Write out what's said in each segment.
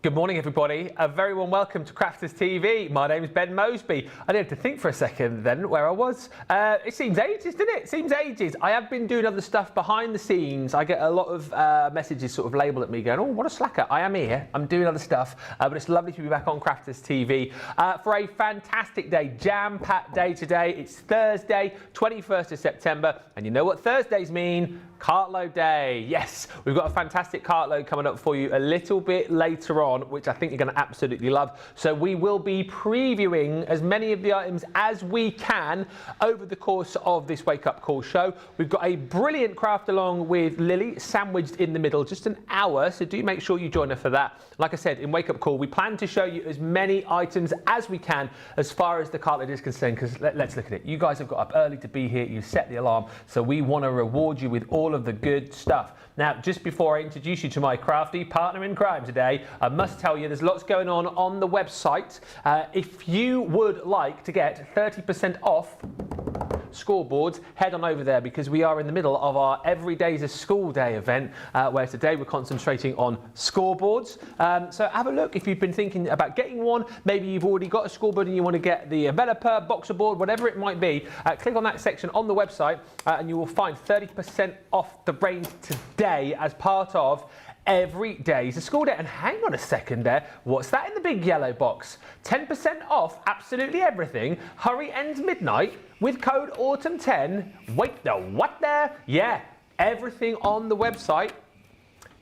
Good morning, everybody. A very warm welcome to Crafters TV. My name is Ben Moseby. I didn't have to think for a second then where I was. It seems ages, doesn't it? It seems ages. I have been doing other stuff behind the scenes. I get a lot of messages sort of labelled at me going, oh, what a slacker. I am here. I'm doing other stuff. But it's lovely to be back on Crafters TV for a fantastic day, jam-packed day today. It's Thursday, 21st of September. And you know what Thursdays mean? Cartload day. Yes, we've got a fantastic cartload coming up for you a little bit later on. on, which I think you're going to absolutely love. So we will be previewing as many of the items as we can over the course of this Wake Up Call show. We've got a brilliant craft along with Lily sandwiched in the middle, just an hour, so do make sure you join her for that. Like I said, in Wake Up Call, we plan to show you as many items as we can as far as the cartload is concerned, because let's look at it. You guys have got up early to be here, you set the alarm, so we want to reward you with all of the good stuff. Now, just before I introduce you to my crafty partner in crime today, I must tell you there's lots going on the website. If you would like to get 30% off scoreboards, head on over there, because we are in the middle of our Every Day's a School Day event, where today we're concentrating on scoreboards. So have a look if you've been thinking about getting one. Maybe you've already got a scoreboard and you want to get the enveloper, boxer board, whatever it might be. Click on that section on the website and you will find 30% off the range today as part of Every Day's a School Day. And hang on a second there, what's that in the big yellow box? 10% off absolutely everything. Hurry ends midnight with code autumn10. Wait, the what there? Yeah, everything on the website.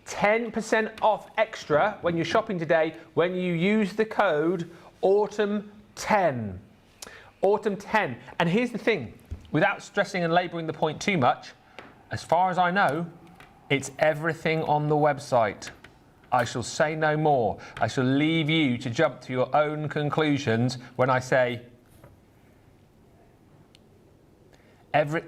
10% off extra when you're shopping today when you use the code autumn10. Autumn10. And here's the thing, without stressing and labouring the point too much, as far as I know, it's everything on the website. I shall say no more. I shall leave you to jump to your own conclusions when I say everything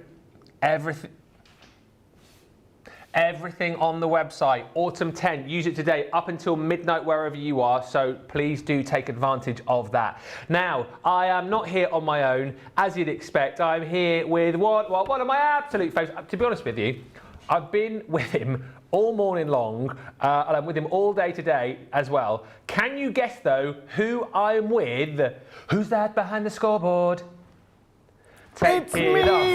on the website. Autumn 10, use it today up until midnight wherever you are, so please do take advantage of that. Now, I am not here on my own, as you'd expect. I'm here with one of my absolute favourites. To be honest with you, I've been with him all morning long, and I'm with him all day today as well. Can you guess, though, who I'm with? Who's that behind the scoreboard? Take it off.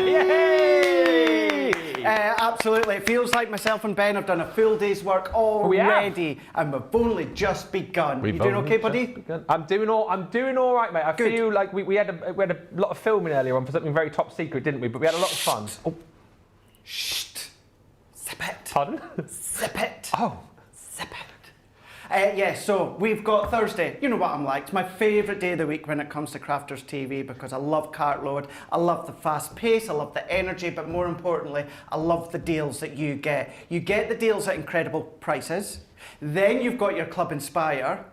Yay! Absolutely. It feels like myself and Ben have done a full day's work already, and we've only just begun. You doing okay, buddy? I'm doing all right, mate. I feel like we had a lot of filming earlier on for something very top secret, didn't we? But we had a lot of fun. Oh. Shh. Sept. Pardon? Sept. Oh. Sept. Yeah, so we've got Thursday. You know what I'm like. It's my favourite day of the week when it comes to Crafters TV, because I love Cartload, I love the fast pace, I love the energy, but more importantly, I love the deals that you get. You get the deals at incredible prices. Then you've got your Club Inspire.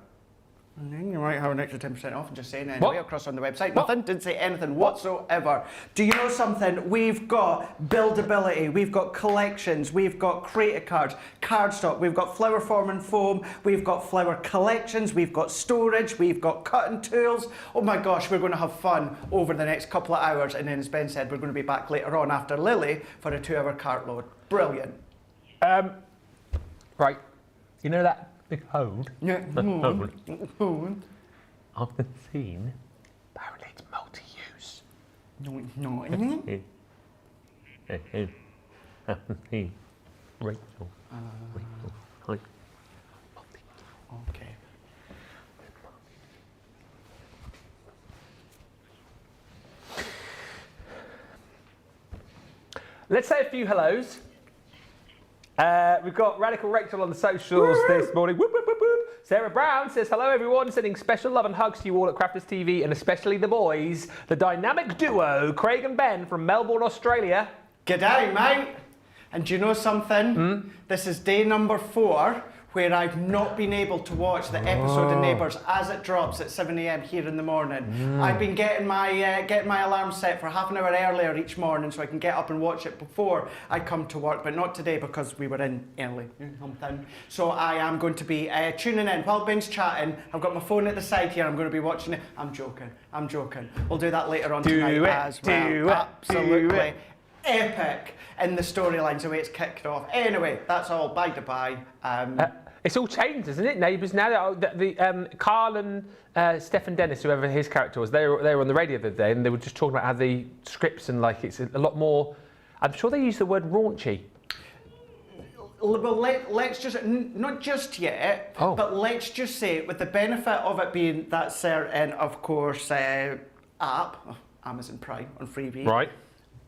And then you might have an extra 10% off, and just saying anyway, across on the website. Nothing, didn't say anything whatsoever. Do you know something? We've got buildability, we've got collections, we've got creative cards, cardstock, we've got flower form and foam, we've got flower collections, we've got storage, we've got cutting tools. Oh my gosh, we're going to have fun over the next couple of hours, and then as Ben said, we're going to be back later on after Lily for a 2-hour cartload. Brilliant. Right, you know that big hold? Yeah. Often seen. Apparently it's multi-use. No, it's not. Rachel. Hi. Okay. Let's say a few hellos. We've got Radical Rachel on the socials this morning. Whoop, whoop, whoop, whoop. Sarah Brown says, hello everyone, sending special love and hugs to you all at Crafters TV, and especially the boys, the dynamic duo, Craig and Ben from Melbourne, Australia. G'day, mate. And do you know something? This is day number 4 where I've not been able to watch the episode of Neighbours as it drops at 7 AM here in the morning. I've been getting my alarm set for half an hour earlier each morning so I can get up and watch it before I come to work, but not today because we were in early. So I am going to be tuning in while Ben's chatting. I've got my phone at the side here. I'm going to be watching it. I'm joking. We'll do that later on tonight as well. Absolutely epic in the storylines, the way it's kicked off. Anyway, that's all by the by. It's all changed, isn't it? Neighbours now. Carl and Stephen Dennis, whoever his character was, they were on the radio the other day, and they were just talking about how the scripts and like it's a lot more. I'm sure they use the word raunchy. Well, let's just, not just yet, but let's just say, with the benefit of it being that certain, of course, app, Amazon Prime on Freebie. Right.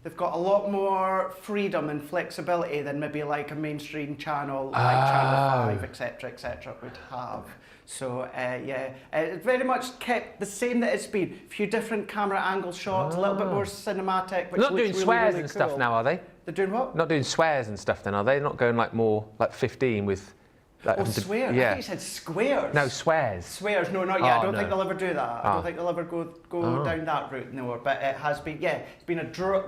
They've got a lot more freedom and flexibility than maybe like a mainstream channel like Channel 5, etc., would have. So it's very much kept the same that it's been. A few different camera angle shots, a little bit more cinematic. Which They're not doing really, swears really and cool. stuff now, are they? They're doing what? Not doing swears and stuff then, are they? Not going like more like 15 with... Like, Oh, swears? Yeah. I think you said squares. No, swears. Swears, no, not yet. I don't no. think they'll ever do that. I don't think they'll ever go down that route, no. But it has been, it's been a jaw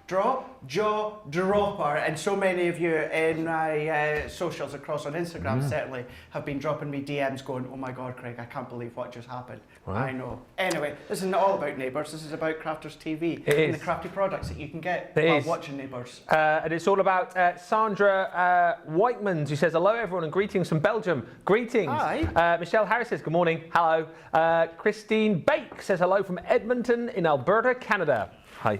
dropper, and so many of you in my socials across on Instagram certainly have been dropping me DMs going, oh my God, Craig, I can't believe what just happened. Right. I know. Anyway, this isn't all about Neighbours, this is about Crafters TV and the crafty products that you can get while watching Neighbours. And it's all about Sandra Whitemans, who says, hello everyone and greetings from Belgium. Greetings. Hi. Michelle Harris says, good morning. Hello. Christine Bake says, hello from Edmonton in Alberta, Canada. Hi.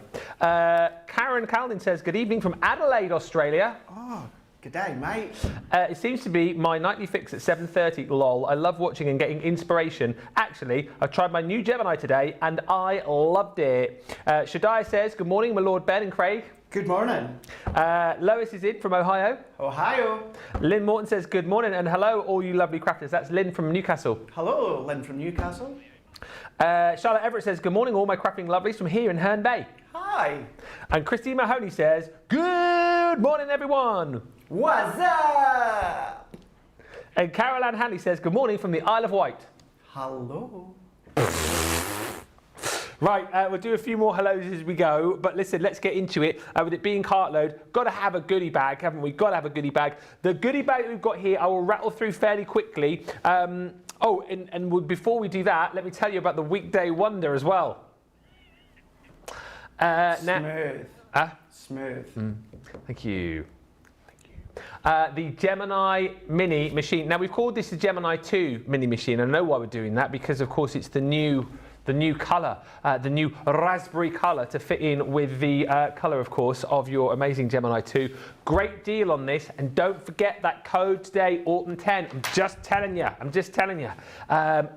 Karen Calvin says, good evening from Adelaide, Australia. Oh, good day, mate. It seems to be my nightly fix at 7:30, lol. I love watching and getting inspiration. Actually, I tried my new Gemini today and I loved it. Shaddai says, good morning, my Lord Ben and Craig. Good morning. Lois is in from Ohio. Ohio. Lynn Morton says, good morning and hello, all you lovely crafters. That's Lynn from Newcastle. Hello, Lynn from Newcastle. Charlotte Everett says, good morning, all my crafting lovelies from here in Herne Bay. Hi. And Christine Mahoney says, good morning, everyone. What's up? And Carol Ann Hanley says, good morning from the Isle of Wight. Hello. Right, we'll do a few more hellos as we go, but listen, let's get into it. With it being cartload, got to have a goodie bag, haven't we? Got to have a goodie bag. The goodie bag that we've got here, I will rattle through fairly quickly. Before we do that, let me tell you about the weekday wonder as well. Smooth. Smooth. Thank you. The Gemini Mini machine. Now, we've called this the Gemini 2 Mini machine. I know why we're doing that, because of course it's the new colour, the new raspberry colour to fit in with the colour, of course, of your amazing Gemini 2. Great deal on this, and don't forget that code today, Autumn10. I'm just telling you.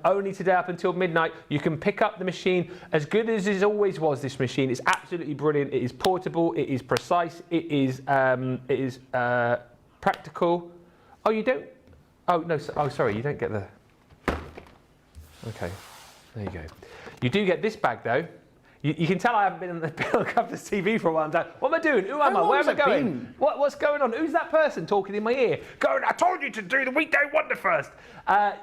Only today up until midnight. You can pick up the machine as good as it always was. This machine is absolutely brilliant. It is portable. It is precise. It is practical. Oh, you don't? Oh no. Oh, sorry. You don't get the. Okay. There you go. You do get this bag though. You can tell I haven't been on Crafters TV for a while. I'm like, what am I doing? Who am I? Where am I going? What's going on? Who's that person talking in my ear? Going, I told you to do the weekday wonder first.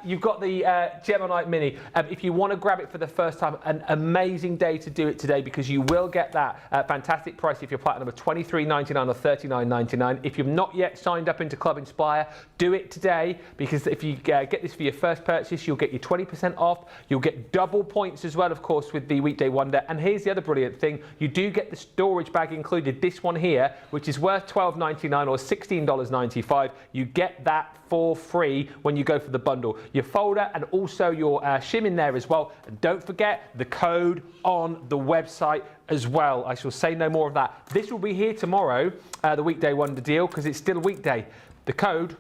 You've got the Gemini Mini. If you want to grab it for the first time, an amazing day to do it today, because you will get that fantastic price if you're platinum of $23.99 or $39.99. If you've not yet signed up into Club Inspire, do it today, because if you get this for your first purchase, you'll get your 20% off. You'll get double points as well, of course, with the weekday wonder. And here's the other brilliant thing. You do get the storage bag included, this one here, which is worth $12.99 or $16.95. You get that for free when you go for the bundle. Your folder and also your shim in there as well. And don't forget the code on the website as well. I shall say no more of that. This will be here tomorrow, the weekday wonder deal, because it's still a weekday. The code.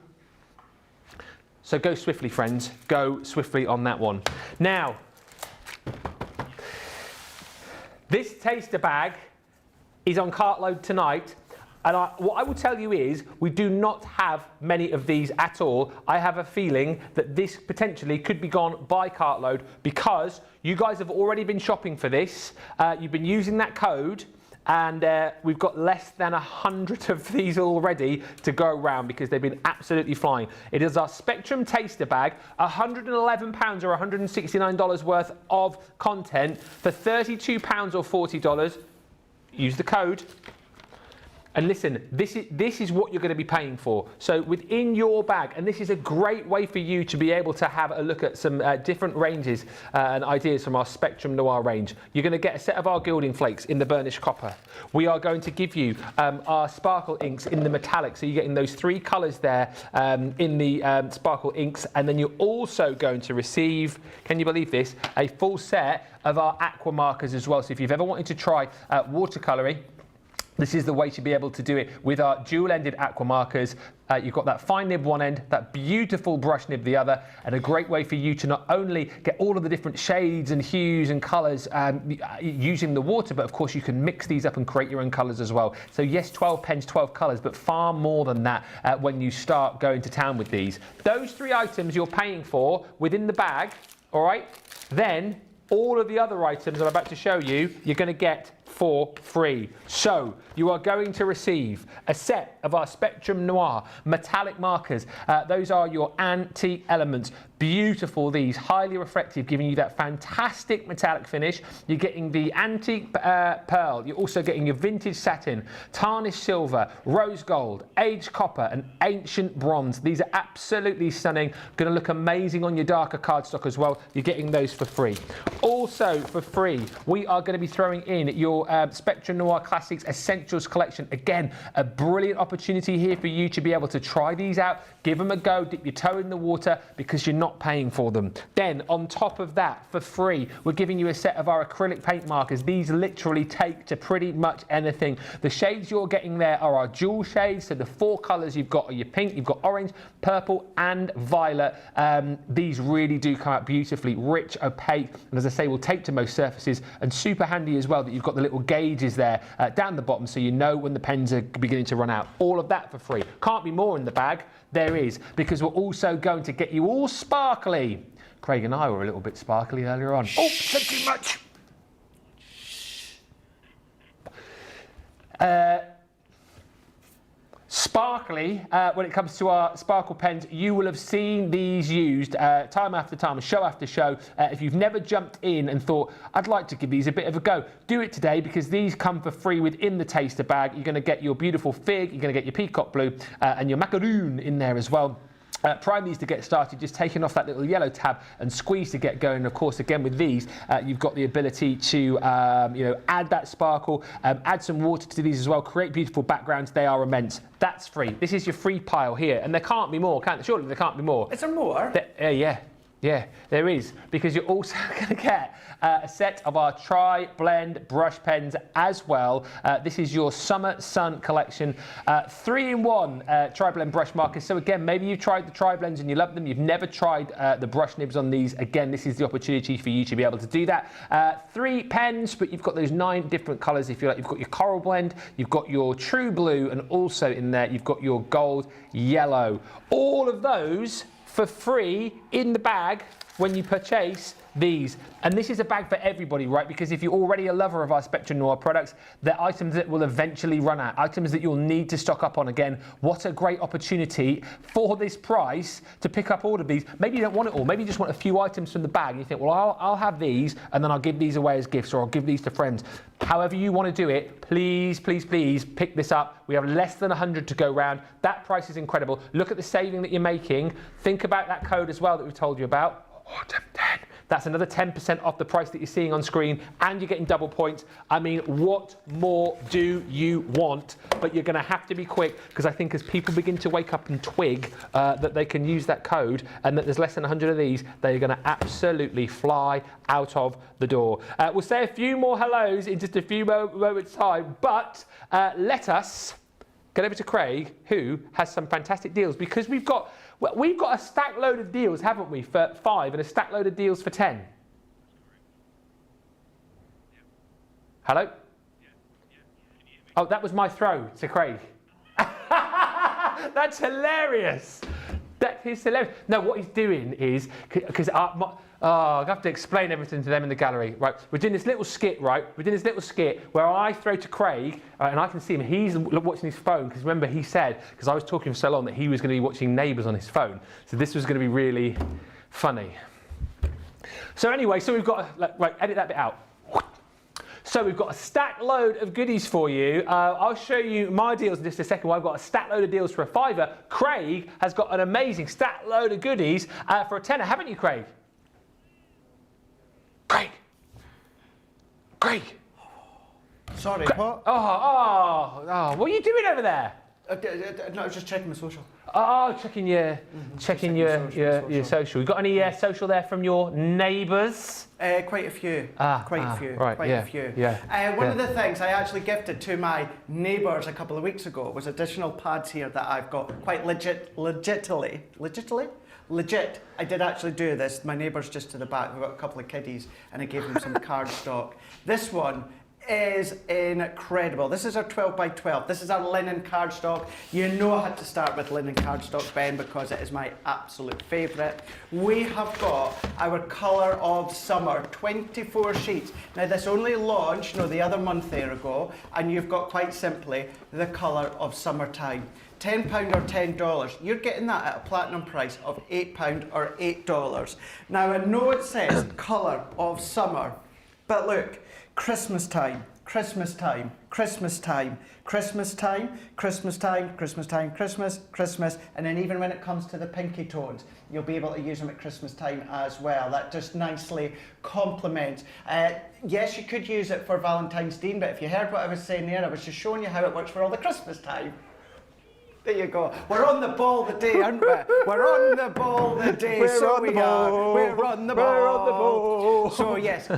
So go swiftly, friends. Go swiftly on that one. Now, this taster bag is on cartload tonight, and what I will tell you is we do not have many of these at all. I have a feeling that this potentially could be gone by cartload, because you guys have already been shopping for this. You've been using that code, and we've got less than 100 of these already to go around, because they've been absolutely flying. It is our Spectrum taster bag, £111 or $169 worth of content for £32 or $40. Use the code. And listen, this is what you're going to be paying for. So within your bag, and this is a great way for you to be able to have a look at some different ranges and ideas from our Spectrum Noir range. You're going to get a set of our gilding flakes in the burnished copper. We are going to give you our sparkle inks in the metallic. So you're getting those three colours there in the sparkle inks. And then you're also going to receive, can you believe this, a full set of our aqua markers as well. So if you've ever wanted to try watercolouring, This is the way to be able to do it with our dual-ended aqua markers. You've got that fine nib one end, that beautiful brush nib the other, and a great way for you to not only get all of the different shades and hues and colours using the water, but of course you can mix these up and create your own colours as well. So yes, 12 pens, 12 colours, but far more than that when you start going to town with these. Those 3 items you're paying for within the bag, all right? Then all of the other items I'm about to show you, you're going to get for free. So you are going to receive a set of our Spectrum Noir metallic markers. Those are your antique elements. Beautiful, these, highly reflective, giving you that fantastic metallic finish. You're getting the antique pearl. You're also getting your vintage satin, tarnished silver, rose gold, aged copper, and ancient bronze. These are absolutely stunning. Going to look amazing on your darker cardstock as well. You're getting those for free. Also for free, we are going to be throwing in your Spectrum Noir Classics Essentials collection. Again, a brilliant opportunity here for you to be able to try these out, give them a go, dip your toe in the water, because you're not paying for them. Then on top of that, for free, we're giving you a set of our acrylic paint markers. These literally take to pretty much anything. The shades you're getting there are our jewel shades. So the 4 colours you've got are your pink, you've got orange, purple and violet. These really do come out beautifully, rich, opaque, and as I say, will take to most surfaces, and super handy as well that you've got the little gauges there down the bottom, so you know when the pens are beginning to run out. All of that for free. Can't be more in the bag. There is, because we're also going to get you all sparkly. Craig and I were a little bit sparkly earlier on. Oh, said too much. Sparkly, when it comes to our sparkle pens, you will have seen these used time after time, show after show. If you've never jumped in and thought, I'd like to give these a bit of a go, do it today, because these come for free within the taster bag. You're going to get your beautiful fig, you're going to get your peacock blue, and your macaroon in there as well. Prime these to get started, just taking off that little yellow tab and squeeze to get going. Of course, again with these, you've got the ability to add that sparkle, add some water to these as well, create beautiful backgrounds. They are immense. That's free. This is your free pile here, and there can't be more, can there? Surely there can't be more. Is there more? Yeah, there is, because you're also going to get a set of our Tri-Blend brush pens as well. This is your Summer Sun collection. 3-in-1 Tri-Blend brush markers. So again, maybe you've tried the Tri-Blends and you love them. You've never tried the brush nibs on these. Again, this is the opportunity for you to be able to do that. 3 pens, but you've got those 9 different colours if you like. You've got your coral blend, you've got your true blue, and also in there you've got your gold yellow. All of those for free in the bag when you purchase these. And this is a bag for everybody, right? Because if you're already a lover of our Spectrum Noir products, they're items that will eventually run out, items that you'll need to stock up on again. What a great opportunity for this price to pick up all of these. Maybe you don't want it all. Maybe you just want a few items from the bag. And you think, well, I'll have these, and then I'll give these away as gifts, or I'll give these to friends. However you want to do it, please, please, please pick this up. We have less than 100 to go round. That price is incredible. Look at the saving that you're making. Think about that code as well that we've told you about. Autumn 10. That's another 10% off the price that you're seeing on screen, and you're getting double points. I mean, what more do you want? But you're going to have to be quick, because I think as people begin to wake up and twig that they can use that code and that there's less than 100 of these, they're going to absolutely fly out of the door. We'll say a few more hellos in just a few moments' time, but let us get over to Craig, who has some fantastic deals, because we've got a stack load of deals, haven't we, for 5 and a stack load of deals for 10? Hello? Oh, that was my throw to Craig. That's hilarious. That is hilarious. No, what he's doing is, because I have to explain everything to them in the gallery, right? We're doing this little skit, right? We're doing this little skit where I throw to Craig, and I can see him. He's watching his phone, because remember he said, because I was talking for so long, that he was going to be watching Neighbours on his phone. So this was going to be really funny. So anyway, so we've got, right, edit that bit out. So we've got a stack load of goodies for you. I'll show you my deals in just a second. I've got a stack load of deals for a £5. Craig has got an amazing stack load of goodies for a £10, haven't you, Craig? Craig. Sorry, what? What are you doing over there? No, I was just checking my social. Oh, checking your social. social. You got any social there from your neighbours? Quite a few. Quite a few. Right, Quite a few. Yeah. One of the things I actually gifted to my neighbours a couple of weeks ago was additional pads here that I've got quite legit. I did actually do this. My neighbours just to the back, we've got a couple of kiddies, and I gave them some cardstock. This one is incredible. This is our 12 by 12. This is our linen cardstock. You know I had to start with linen cardstock, Ben, because it is my absolute favourite. We have got our colour of summer, 24 sheets. Now this only launched, the other month there ago, and you've got quite simply the colour of summertime. £10 or $10. You're getting that at a platinum price of £8 or $8. Now I know it says colour of summer, but look, Christmas time, Christmas time, Christmas time, Christmas time, Christmas time, Christmas time, Christmas, and then even when it comes to the pinky tones, you'll be able to use them at Christmas time as well. That just nicely complements. Yes, you could use it for Valentine's Day, but if you heard what I was saying there, I was just showing you how it works for all the Christmas time. There you go. We're on the ball the day, aren't we? We're on the ball the day. We're on the ball. We're on the ball. We're on the ball. So yes,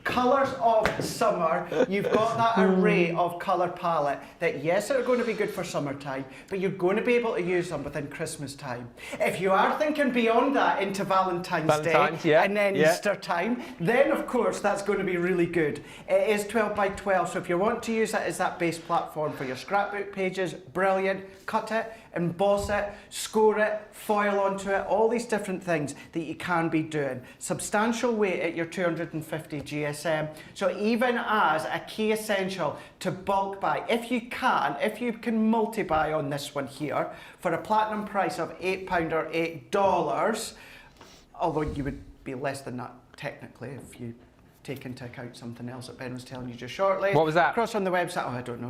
colours of summer. You've got that array of colour palette that yes, are going to be good for summertime, but you're going to be able to use them within Christmas time. If you are thinking beyond that into Valentine's Day and then Easter time, then of course that's going to be really good. It is 12 by 12, so if you want to use it as that base platform for your scrapbook pages, brilliant. Cut it, emboss it, score it, foil onto it, all these different things that you can be doing. Substantial weight at your 250 GSM. So even as a key essential to bulk buy, if you can multi-buy on this one here for a platinum price of £8 or $8, although you would be less than that technically if you take into account something else that Ben was telling you just shortly. What was that? Across on the website. Oh, I don't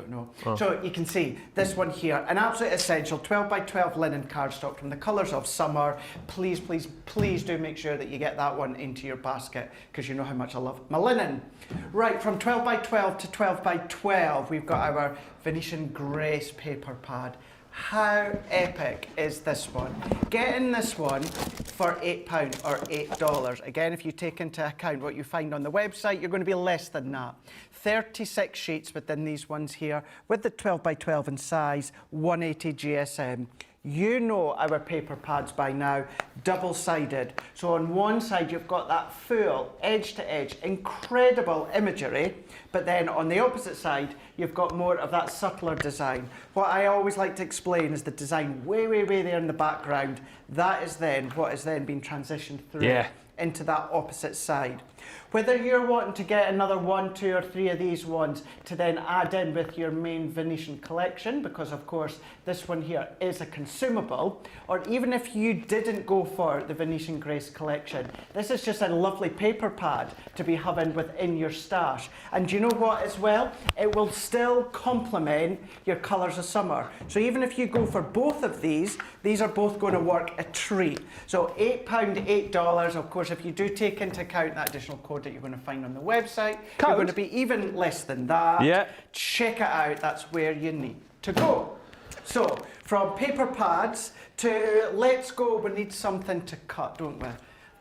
know. Oh. So you can see this one here, an absolute essential 12 by 12 linen cardstock from the colours of summer. Please, please, please do make sure that you get that one into your basket because you know how much I love my linen. Right, from 12 by 12 to 12 by 12, we've got our Venetian Grace paper pad. How epic is this one? Getting this one for £8 or $8. Again, if you take into account what you find on the website, you're going to be less than that. 36 sheets within these ones here with the 12 by 12 in size, 180 GSM. You know our paper pads by now, double-sided. So on one side you've got that full edge-to-edge, incredible imagery, but then on the opposite side you've got more of that subtler design. What I always like to explain is the design way there in the background. That is then what is then being transitioned through into that opposite side. Whether you're wanting to get another 1, 2 or 3 of these ones to then add in with your main Venetian collection, because of course this one here is a consumable, or even if you didn't go for the Venetian Grace collection, this is just a lovely paper pad to be having within your stash. And you know what as well? It will still complement your colours of summer. So even if you go for both of these are both going to work a treat. So £8, $8, of course, if you do take into account that additional code that you're going to find on the website, you're going to be even less than that. Yeah. Check it out, that's where you need to go. So, from paper pads to let's go, we need something to cut, don't we?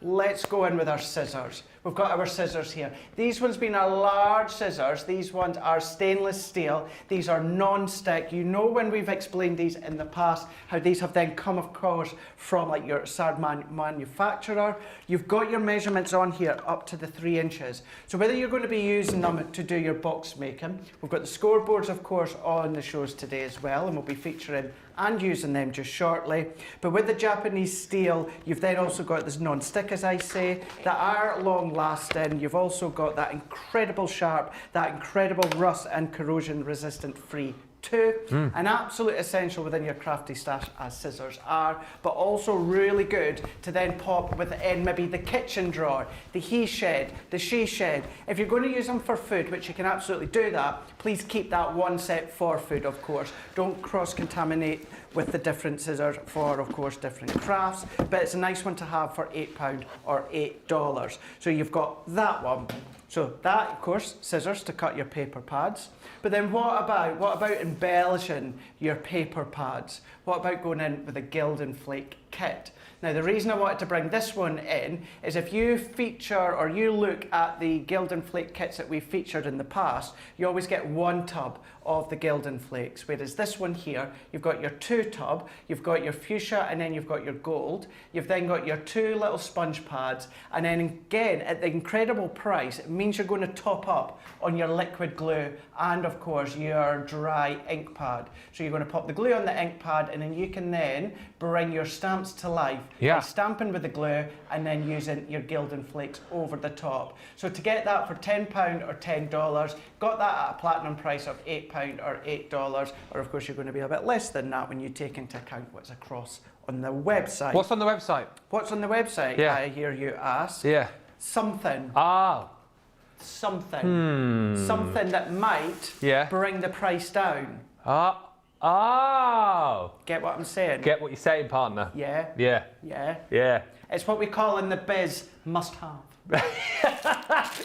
Let's go in with our scissors. We've got our scissors here. These ones being our large scissors, these ones are stainless steel. These are non-stick. You know when we've explained these in the past, how these have then come, of course, from like your SARD manufacturer. You've got your measurements on here up to the 3 inches. So whether you're going to be using them to do your box making, we've got the scoreboards, of course, on the shows today as well, and we'll be featuring and using them just shortly. But with the Japanese steel, you've then also got this non-stick, as I say, that are long lasting. You've also got that incredible sharp, that incredible rust and corrosion resistant free too. An absolute essential within your crafty stash as scissors are, but also really good to then pop within maybe the kitchen drawer, the he shed, the she shed. If you're going to use them for food, which you can absolutely do that, please keep that one set for food, of course. Don't cross-contaminate with the different scissors for, of course, different crafts, but it's a nice one to have for £8 or $8. So you've got that one. So that, of course, scissors to cut your paper pads. But then what about embellishing your paper pads? What about going in with a Gildan Flake kit? Now, the reason I wanted to bring this one in is if you feature or you look at the Gildan Flake kits that we've featured in the past, you always get one tub of the Gildan Flakes, whereas this one here, you've got your 2 tub, you've got your fuchsia, and then you've got your gold. You've then got your 2 little sponge pads, and then again, at the incredible price, it means you're going to top up on your liquid glue and, of course, your dry ink pad. So you're going to pop the glue on the ink pad, and then you can then bring your stamps to life by stamping with the glue and then using your Gildan Flakes over the top. So to get that for £10 or $10, got that at a platinum price of £8 or $8, or of course you're going to be a bit less than that when you take into account what's across on the website. What's on the website? What's on the website? Yeah. I hear you ask. Yeah. Something. Ah. Something. Something that might bring the price down. Oh. Get what I'm saying? Get what you're saying, partner. Yeah. Yeah. Yeah. Yeah. It's what we call in the biz must have.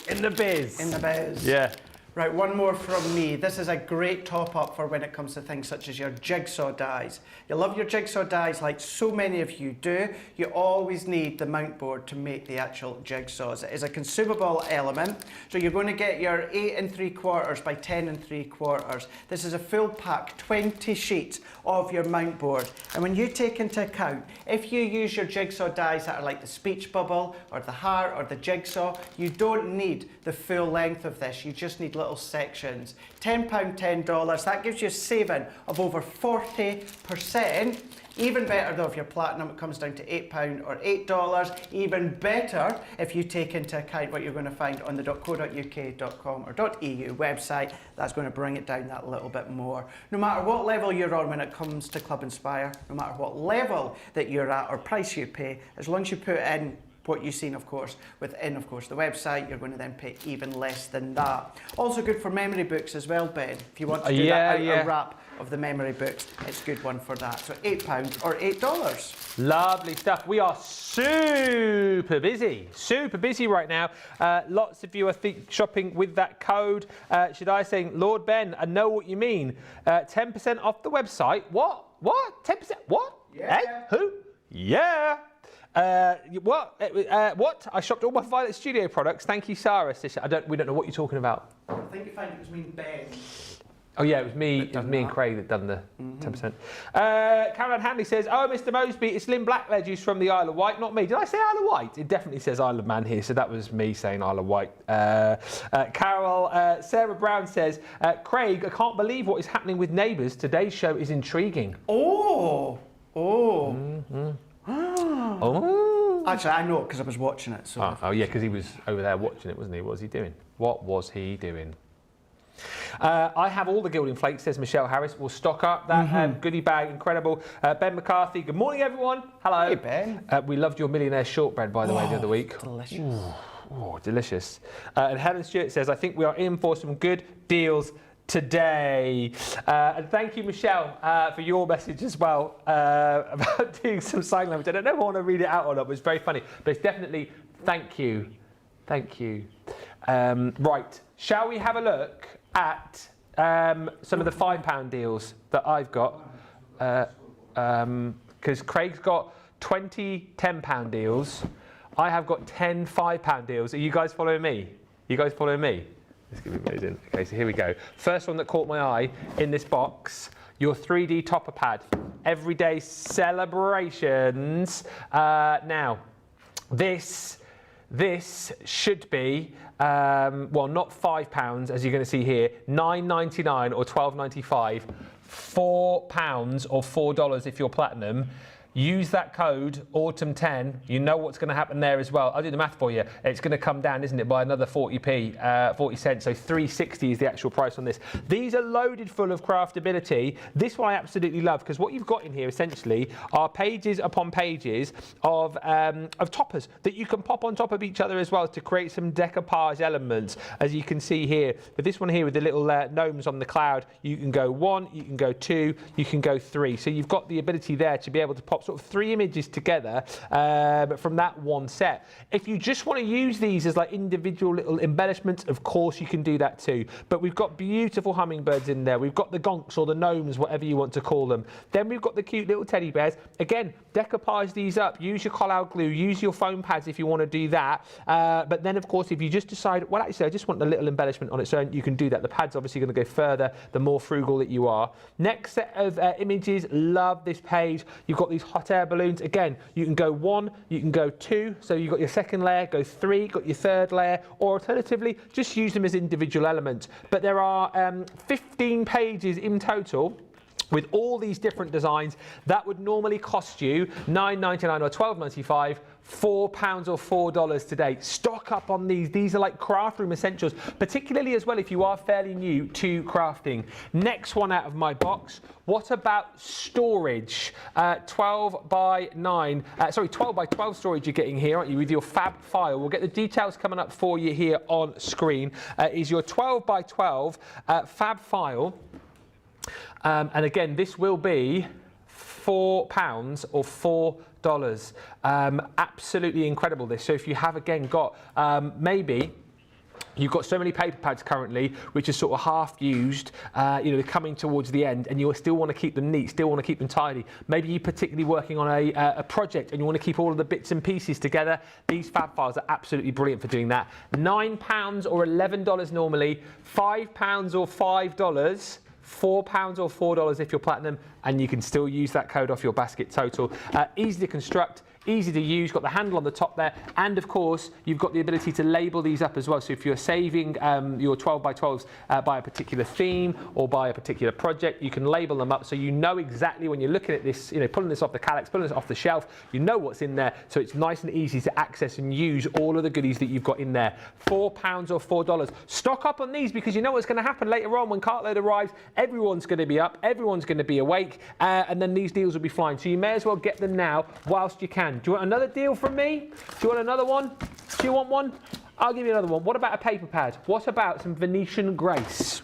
In the biz. In the biz. Yeah. Right, one more from me. This is a great top up for when it comes to things such as your jigsaw dies. You love your jigsaw dies like so many of you do. You always need the mount board to make the actual jigsaws. It is a consumable element. So you're going to get your 8 3/4 by 10 3/4. This is a full pack, 20 sheets of your mount board. And when you take into account, if you use your jigsaw dies that are like the speech bubble or the heart or the jigsaw, you don't need the full length of this. You just need little sections. £10, $10, that gives you a saving of over 40%. Even better though if you're platinum, it comes down to £8 or $8. Even better if you take into account what you're going to find on the .co.uk.com or .eu website. That's going to bring it down that little bit more. No matter what level you're on when it comes to Club Inspire, no matter what level that you're at or price you pay, as long as you put in what you've seen, of course, within, of course, the website, you're going to then pay even less than that. Also good for memory books as well, Ben. If you want to do that outer wrap of the memory books, it's a good one for that. So £8 or $8. Lovely stuff. We are super busy right now. Lots of you, I think, shopping with that code. Should I say, Lord Ben, I know what you mean. 10% off the website. What? 10%? What? Yeah. Hey? Who? Yeah. What? I shopped all my Violet Studio products. Thank you, Sarah. We don't know what you're talking about. I think you find it was me and Ben. Oh yeah, it was me and Craig that done the 10%. Caroline Hanley says, "Oh, Mr. Moseby, it's Lynn Blackledge who's from the Isle of Wight, not me." Did I say Isle of Wight? It definitely says Isle of Man here, so that was me saying Isle of Wight. Sarah Brown says, "Craig, I can't believe what is happening with Neighbours. Today's show is intriguing." Oh. Oh. Actually, I know because I was watching it. So oh yeah, because he was over there watching it, wasn't he? What was he doing? What was he doing? I have all the Gildan Flakes, says Michelle Harris. We'll stock up that goodie bag. Incredible. Ben McCarthy, good morning, everyone. Hello. Hey, Ben. We loved your millionaire shortbread, by the way, the other week. Delicious. Oh, delicious. And Helen Stewart says, I think we are in for some good deals today. And thank you, Michelle, for your message as well about doing some sign language. I don't know if I want to read it out or not, but it's very funny. But it's definitely thank you. Thank you. Right. Shall we have a look at some of the £5 deals that I've got? Because Craig's got 20 £10 deals. I have got 10 £5 deals. Are you guys following me? You guys following me? This could be amazing. Okay, so here we go. First one that caught my eye in this box, your 3D topper pad. Everyday celebrations. Now, this should be, well, not £5, as you're going to see here, $9.99 or $12.95, £4 or $4 if you're platinum. Use that code, autumn10. You know what's going to happen there as well. I'll do the math for you. It's going to come down, isn't it, by another 40 cents. So $3.60 is the actual price on this. These are loaded full of craftability. This one I absolutely love because what you've got in here essentially are pages upon pages of toppers that you can pop on top of each other as well to create some decoupage elements, as you can see here. But this one here with the little gnomes on the cloud, you can go 1, you can go 2, you can go 3. So you've got the ability there to be able to pop pop sort of 3 images together from that one set. If you just want to use these as like individual little embellishments, of course you can do that too. But we've got beautiful hummingbirds in there. We've got the gonks or the gnomes, whatever you want to call them. Then we've got the cute little teddy bears. Again, decoupage these up. Use your collage glue. Use your foam pads if you want to do that. But then, of course, if you just decide, well, actually, I just want the little embellishment on its own, you can do that. The pad's obviously going to go further the more frugal that you are. Next set of images. Love this page. You've got these hot air balloons. Again, you can go 1, you can go 2. So you've got your second layer, go 3, got your third layer, or alternatively, just use them as individual elements. But there are 15 pages in total with all these different designs. That would normally cost you $9.99 or $12.95, £4 or $4 today. Stock up on these. These are like craft room essentials, particularly as well if you are fairly new to crafting. Next one out of my box. What about storage? 12 by 12 storage you're getting here, aren't you, with your fab file. We'll get the details coming up for you here on screen. Is your 12 by 12 fab file. And again, this will be £4 or $4. Absolutely incredible, this. So if you have again got maybe you've got so many paper pads currently which are sort of half used, they're coming towards the end, and you still want to keep them neat, still want to keep them tidy. Maybe you're particularly working on a project and you want to keep all of the bits and pieces together. These fab files are absolutely brilliant for doing that. £9 or $11 normally, £5 or $5. £4 or $4 if you're platinum, and you can still use that code off your basket total. Easy to construct, easy to use, got the handle on the top there, and of course you've got the ability to label these up as well. So if you're saving your 12 by 12s by a particular theme or by a particular project, you can label them up so you know exactly when you're looking at this, pulling this off the calyx, pulling this off the shelf, you know what's in there, so it's nice and easy to access and use all of the goodies that you've got in there. £4 or $4. Stock up on these, because you know what's going to happen later on when Cartload arrives. Everyone's going to be up, everyone's going to be awake, and then these deals will be flying. So you may as well get them now whilst you can. Do you want another deal from me? Do you want another one? Do you want one? I'll give you another one. What about a paper pad? What about some Venetian Grace?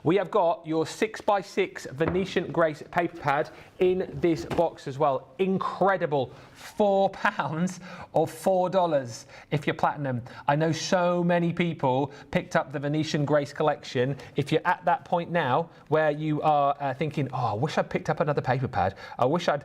We have got your 6x6 Venetian Grace paper pad in this box as well. Incredible. £4 or $4 if you're platinum. I know so many people picked up the Venetian Grace collection. If you're at that point now where you are thinking, oh, I wish I'd picked up another paper pad. I wish I'd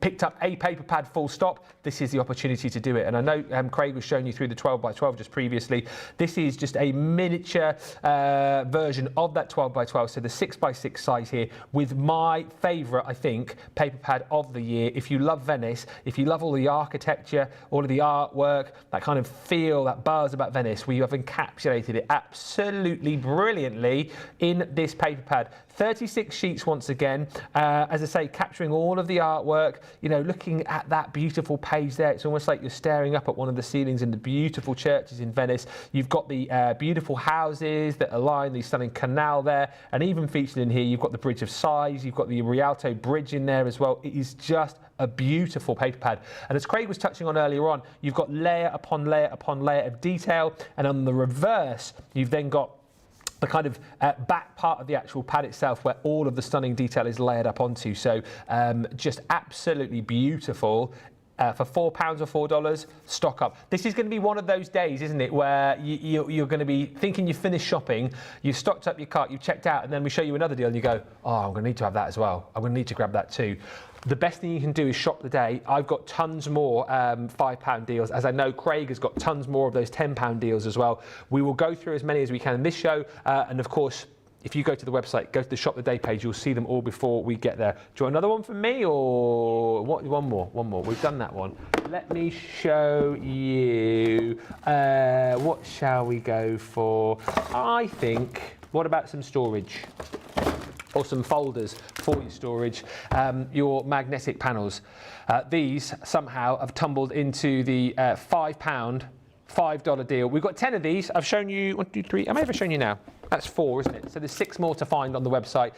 picked up a paper pad full stop, this is the opportunity to do it. And I know Craig was showing you through the 12 by 12 just previously. This is just a miniature version of that 12 by 12, so the 6 by 6 size here, with my favourite, I think, paper pad of the year. If you love Venice, if you love all the architecture, all of the artwork, that kind of feel, that buzz about Venice, we have encapsulated it absolutely brilliantly in this paper pad. 36 sheets once again, as I say, capturing all of the artwork, looking at that beautiful page there. It's almost like you're staring up at one of the ceilings in the beautiful churches in Venice. You've got the beautiful houses that align the stunning canal there, and even featured in here, you've got the Bridge of Sighs, you've got the Rialto Bridge in there as well. It is just a beautiful paper pad. And as Craig was touching on earlier on, you've got layer upon layer upon layer of detail, and on the reverse, you've then got the kind of back part of the actual pad itself where all of the stunning detail is layered up onto. So just absolutely beautiful. For £4 or $4, stock up. This is going to be one of those days, isn't it, where you're going to be thinking you've finished shopping, you've stocked up your cart, you've checked out, and then we show you another deal and you go, oh, I'm going to need to have that as well. I'm going to need to grab that too. The best thing you can do is shop the day. I've got tons more £5 deals, as I know Craig has got tons more of those £10 deals as well. We will go through as many as we can in this show, and of course, if you go to the website, go to the Shop the Day page, you'll see them all before we get there. Do you want another one from me, or what? One more. We've done that one. Let me show you. What shall we go for? I think, what about some storage? Or some folders for your storage, your magnetic panels. These somehow have tumbled into the $5 deal. We've got 10 of these. I've shown you 1, 2, 3. I may have shown you now. That's 4, isn't it? So there's 6 more to find on the website.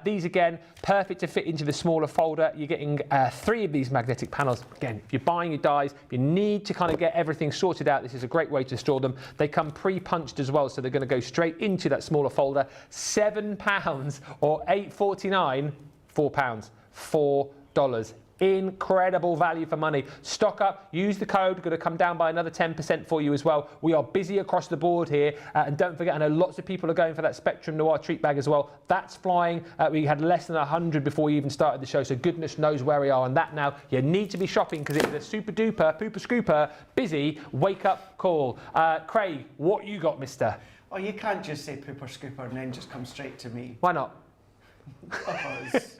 These, again, perfect to fit into the smaller folder. You're getting 3 of these magnetic panels. Again, if you're buying your dies, if you need to kind of get everything sorted out, this is a great way to store them. They come pre-punched as well, so they're going to go straight into that smaller folder. £7 or $8.49, £4. $4. $86. Incredible value for money. Stock up, use the code, going to come down by another 10% for you as well. We are busy across the board here, and don't forget, I know lots of people are going for that Spectrum Noir treat bag as well. That's flying. We had less than 100 before we even started the show, so goodness knows where we are on that now. You need to be shopping because it's a super duper, pooper scooper, busy wake up call. Craig, what you got, mister? Oh, you can't just say pooper scooper and then just come straight to me. Why not? Because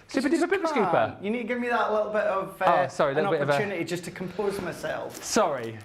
Super duper pooper scooper. You need to give me that little bit of an opportunity just to compose myself. Sorry,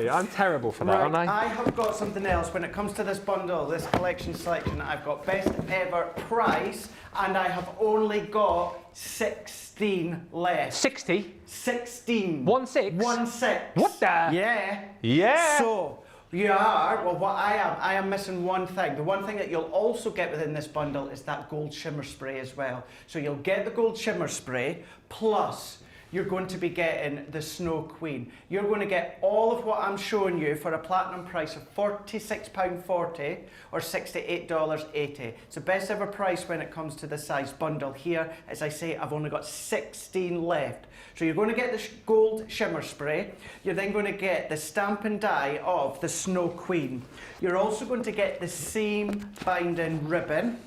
I'm terrible for that, aren't I? I have got something else. When it comes to this bundle, this collection selection, I've got best ever price, and I have only got 16 left. 60? 16. 1-6? 1-6. What the? Yeah. Yeah. So, you are, well, what I am missing one thing. The one thing that you'll also get within this bundle is that gold shimmer spray as well. So you'll get the gold shimmer spray, plus you're going to be getting the Snow Queen. You're going to get all of what I'm showing you for a platinum price of £46.40 or $68.80. It's the best ever price when it comes to the size bundle. Here, as I say, I've only got 16 left. So you're going to get the gold shimmer spray. You're then going to get the stamp and die of the Snow Queen. You're also going to get the seam binding ribbon.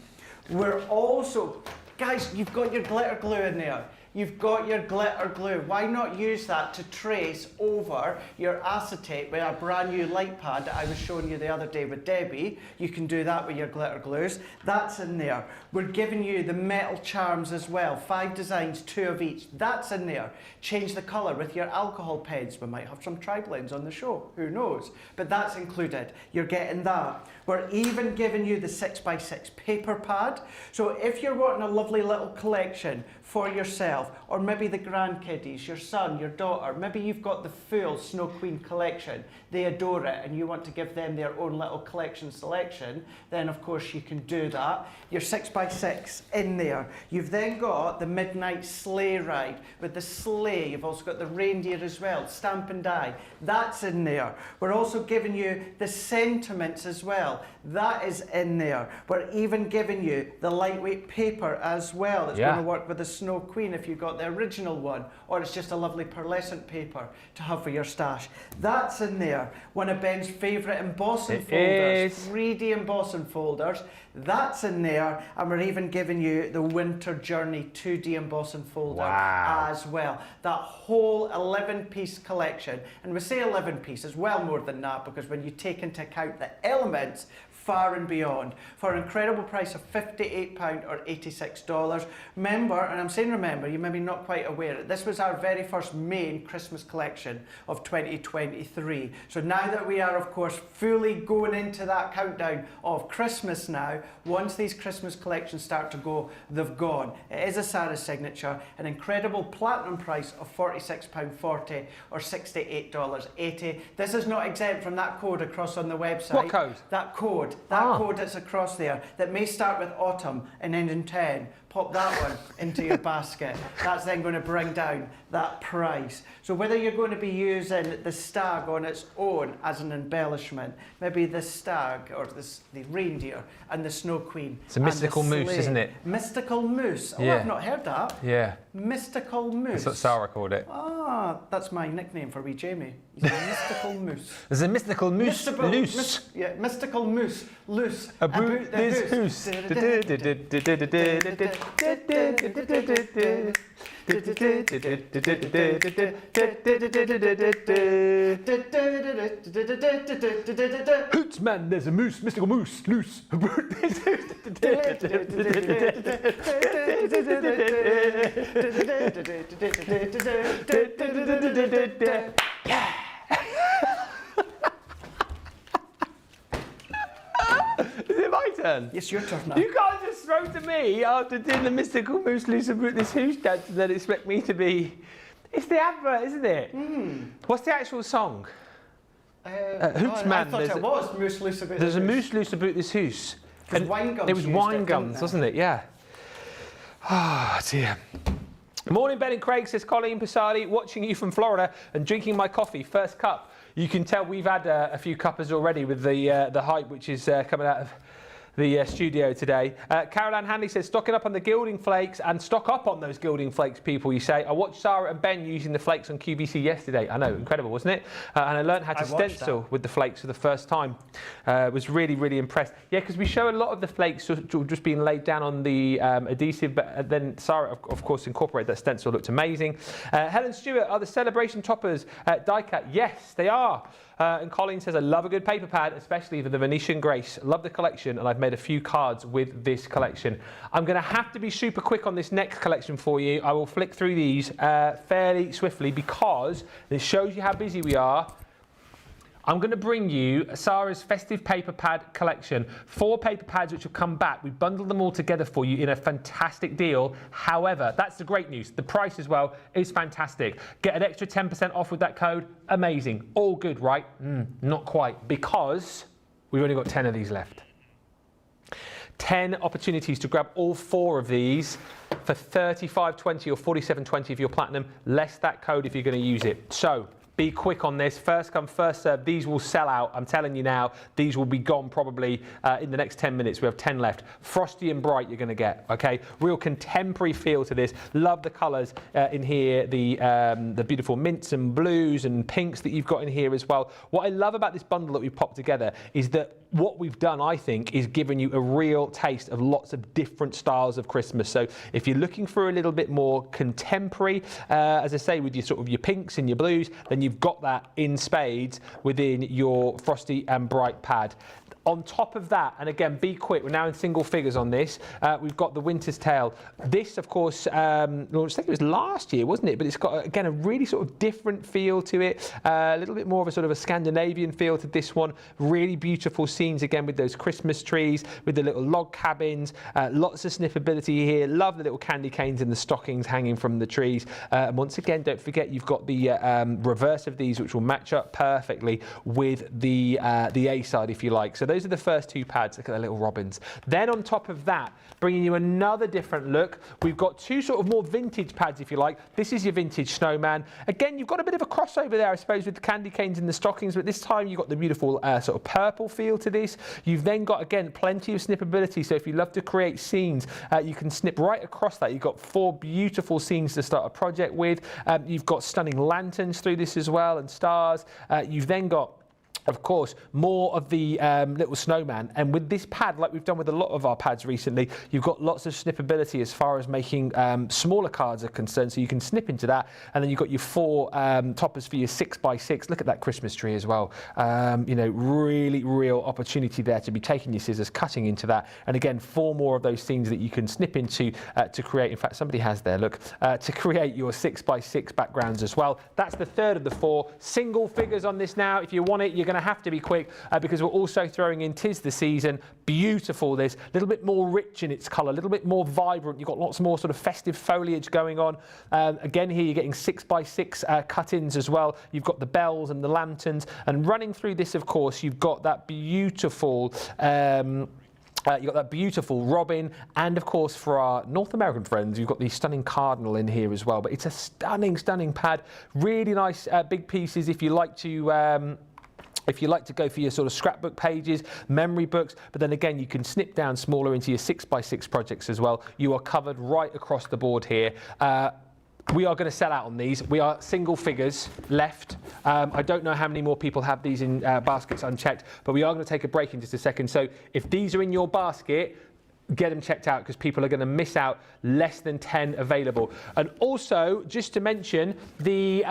We're also, guys, you've got your glitter glue in there. You've got your glitter glue. Why not use that to trace over your acetate with our brand new light pad that I was showing you the other day with Debbie? You can do that with your glitter glues. That's in there. We're giving you the metal charms as well. 5 designs, 2 of each. That's in there. Change the colour with your alcohol pens. We might have some tri-blends on the show. Who knows? But that's included. You're getting that. We're even giving you the 6x6 paper pad. So if you're wanting a lovely little collection for yourself, or maybe the grandkiddies, your son, your daughter, maybe you've got the full Snow Queen collection, they adore it, and you want to give them their own little collection selection, then of course you can do that. Your 6x6 in there. You've then got the midnight sleigh ride with the sleigh. You've also got the reindeer as well, stamp and die. That's in there. We're also giving you the sentiments as well. That is in there. We're even giving you the lightweight paper as well. It's going to work with the Snow Queen if you've got the original one, or it's just a lovely pearlescent paper to have for your stash. That's in there. One of Ben's favourite embossing folders, 3D embossing folders. That's in there, and we're even giving you the Winter Journey 2D embossing folder as well. That whole 11-piece collection, and we say 11 pieces, well more than that, because when you take into account the elements, far and beyond, for an incredible price of £58 or $86. Remember, and I'm saying remember, you may be not quite aware, this was our very first main Christmas collection of 2023. So now that we are, of course, fully going into that countdown of Christmas now, once these Christmas collections start to go, they've gone. It is a Sarah signature, an incredible platinum price of £46.40 or $68.80. This is not exempt from that code across on the website. What code? That code. That code that's across there that may start with autumn and end in 10. Pop that one into your basket. That's then going to bring down that price. So whether you're going to be using the stag on its own as an embellishment, maybe the stag or the reindeer and the Snow Queen. It's a mystical moose, isn't it? Mystical moose. Oh, Yeah. I've not heard that. Yeah. Mystical moose. That's what Sarah called it. Ah, that's my nickname for wee Jamie. He's a mystical moose. There's a mystical moose loose. Mystical moose loose. About this hoose. Hoots, man, there's a moose, mystical moose loose. About this hoose. Yeah. Is it my turn? Yes, your turn now. You can't just throw to me after doing the mystical moose loose about this hoosh dance and then expect me to be... It's the advert, isn't it? What's the actual song? Hoots, man. I thought it was Moose Loose About There's this a Hoose. moose loose about this hoose. It was wine gums. It was wine gums, wasn't it? Yeah. Ah, dear. Morning, Ben and Craig, says Colleen Passardi, watching you from Florida and drinking my coffee, first cup. You can tell we've had a few cuppers already with the hype which is coming out of the studio today. Caroline Hanley says, stocking up on the gilding flakes, and stock up on those gilding flakes, people, you say. I watched Sarah and Ben using the flakes on QVC yesterday. I know, incredible, wasn't it? And I learned how to stencil with the flakes for the first time. Was really, really impressed. Yeah, because we show a lot of the flakes just being laid down on the adhesive, but then Sarah, of course, incorporated that stencil. Looked amazing. Helen Stewart, are the celebration toppers die cut? Yes, they are. And Colleen says, I love a good paper pad, especially for the Venetian Grace. Love the collection, and I've made a few cards with this collection. I'm going to have to be super quick on this next collection for you. I will flick through these fairly swiftly because it shows you how busy we are. I'm going to bring you Sarah's Festive paper pad collection. 4 paper pads which have come back. We've bundled them all together for you in a fantastic deal. However, that's the great news. The price as well is fantastic. Get an extra 10% off with that code. Amazing. All good, right? Not quite, because we've only got 10 of these left. 10 opportunities to grab all 4 of these for $35.20 or $47.20 if you're platinum. Less that code if you're going to use it. So be quick on this. First come, first serve. These will sell out. I'm telling you now, these will be gone probably in the next 10 minutes. We have 10 left. Frosty and bright you're going to get, okay? Real contemporary feel to this. Love the colours in here, the beautiful mints and blues and pinks that you've got in here as well. What I love about this bundle that we've popped together is that what we've done, I think, is given you a real taste of lots of different styles of Christmas. So if you're looking for a little bit more contemporary, as I say, with your sort of your pinks and your blues, then you've got that in spades within your Frosty and Bright pad. On top of that, and again, be quick, we're now in single figures on this, we've got the Winter's Tale. This, of course, I think it was last year, wasn't it? But it's got, again, a really sort of different feel to it, a little bit more of a sort of a Scandinavian feel to this one. Really beautiful scenes, again, with those Christmas trees, with the little log cabins, lots of sniffability here. Love the little candy canes and the stockings hanging from the trees. And once again, don't forget, you've got the reverse of these, which will match up perfectly with the A side, if you like. So those are the first 2 pads. Look at the little robins. Then on top of that, bringing you another different look, we've got 2 sort of more vintage pads, if you like. This is your vintage snowman. Again, you've got a bit of a crossover there, I suppose, with the candy canes and the stockings, but this time you've got the beautiful sort of purple feel to this. You've then got, again, plenty of snippability. So if you love to create scenes, you can snip right across that. You've got 4 beautiful scenes to start a project with. You've got stunning lanterns through this as well, and stars. You've then got, of course, more of the little snowman. And with this pad, like we've done with a lot of our pads recently, you've got lots of snippability as far as making smaller cards are concerned. So you can snip into that. And then you've got your 4 toppers for your 6x6. Look at that Christmas tree as well. You know, really real opportunity there to be taking your scissors, cutting into that. And again, 4 more of those scenes that you can snip into to create. In fact, somebody has there, look, to create your 6x6 backgrounds as well. That's the third of the 4. Single figures on this now. If you want it, you're going to have to be quick because we're also throwing in 'Tis the Season. Beautiful, this, a little bit more rich in its colour, a little bit more vibrant. You've got lots more sort of festive foliage going on. Again, here you're getting 6x6 cut-ins as well. You've got the bells and the lanterns, and running through this, of course, you've got that beautiful you've got that beautiful robin, and of course for our North American friends, you've got the stunning cardinal in here as well. But it's a stunning, stunning pad. Really nice big pieces if you like to go for your sort of scrapbook pages, memory books, but then again, you can snip down smaller into your 6x6 projects as well. You are covered right across the board here. We are going to sell out on these. We are single figures left. I don't know how many more people have these in baskets unchecked, but we are going to take a break in just a second. So if these are in your basket, get them checked out because people are going to miss out. Less than 10 available. And also, just to mention, the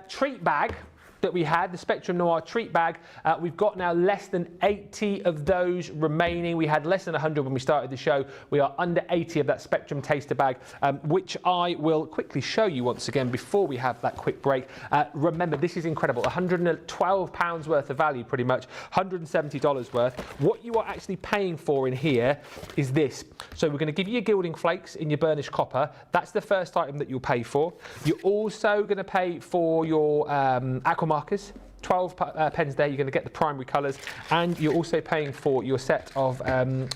treat bag that we had, the Spectrum Noir treat bag, we've got now less than 80 of those remaining. We had less than 100 when we started the show. We are under 80 of that Spectrum taster bag, which I will quickly show you once again before we have that quick break. Remember, this is incredible. £112 worth of value, pretty much. $170 worth. What you are actually paying for in here is this. So we're going to give you your gilding flakes in your burnished copper. That's the first item that you'll pay for. You're also going to pay for your aqua markers, 12 pens there. You're going to get the primary colours, and you're also paying for your set of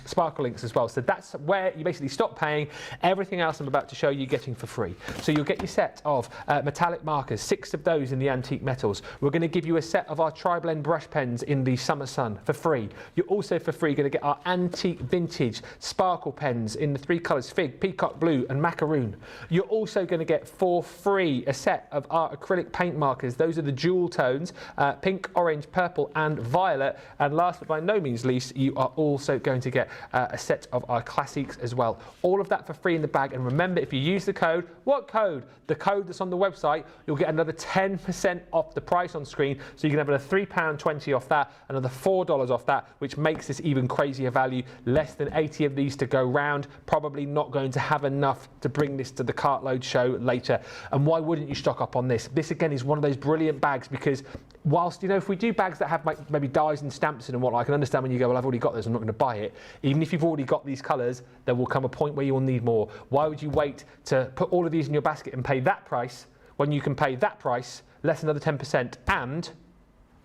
sparkle inks as well. So that's where you basically stop paying. Everything else I'm about to show you getting for free. So you'll get your set of metallic markers, 6 of those in the antique metals. We're going to give you a set of our tri-blend brush pens in the Summer Sun for free. You're also for free going to get our antique vintage sparkle pens in the 3 colours, fig, peacock blue and macaroon. You're also going to get for free a set of our acrylic paint markers. Those are the jewel tones, pink, orange, purple and violet. And last but by no means least, you are also going to get a set of our classics as well. All of that for free in the bag. And remember, if you use the code, what code? The code that's on the website, you'll get another 10% off the price on screen. So you can have another £3.20 off that, another $4 off that, which makes this even crazier value. Less than 80 of these to go round. Probably not going to have enough to bring this to the cartload show later. And why wouldn't you stock up on this? This again is one of those brilliant bags, because whilst, you know, if we do bags that have maybe dies and stamps in and whatnot, I can understand when you go, well, I've already got this, I'm not going to buy it. Even if you've already got these colours, there will come a point where you will need more. Why would you wait to put all of these in your basket and pay that price when you can pay that price, less another 10%, and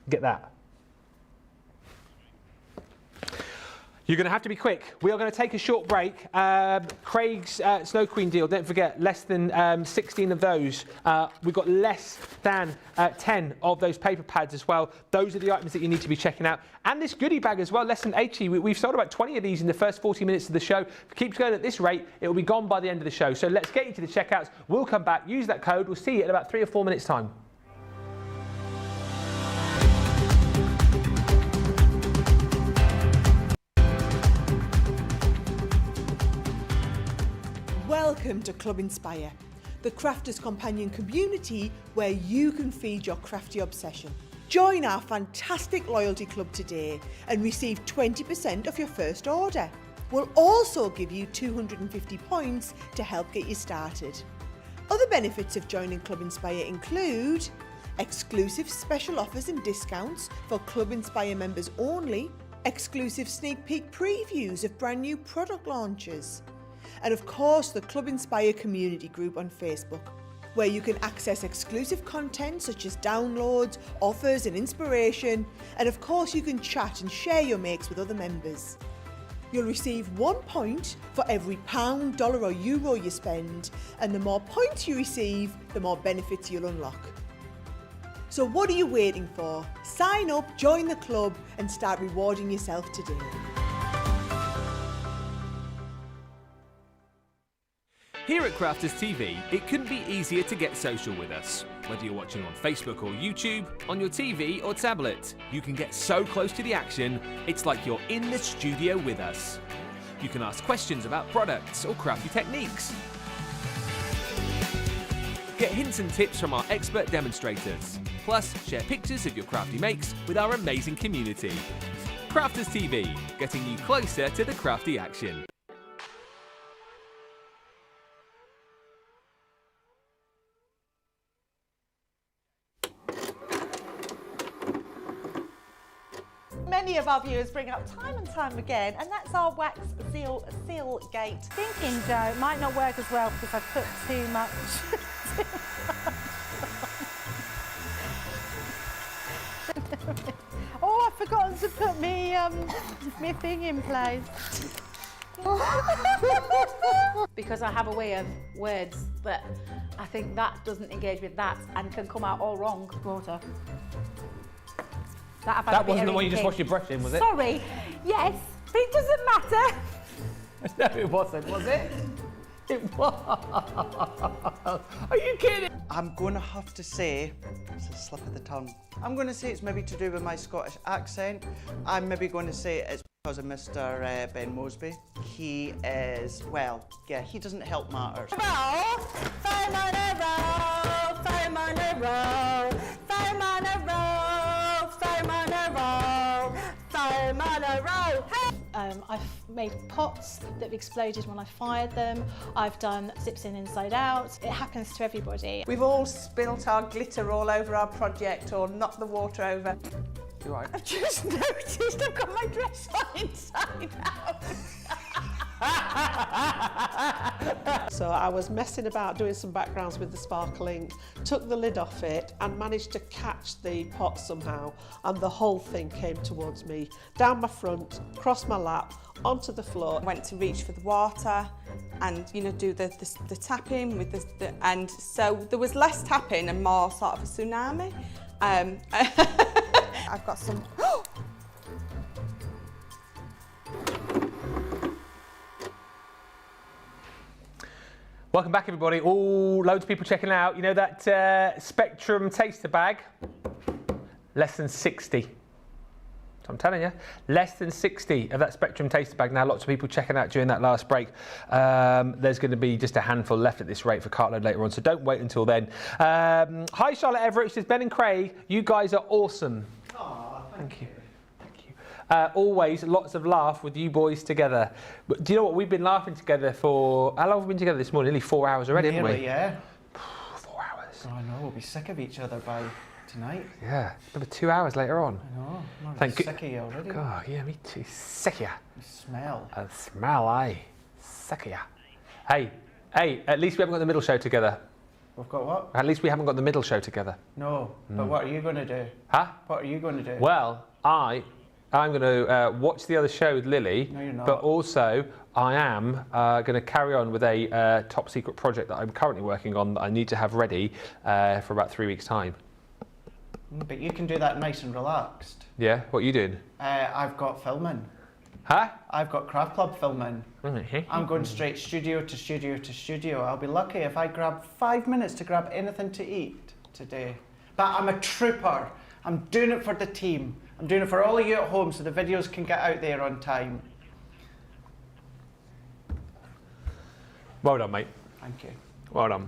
get that? You're going to have to be quick. We are going to take a short break. Craig's Snow Queen deal, don't forget, less than 16 of those. We've got less than 10 of those paper pads as well. Those are the items that you need to be checking out. And this goodie bag as well, less than 80. We've sold about 20 of these in the first 40 minutes of the show. If it keeps going at this rate, it will be gone by the end of the show. So let's get you to the checkouts. We'll come back, use that code. We'll see you in about 3 or 4 minutes' time. Welcome to Club Inspire, the crafters' companion community where you can feed your crafty obsession. Join our fantastic loyalty club today and receive 20% off your first order. We'll also give you 250 points to help get you started. Other benefits of joining Club Inspire include exclusive special offers and discounts for Club Inspire members only, exclusive sneak peek previews of brand new product launches, and of course the Club Inspire community group on Facebook, where you can access exclusive content such as downloads, offers and inspiration, and of course you can chat and share your makes with other members. You'll receive 1 point for every £1, dollar or euro you spend, and the more points you receive, the more benefits you'll unlock. So what are you waiting for? Sign up, join the club and start rewarding yourself today. Here at Crafters TV, it couldn't be easier to get social with us. Whether you're watching on Facebook or YouTube, on your TV or tablet, you can get so close to the action, it's like you're in the studio with us. You can ask questions about products or crafty techniques. Get hints and tips from our expert demonstrators. Plus, share pictures of your crafty makes with our amazing community. Crafters TV, getting you closer to the crafty action. Many of our viewers bring up time and time again, and that's our wax seal gate. Thinking, Joe, it might not work as well because I've put too much. Oh, I've forgotten to put me thing in place. Because I have a way of words that I think that doesn't engage with that and can come out all wrong. Water. That wasn't the one you just washed your brush in, was it? Sorry. Yes, but it doesn't matter. No, it wasn't, was it? It was. Are you kidding? I'm going to have to say, it's a slip of the tongue. I'm going to say it's maybe to do with my Scottish accent. I'm maybe going to say it's because of Mr. Ben Moseby. He is, well, yeah, he doesn't help matters. I've made pots that have exploded when I fired them. I've done zips in inside out. It happens to everybody. We've all spilt our glitter all over our project or knocked the water over. You're right. I've just noticed I've got my dress on inside out. So I was messing about doing some backgrounds with the sparkling, took the lid off it and managed to catch the pot somehow, and the whole thing came towards me, down my front, across my lap, onto the floor. I went to reach for the water and, you know, do the tapping with and so there was less tapping and more sort of a tsunami. I've got some. Welcome back, everybody. Oh, loads of people checking out. You know that Spectrum taster bag? Less than 60. So I'm telling you, less than 60 of that Spectrum taster bag. Now, lots of people checking out during that last break. There's going to be just a handful left at this rate for cartload later on, so don't wait until then. Hi, Charlotte Everett. She says, Ben and Craig, you guys are awesome. Aw, thank you. Always lots of laugh with you boys together. But do you know what? We've been laughing together for... How long have we been together this morning? Nearly 4 hours already, haven't we? Yeah. 4 hours. Oh, I know. We'll be sick of each other by tonight. Yeah. Another 2 hours later on. I know. I'm Thank you. sick of you already. God, yeah, me too. Sick of ya. The smell. A smell, eh? Sick of ya. Hey, at least we haven't got the middle show together. We've got what? At least we haven't got the middle show together. No. But what are you going to do? Huh? What are you going to do? Well, I'm going to watch the other show with Lily. No, you're not. But also, I am going to carry on with a top secret project that I'm currently working on that I need to have ready for about 3 weeks' time. But you can do that nice and relaxed. Yeah? What are you doing? I've got filming. Huh? I've got Craft Club filming. I'm going straight studio to studio to studio. I'll be lucky if I grab 5 minutes to grab anything to eat today. But I'm a trooper. I'm doing it for the team. I'm doing it for all of you at home so the videos can get out there on time. Well done, mate. Thank you. Well done.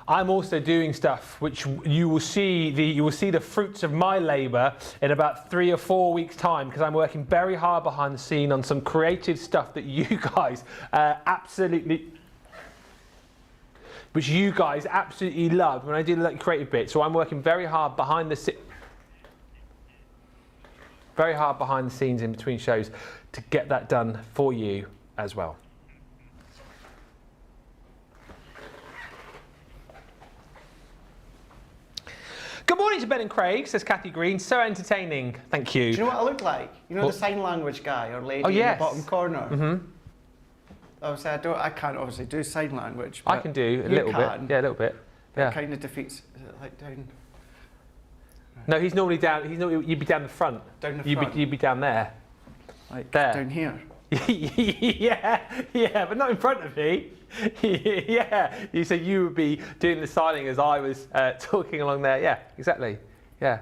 I'm also doing stuff which you will see the fruits of my labour in about 3 or 4 weeks' time, because I'm working very hard behind the scene on some creative stuff that you guys absolutely love when I do the creative bit. So I'm working very hard behind the scenes in between shows to get that done for you as well. Good morning to Ben and Craig, says Kathy Green. So entertaining. Thank you. Do you know what I look like? You know What? the sign language guy or lady Oh, yes. in the bottom corner? Mm-hmm. Obviously, I can't obviously do sign language. I but can do a you little can. bit. Yeah, a little bit. Yeah. It kind of defeats. Is it like down? No, he's normally down. You'd be down the front. Down the You'd front. be down there. Like There. down here. yeah, but not in front of me. Yeah, you said you would be doing the signing as I was talking along there. Yeah, exactly. Yeah,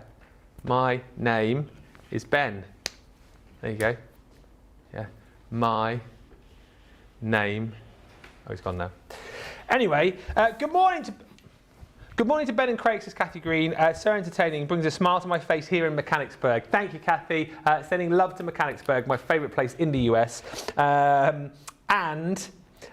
my name is Ben. There you go. Yeah, my name. Oh, he's gone now. Anyway, good morning to Ben and Craig, says Kathy Green. So entertaining, brings a smile to my face here in Mechanicsburg. Thank you, Kathy. Sending love to Mechanicsburg, my favourite place in the US.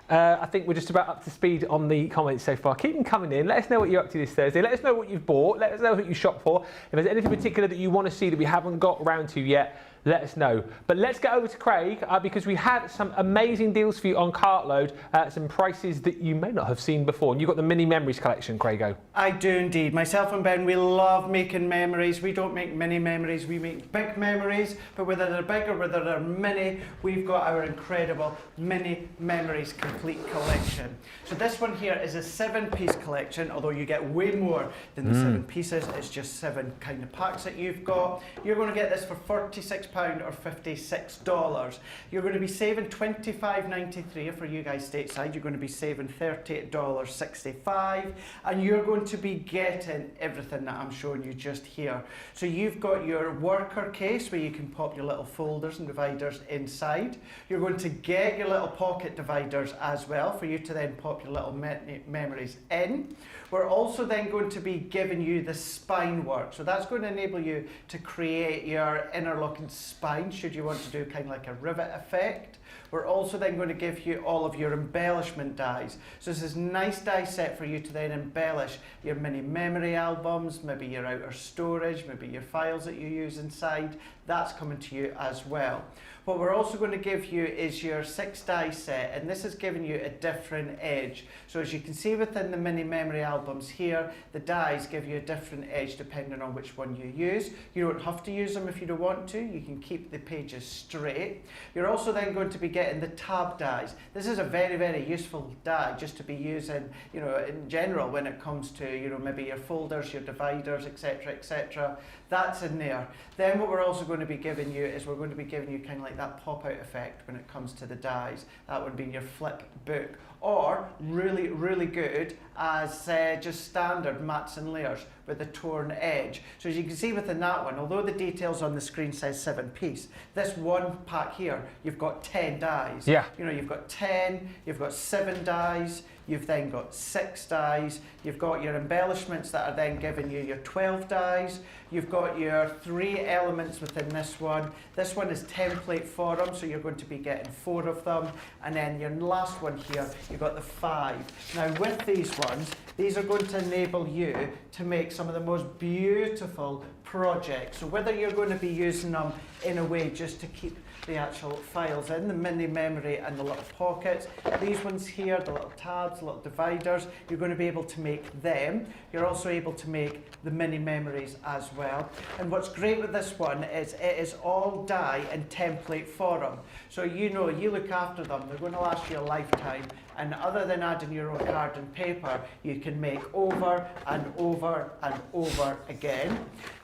I think we're just about up to speed on the comments so far. Keep them coming in. Let us know what you're up to this Thursday. Let us know what you've bought. Let us know what you shop for. If there's anything particular that you want to see that we haven't got around to yet, let us know. But let's get over to Craig because we had some amazing deals for you on Cartload, some prices that you may not have seen before. And you've got the mini memories collection, Craigo. I do indeed. Myself and Ben, we love making memories. We don't make mini memories, we make big memories. But whether they're big or whether they're mini, we've got our incredible mini memories complete collection. So this one here is a 7-piece collection, although you get way more than the 7 pieces. It's just 7 kind of packs that you've got. You're going to get this for £46 or $56. You're going to be saving $25.93 for you guys stateside. You're going to be saving $38.65, and you're going to be getting everything that I'm showing you just here. So you've got your worker case where you can pop your little folders and dividers inside. You're going to get your little pocket dividers as well for you to then pop your little memories in. We're also then going to be giving you the spine work. So that's going to enable you to create your interlocking spine should you want to do kind of like a rivet effect. We're also then going to give you all of your embellishment dies. So this is a nice die set for you to then embellish your mini memory albums, maybe your outer storage, maybe your files that you use inside. That's coming to you as well. What we're also going to give you is your 6 die set, and this is giving you a different edge. So as you can see within the mini memory albums here, the dies give you a different edge depending on which one you use. You don't have to use them if you don't want to. You can keep the pages straight. You're also then going to be getting the tab dies. This is a very, very useful die just to be using, you know, in general when it comes to, you know, maybe your folders, your dividers, etc., etc. That's in there. Then what we're also going to be giving you is we're going to be giving you kind of like that pop-out effect when it comes to the dies. That would be your flip book. Or really, really good as just standard mats and layers with the torn edge. So as you can see within that one, although the details on the screen says 7-piece, this one pack here, you've got 10 dies. Yeah. You know, you've got 10, you've got 7 dies, you've then got 6 dies, you've got your embellishments that are then giving you your 12 dies, you've got your 3 elements within this one. This one is template for them, so you're going to be getting 4 of them. And then your last one here, you've got the 5. Now with these ones, these are going to enable you to make some of the most beautiful projects. So whether you're going to be using them in a way just to keep the actual files in, the mini memory and the little pockets, these ones here, the little tabs, the little dividers, you're going to be able to make them. You're also able to make the mini memories as well. And what's great with this one is it is all die and template for them. So you know, you look after them, they're going to last you a lifetime. And other than adding your own card and paper, you can make over and over and over again.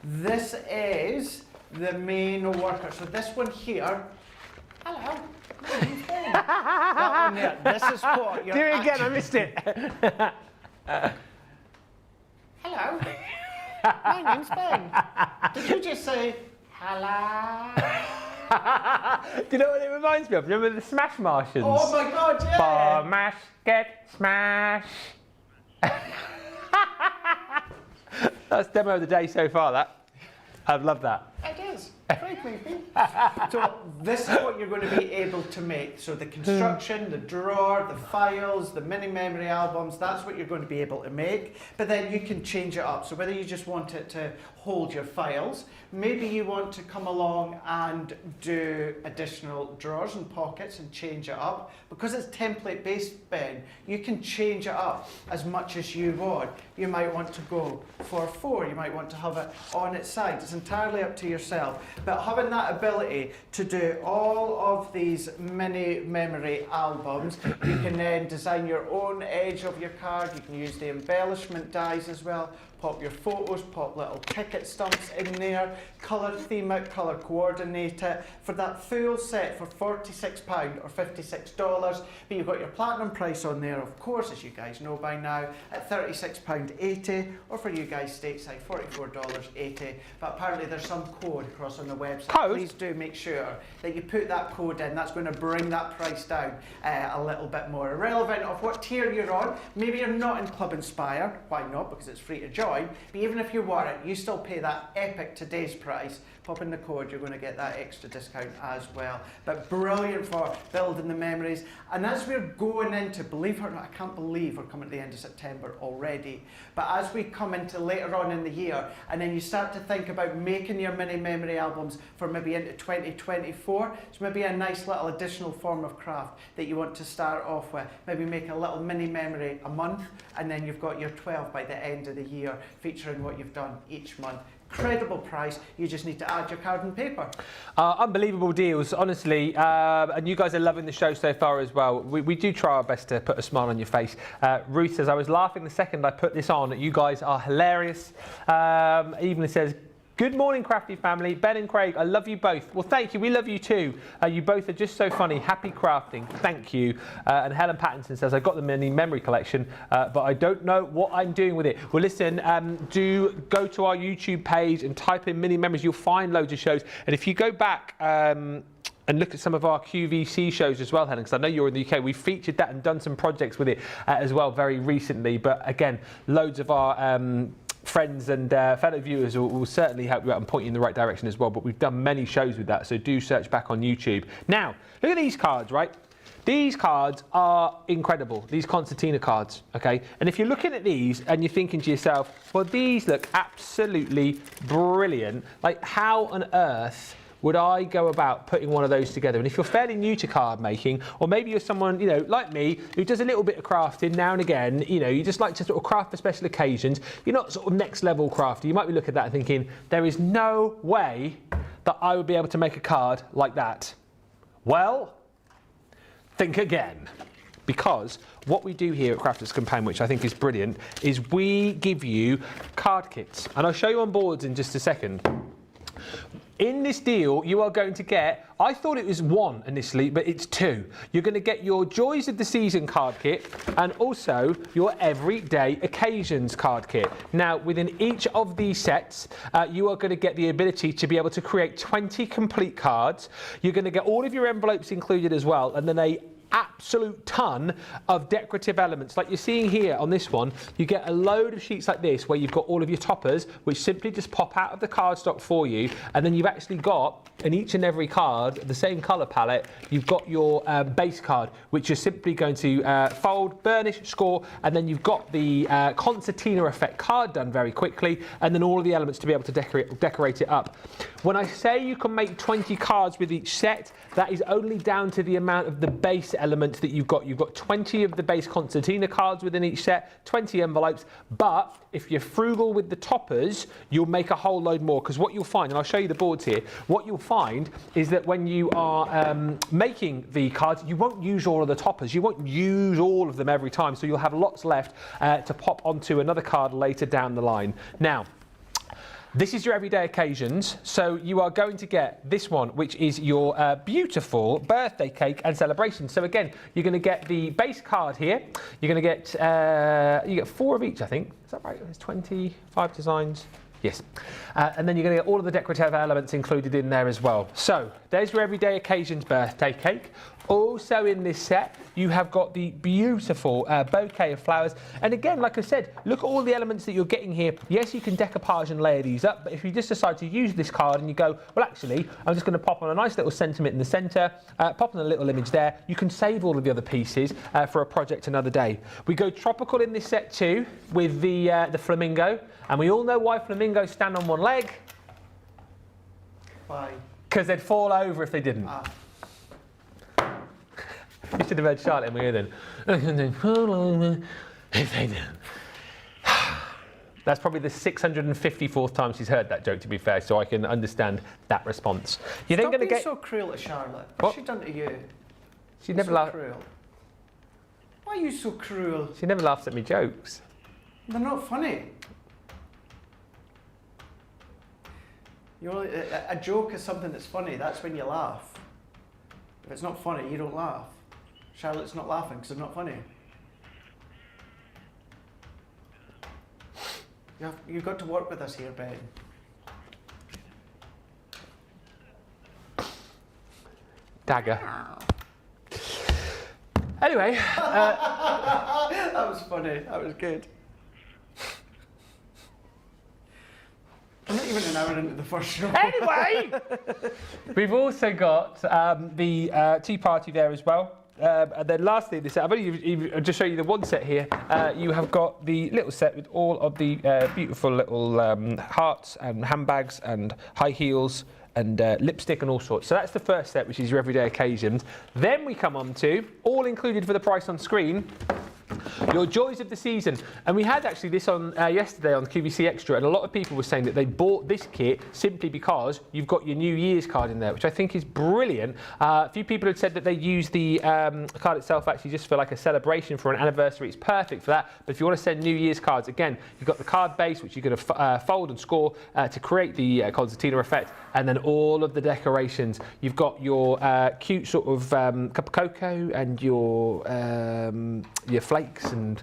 This is the main worker. So this one here, hello. That one there, this is what you're Do it again, I missed it. Hello, my name's Ben. Did you just say hello? Do you know what it reminds me of? Remember the Smash Martians? Oh my God, yeah! For mash, get smash. That's demo of the day so far, that. I've loved that. It is. Very creepy. So this is what you're going to be able to make. So the construction, the drawer, the files, the mini memory albums, that's what you're going to be able to make. But then you can change it up. So whether you just want it to hold your files, maybe you want to come along and do additional drawers and pockets and change it up. Because it's template based, Ben, you can change it up as much as you want. You might want to go for 4, you might want to have it on its side. It's entirely up to yourself. But having that ability to do all of these mini memory albums, you can then design your own edge of your card, you can use the embellishment dies as well, pop your photos, pop little ticket stumps in there, colour theme it, colour coordinate it. For that full set for £46 or $56, but you've got your platinum price on there, of course, as you guys know by now, at £36.80, or for you guys stateside, $44.80. But apparently there's some code across on the website. Code? Please do make sure that you put that code in. That's going to bring that price down a little bit more. Irrelevant of what tier you're on, maybe you're not in Club Inspire, why not, because it's free to join. But even if you weren't, you still pay that epic today's price. Pop in the code, you're going to get that extra discount as well. But brilliant for building the memories. And as we're going into, believe it or not, I can't believe we're coming to the end of September already. But as we come into later on in the year, and then you start to think about making your mini memory albums for maybe into 2024, it's maybe a nice little additional form of craft that you want to start off with. Maybe make a little mini memory a month, and then you've got your 12 by the end of the year, featuring what you've done each month. Incredible price, you just need to add your card and paper. Unbelievable deals, honestly, and you guys are loving the show so far as well. We do try our best to put a smile on your face. Ruth says, I was laughing the second I put this on. You guys are hilarious. Evelyn says, good morning, Crafty family. Ben and Craig, I love you both. Well, thank you. We love you too. You both are just so funny. Happy crafting. Thank you. And Helen Pattinson says, I got the mini memory collection, but I don't know what I'm doing with it. Well, listen, do go to our YouTube page and type in mini memories. You'll find loads of shows. And if you go back and look at some of our QVC shows as well, Helen, because I know you're in the UK. We've featured that and done some projects with it as well very recently. But again, loads of our friends and fellow viewers will certainly help you out and point you in the right direction as well. But we've done many shows with that, so do search back on YouTube. Now, look at these cards, right? These cards are incredible, these Concertina cards, okay? And if you're looking at these and you're thinking to yourself, well, these look absolutely brilliant. Like, how on earth would I go about putting one of those together? And if you're fairly new to card making, or maybe you're someone, you know, like me, who does a little bit of crafting now and again, you know, you just like to sort of craft for special occasions, you're not sort of next level crafter, you might be looking at that and thinking, there is no way that I would be able to make a card like that. Well, think again. Because what we do here at Crafters Companion, which I think is brilliant, is we give you card kits. And I'll show you on boards in just a second. In this deal, you are going to get, I thought it was one initially, but it's two. You're going to get your Joys of the Season card kit and also your Everyday Occasions card kit. Now, within each of these sets, you are going to get the ability to be able to create 20 complete cards. You're going to get all of your envelopes included as well, and then a absolute ton of decorative elements. Like you're seeing here on this one, you get a load of sheets like this where you've got all of your toppers, which simply just pop out of the cardstock for you, and then you've actually got in each and every card the same colour palette. You've got your base card, which you're simply going to fold, burnish, score, and then you've got the Concertina effect card done very quickly, and then all of the elements to be able to decorate it up. When I say you can make 20 cards with each set, that is only down to the amount of the base elements that you've got. You've got 20 of the base Concertina cards within each set, 20 envelopes, but if you're frugal with the toppers, you'll make a whole load more, because what you'll find, and I'll show you the boards here, what you'll find is that when you are making the cards, you won't use all of the toppers. You won't use all of them every time, so you'll have lots left to pop onto another card later down the line. Now, this is your Everyday Occasions, so you are going to get this one, which is your beautiful birthday cake and celebration. So again, you're going to get the base card here. You're going to get you get 4 of each, I think. Is that right? There's 25 designs. Yes. And then you're going to get all of the decorative elements included in there as well. So there's your Everyday Occasions birthday cake. Also in this set, you have got the beautiful bouquet of flowers. And again, like I said, look at all the elements that you're getting here. Yes, you can decoupage and layer these up, but if you just decide to use this card and you go, well, actually, I'm just going to pop on a nice little sentiment in the centre, pop on a little image there, you can save all of the other pieces for a project another day. We go tropical in this set too, with the flamingo. And we all know why flamingos stand on one leg. Why? Because they'd fall over if they didn't. You should have heard Charlotte in my ear then. If they didn't. That's probably the 654th time she's heard that joke, to be fair, so I can understand that response. You're then Stop going to get so cruel to Charlotte. What? What's she done to you? She never so cruel. Why are you so cruel? She never laughs at me jokes. They're not funny. A joke is something that's funny. That's when you laugh. If it's not funny, you don't laugh. Charlotte's not laughing because it's not funny. You've got to work with us here, Ben. Dagger. Anyway. That was funny. That was good. I'm not even an hour into the first show. Anyway, we've also got the tea party there as well. And then lastly, this set, I'll just show you the one set here. You have got the little set with all of the beautiful little hearts and handbags and high heels and lipstick and all sorts. So that's the first set, which is your Everyday Occasions. Then we come on to, all included for the price on screen, your Joys of the Season. And we had actually this on yesterday on QVC Extra, and a lot of people were saying that they bought this kit simply because you've got your New Year's card in there, which I think is brilliant. A few people had said that they use the card itself actually just for like a celebration for an anniversary. It's perfect for that. But if you want to send New Year's cards, again, you've got the card base, which you're going to fold and score to create the concertina effect, and then all of the decorations. You've got your cute sort of cup of cocoa and your flakes and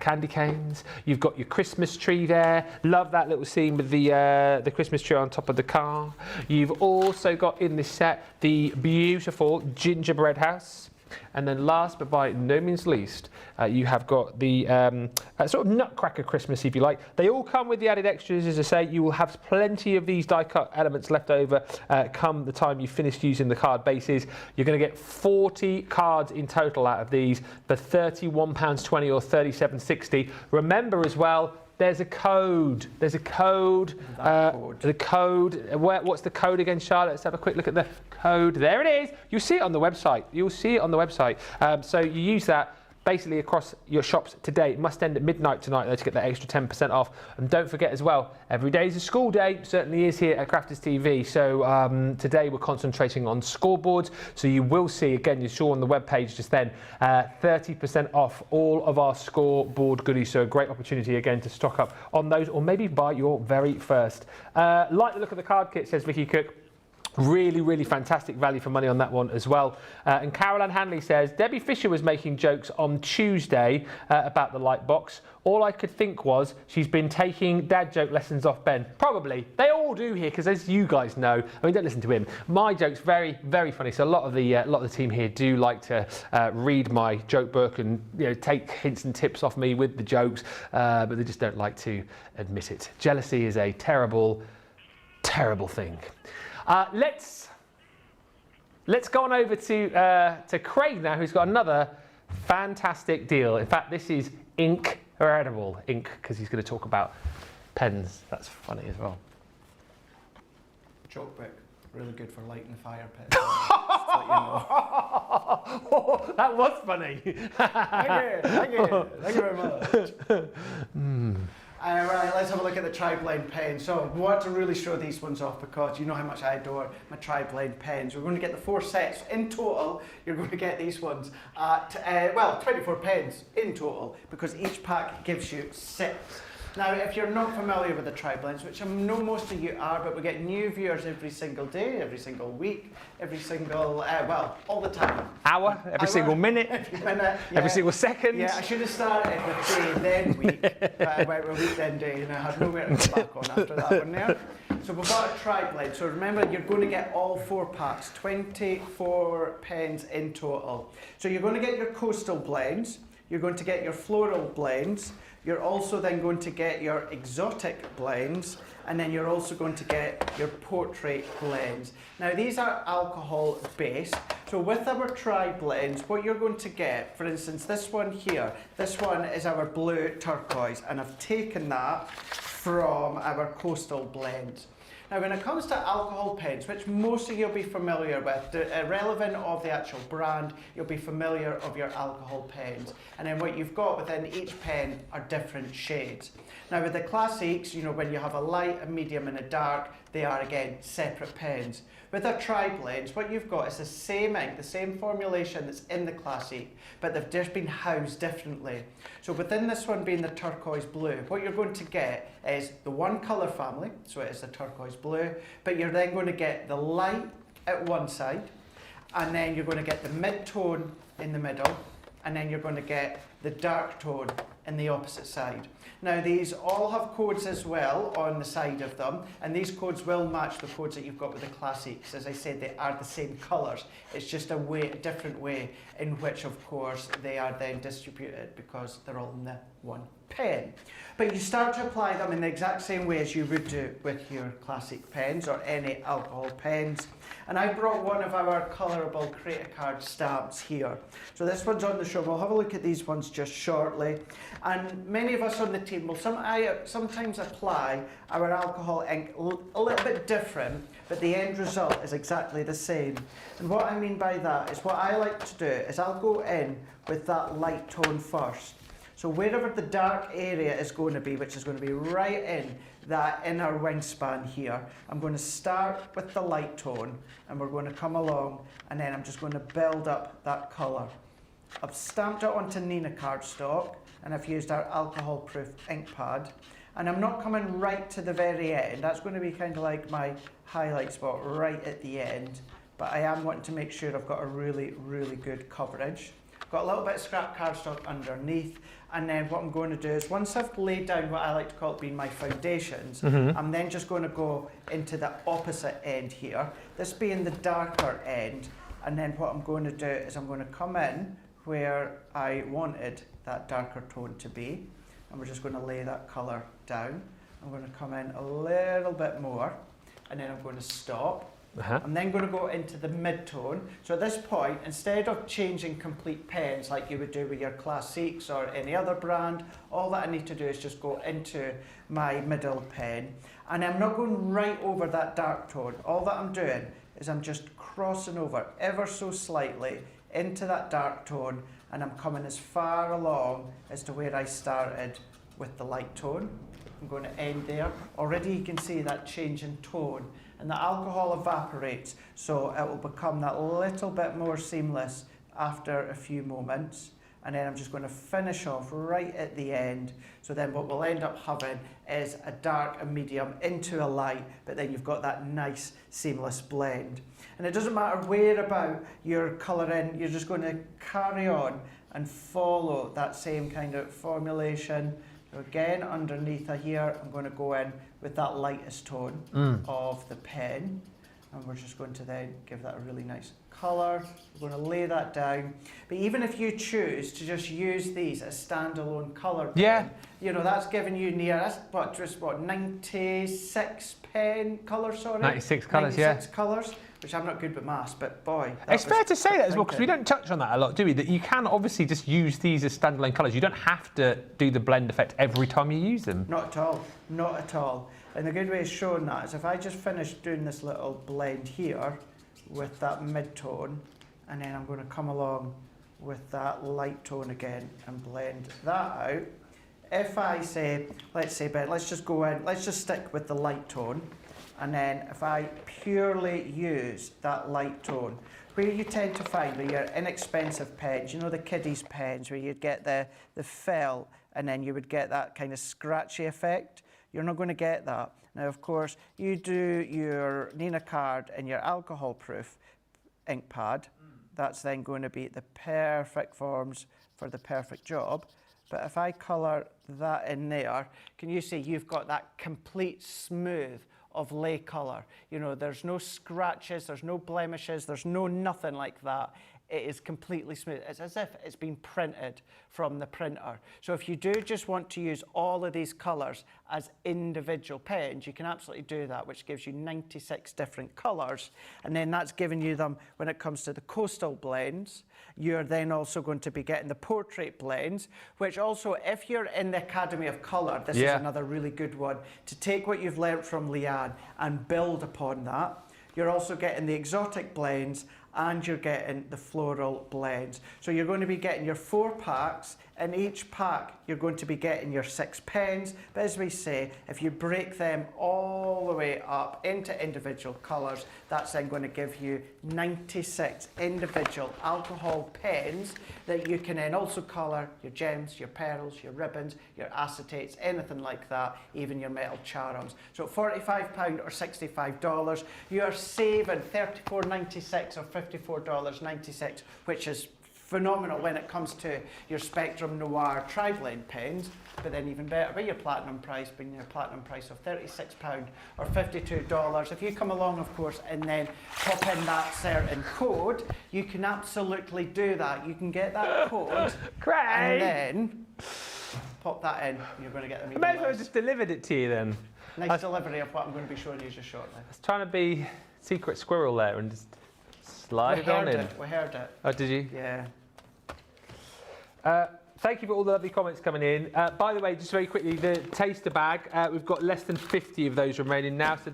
candy canes. You've got your Christmas tree there. Love that little scene with the Christmas tree on top of the car. You've also got in this set the beautiful gingerbread house. And then last but by no means least, you have got the sort of nutcracker Christmas, if you like. They all come with the added extras. As I say, you will have plenty of these die-cut elements left over come the time you finish using the card bases. You're going to get 40 cards in total out of these for £31.20 or £37.60. Remember as well, there's a code. There's a code. The code. What's the code again, Charlotte? Let's have a quick look at the code. There it is. You'll see it on the website. You'll see it on the website. So you use that basically across your shops today. It must end at midnight tonight though to get that extra 10% off. And don't forget as well, every day is a school day. Certainly is here at Crafters TV. So today we're concentrating on scoreboards. So you will see, again, you saw on the webpage just then, 30% off all of our scoreboard goodies. So a great opportunity again to stock up on those, or maybe buy your very first. Like the look of the card kit, says Vicky Cook. Really, really fantastic value for money on that one as well. And Caroline Hanley says, Debbie Fisher was making jokes on Tuesday about the light box. All I could think was she's been taking dad joke lessons off Ben. Probably. They all do here, because as you guys know, I mean, don't listen to him. My joke's very, very funny. So a lot of the team here do like to read my joke book and take hints and tips off me with the jokes, but they just don't like to admit it. Jealousy is a terrible, terrible thing. Let's go on over to Craig now, who's got another fantastic deal. In fact, this is incredible ink, because he's going to talk about pens. That's funny as well. Joke book, really good for lighting the fire pit. That was funny. Thank you very much. Right, let's have a look at the tri-blend pens. So we want to really show these ones off, because you know how much I adore my tri-blend pens. We're going to get the 4 sets in total. You're going to get these ones at, 24 pens in total, because each pack gives you 6. Now, if you're not familiar with the tri-blends, which I know most of you are, but we get new viewers every single day, every single week, every single, all the time. Hour, every single minute, every minute, yeah. Every single second. Yeah, I should have started with day, then week, but I went with week, then day, and I had nowhere to go back on after that one there. So we've got a tri-blend. So remember, you're going to get all 4 packs, 24 pens in total. So you're going to get your coastal blends, you're going to get your floral blends, you're also then going to get your exotic blends, and then you're also going to get your portrait blends. Now these are alcohol based, so with our tri-blends, what you're going to get, for instance, this one here, this one is our blue turquoise, and I've taken that from our coastal blends. Now when it comes to alcohol pens, which most of you will be familiar with, irrelevant of the actual brand, you'll be familiar of your alcohol pens. And then what you've got within each pen are different shades. Now with the classics, when you have a light, a medium and a dark, they are again separate pens. With our tri-blends, what you've got is the same ink, the same formulation that's in the classic, but they've just been housed differently. So within this one being the turquoise blue, what you're going to get is the one colour family, so it is the turquoise blue, but you're then going to get the light at one side, and then you're going to get the mid-tone in the middle, and then you're going to get the dark tone in the opposite side. Now these all have codes as well on the side of them, and these codes will match the codes that you've got with the classics. As I said, they are the same colours. It's just a different way in which, of course, they are then distributed, because they're all in the one pen. But you start to apply them in the exact same way as you would do with your classic pens or any alcohol pens. And I brought one of our colourable Create a Card stamps here. So this one's on the show. We'll have a look at these ones just shortly. And many of us on the team will sometimes apply our alcohol ink a little bit different, but the end result is exactly the same. And what I mean by that is, what I like to do is I'll go in with that light tone first. So wherever the dark area is going to be, which is going to be right in that inner wingspan here, I'm going to start with the light tone, and we're going to come along, and then I'm just going to build up that colour. I've stamped it onto Nina cardstock, and I've used our alcohol-proof ink pad, and I'm not coming right to the very end. That's going to be kind of like my highlight spot right at the end, but I am wanting to make sure I've got a really, really good coverage. Got a little bit of scrap cardstock underneath, and then what I'm going to do is, once I've laid down what I like to call it being my foundations, I'm then just going to go into the opposite end here, this being the darker end, and then what I'm going to do is I'm going to come in where I wanted that darker tone to be, and we're just going to lay that colour down. I'm going to come in a little bit more, and then I'm going to stop, I'm then going to go into the mid-tone. So at this point, instead of changing complete pens like you would do with your Classiques or any other brand, all that I need to do is just go into my middle pen. And I'm not going right over that dark tone. All that I'm doing is I'm just crossing over ever so slightly into that dark tone, and I'm coming as far along as to where I started with the light tone. I'm going to end there. Already you can see that change in tone, and the alcohol evaporates, so it will become that little bit more seamless after a few moments. And then I'm just going to finish off right at the end. So then what we'll end up having is a dark, a medium into a light, but then you've got that nice seamless blend. And it doesn't matter where about you're colouring, you're just going to carry on and follow that same kind of formulation. So again, underneath here, I'm going to go in with that lightest tone of the pen. And we're just going to then give that a really nice colour. We're going to lay that down. But even if you choose to just use these as standalone colour pen, you know, that's giving you that's what, 96 pen colours, sorry? 96 colours, yeah. 96 colours, which I'm not good with maths, but boy. It's fair to say that as well, because we don't touch on that a lot, do we? That you can obviously just use these as standalone colours. You don't have to do the blend effect every time you use them. Not at all, not at all. And the good way of showing that is if I just finish doing this little blend here with that mid-tone, and then I'm going to come along with that light tone again and blend that out. If I say, let's say, Ben, let's just go in, let's just stick with the light tone, and then if I purely use that light tone, where you tend to find with your inexpensive pens, you know, the kiddies pens, where you'd get the felt and then you would get that kind of scratchy effect. You're not going to get that. Now, of course, you do your Nina card and your alcohol-proof ink pad. That's then going to be the perfect forms for the perfect job. But if I colour that in there, can you see you've got that complete smooth of lay colour? You know, there's no scratches, there's no blemishes, there's no nothing like that. It is completely smooth. It's as if it's been printed from the printer. So if you do just want to use all of these colours as individual pens, you can absolutely do that, which gives you 96 different colours. And then that's giving you them when it comes to the coastal blends. You're then also going to be getting the portrait blends, which also, if you're in the Academy of Colour, this is another really good one, to take what you've learnt from Laird and build upon that. You're also getting the exotic blends, and you're getting the floral blends. So you're going to be getting your 4 packs. In each pack, you're going to be getting your 6 pens. But as we say, if you break them all the way up into individual colours, that's then going to give you 96 individual alcohol pens that you can then also colour your gems, your pearls, your ribbons, your acetates, anything like that, even your metal charms. So £45 or $65, you're saving $34.96 or $54.96, which is phenomenal when it comes to your Spectrum Noir tri-blend pens, but then even better with your platinum price, being your platinum price of £36 or $52. If you come along, of course, and then pop in that certain code, you can absolutely do that. You can get that code and then pop that in. You're going to get them. I may as well have just delivered it to you then. Nice delivery of what I'm going to be showing you just shortly. I was trying to be secret squirrel there and just slide it on in. We heard it. Oh, did you? Yeah. Thank you for all the lovely comments coming in. By the way, just very quickly, the taster bag, we've got less than 50 of those remaining now, so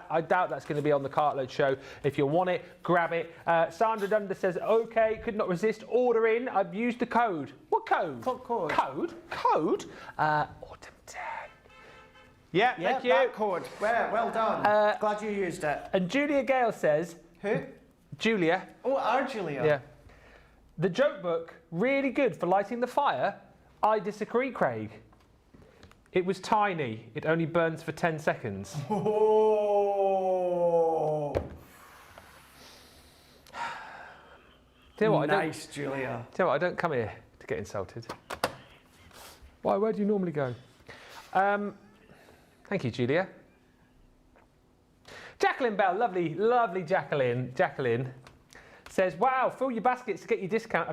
I doubt that's going to be on the Cartload show. If you want it, grab it. Sandra Dunder says, OK, could not resist ordering. I've used the code. What code? What code? Code? Autumn 10. Yeah, thank you. That code. Well done. Glad you used it. And Julia Gale says... Who? Julia. Oh, our Julia. Yeah. The joke book, really good for lighting the fire. I disagree, Craig. It was tiny. It only burns for 10 seconds. Oh. Tell you what, nice, Julia. Tell you what, I don't come here to get insulted. Why? Where do you normally go? Thank you, Julia. Jacqueline Bell, lovely, lovely Jacqueline. Jacqueline says, wow, fill your baskets to get your discount.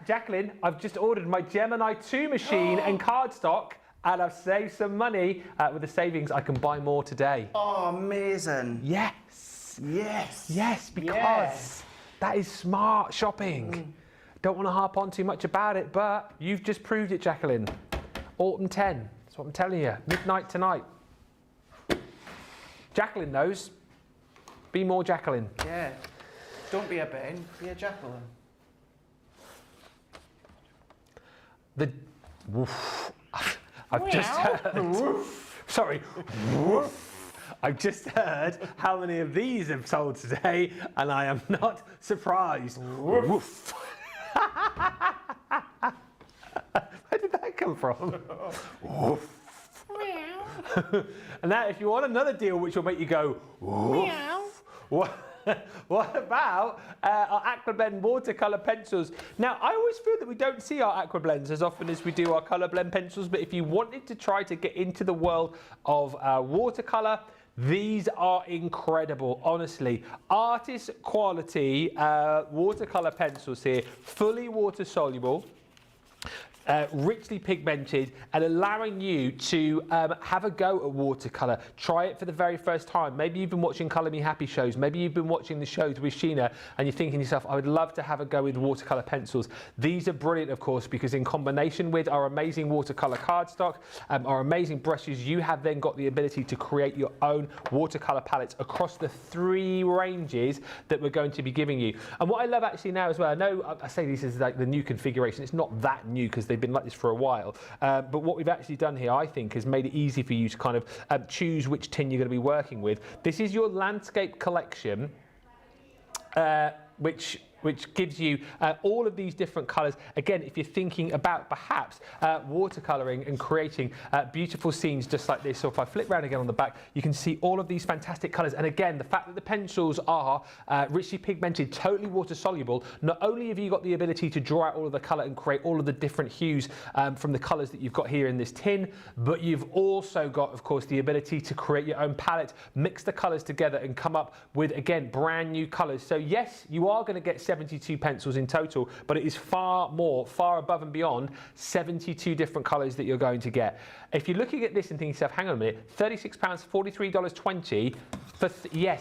Jacqueline, I've just ordered my Gemini 2 machine and cardstock And I've saved some money. With the savings, I can buy more today. Oh, amazing. Yes. Yes. Yes, because Yes. that is smart shopping. Don't want to harp on too much about it, but you've just proved it, Jacqueline. Autumn 10. That's what I'm telling you. Midnight tonight. Jacqueline knows. Be more Jacqueline. Yeah. Don't be a Ben, be a Jacqueline. Woof. I've just heard. Sorry. Woof. I've just heard how many of these have sold today, and I am not surprised. Woof. Where did that come from? Woof. And now, if you want another deal which will make you go, woof, what about our Aquablend watercolour pencils? Now, I always feel that we don't see our Aquablends as often as we do our colour blend pencils, but if you wanted to try to get into the world of watercolour, these are incredible, honestly. Artist quality watercolour pencils here, fully water soluble. Richly pigmented and allowing you to have a go at watercolour. Try it for the very first time. Maybe you've been watching Colour Me Happy shows. Maybe you've been watching the shows with Sheena and you're thinking to yourself, I would love to have a go with watercolour pencils. These are brilliant, of course, because in combination with our amazing watercolour cardstock, our amazing brushes, you have then got the ability to create your own watercolour palettes across the 3 ranges that we're going to be giving you. And what I love actually now as well, I know I say this is like the new configuration. It's not that new because they've been like this for a while, but what we've actually done here, I think, has made it easy for you to kind of choose which tin you're going to be working with. This is your landscape collection, which gives you all of these different colours. Again, if you're thinking about perhaps watercolouring and creating beautiful scenes just like this. So if I flip around again on the back, you can see all of these fantastic colours. And again, the fact that the pencils are richly pigmented, totally water soluble, not only have you got the ability to draw out all of the colour and create all of the different hues from the colours that you've got here in this tin, but you've also got, of course, the ability to create your own palette, mix the colours together and come up with, again, brand new colours. So yes, you are going to get 72 pencils in total, but it is far above and beyond 72 different colours that you're going to get. If you're looking at this and thinking to yourself, hang on a minute, £36, $43.20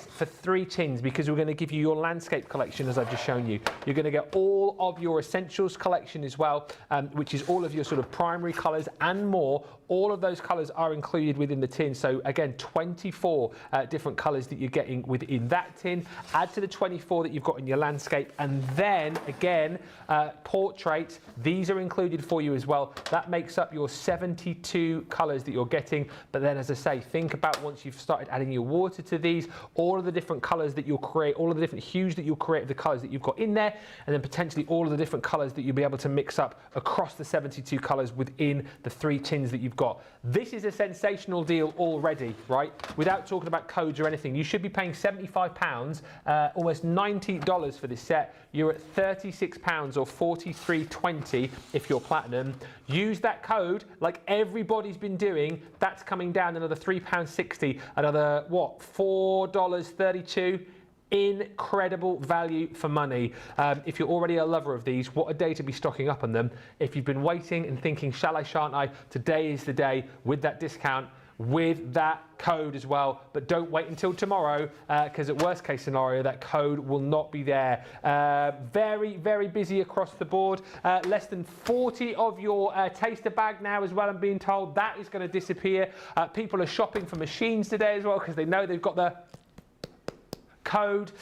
for 3 tins, because we're going to give you your landscape collection as I've just shown you. You're going to get all of your essentials collection as well, which is all of your sort of primary colours and more. All of those colours are included within the tin. So again, 24 different colours that you're getting within that tin. Add to the 24 that you've got in your landscape, and then again, portraits. These are included for you as well. That makes up your 72 colours that you're getting. But then, as I say, think about once you've started adding your water to these, all of the different colours that you'll create, all of the different hues that you'll create of the colours that you've got in there, and then potentially all of the different colours that you'll be able to mix up across the 72 colours within the 3 tins that you've got. This is a sensational deal already, right? Without talking about codes or anything, you should be paying £75, almost $90 for this set. You're at £36 or $43.20 if you're platinum. Use that code like everybody's been doing. That's coming down another £3.60, another what, $4.32. Incredible value for money. If you're already a lover of these, what a day to be stocking up on them. If you've been waiting and thinking, shall I, shan't I, today is the day with that discount, with that code as well. But don't wait until tomorrow, because at worst case scenario, that code will not be there. Very, very busy across the board. Less than 40 of your taster bag now as well, I'm being told. That is going to disappear. People are shopping for machines today as well, because they know they've got the code.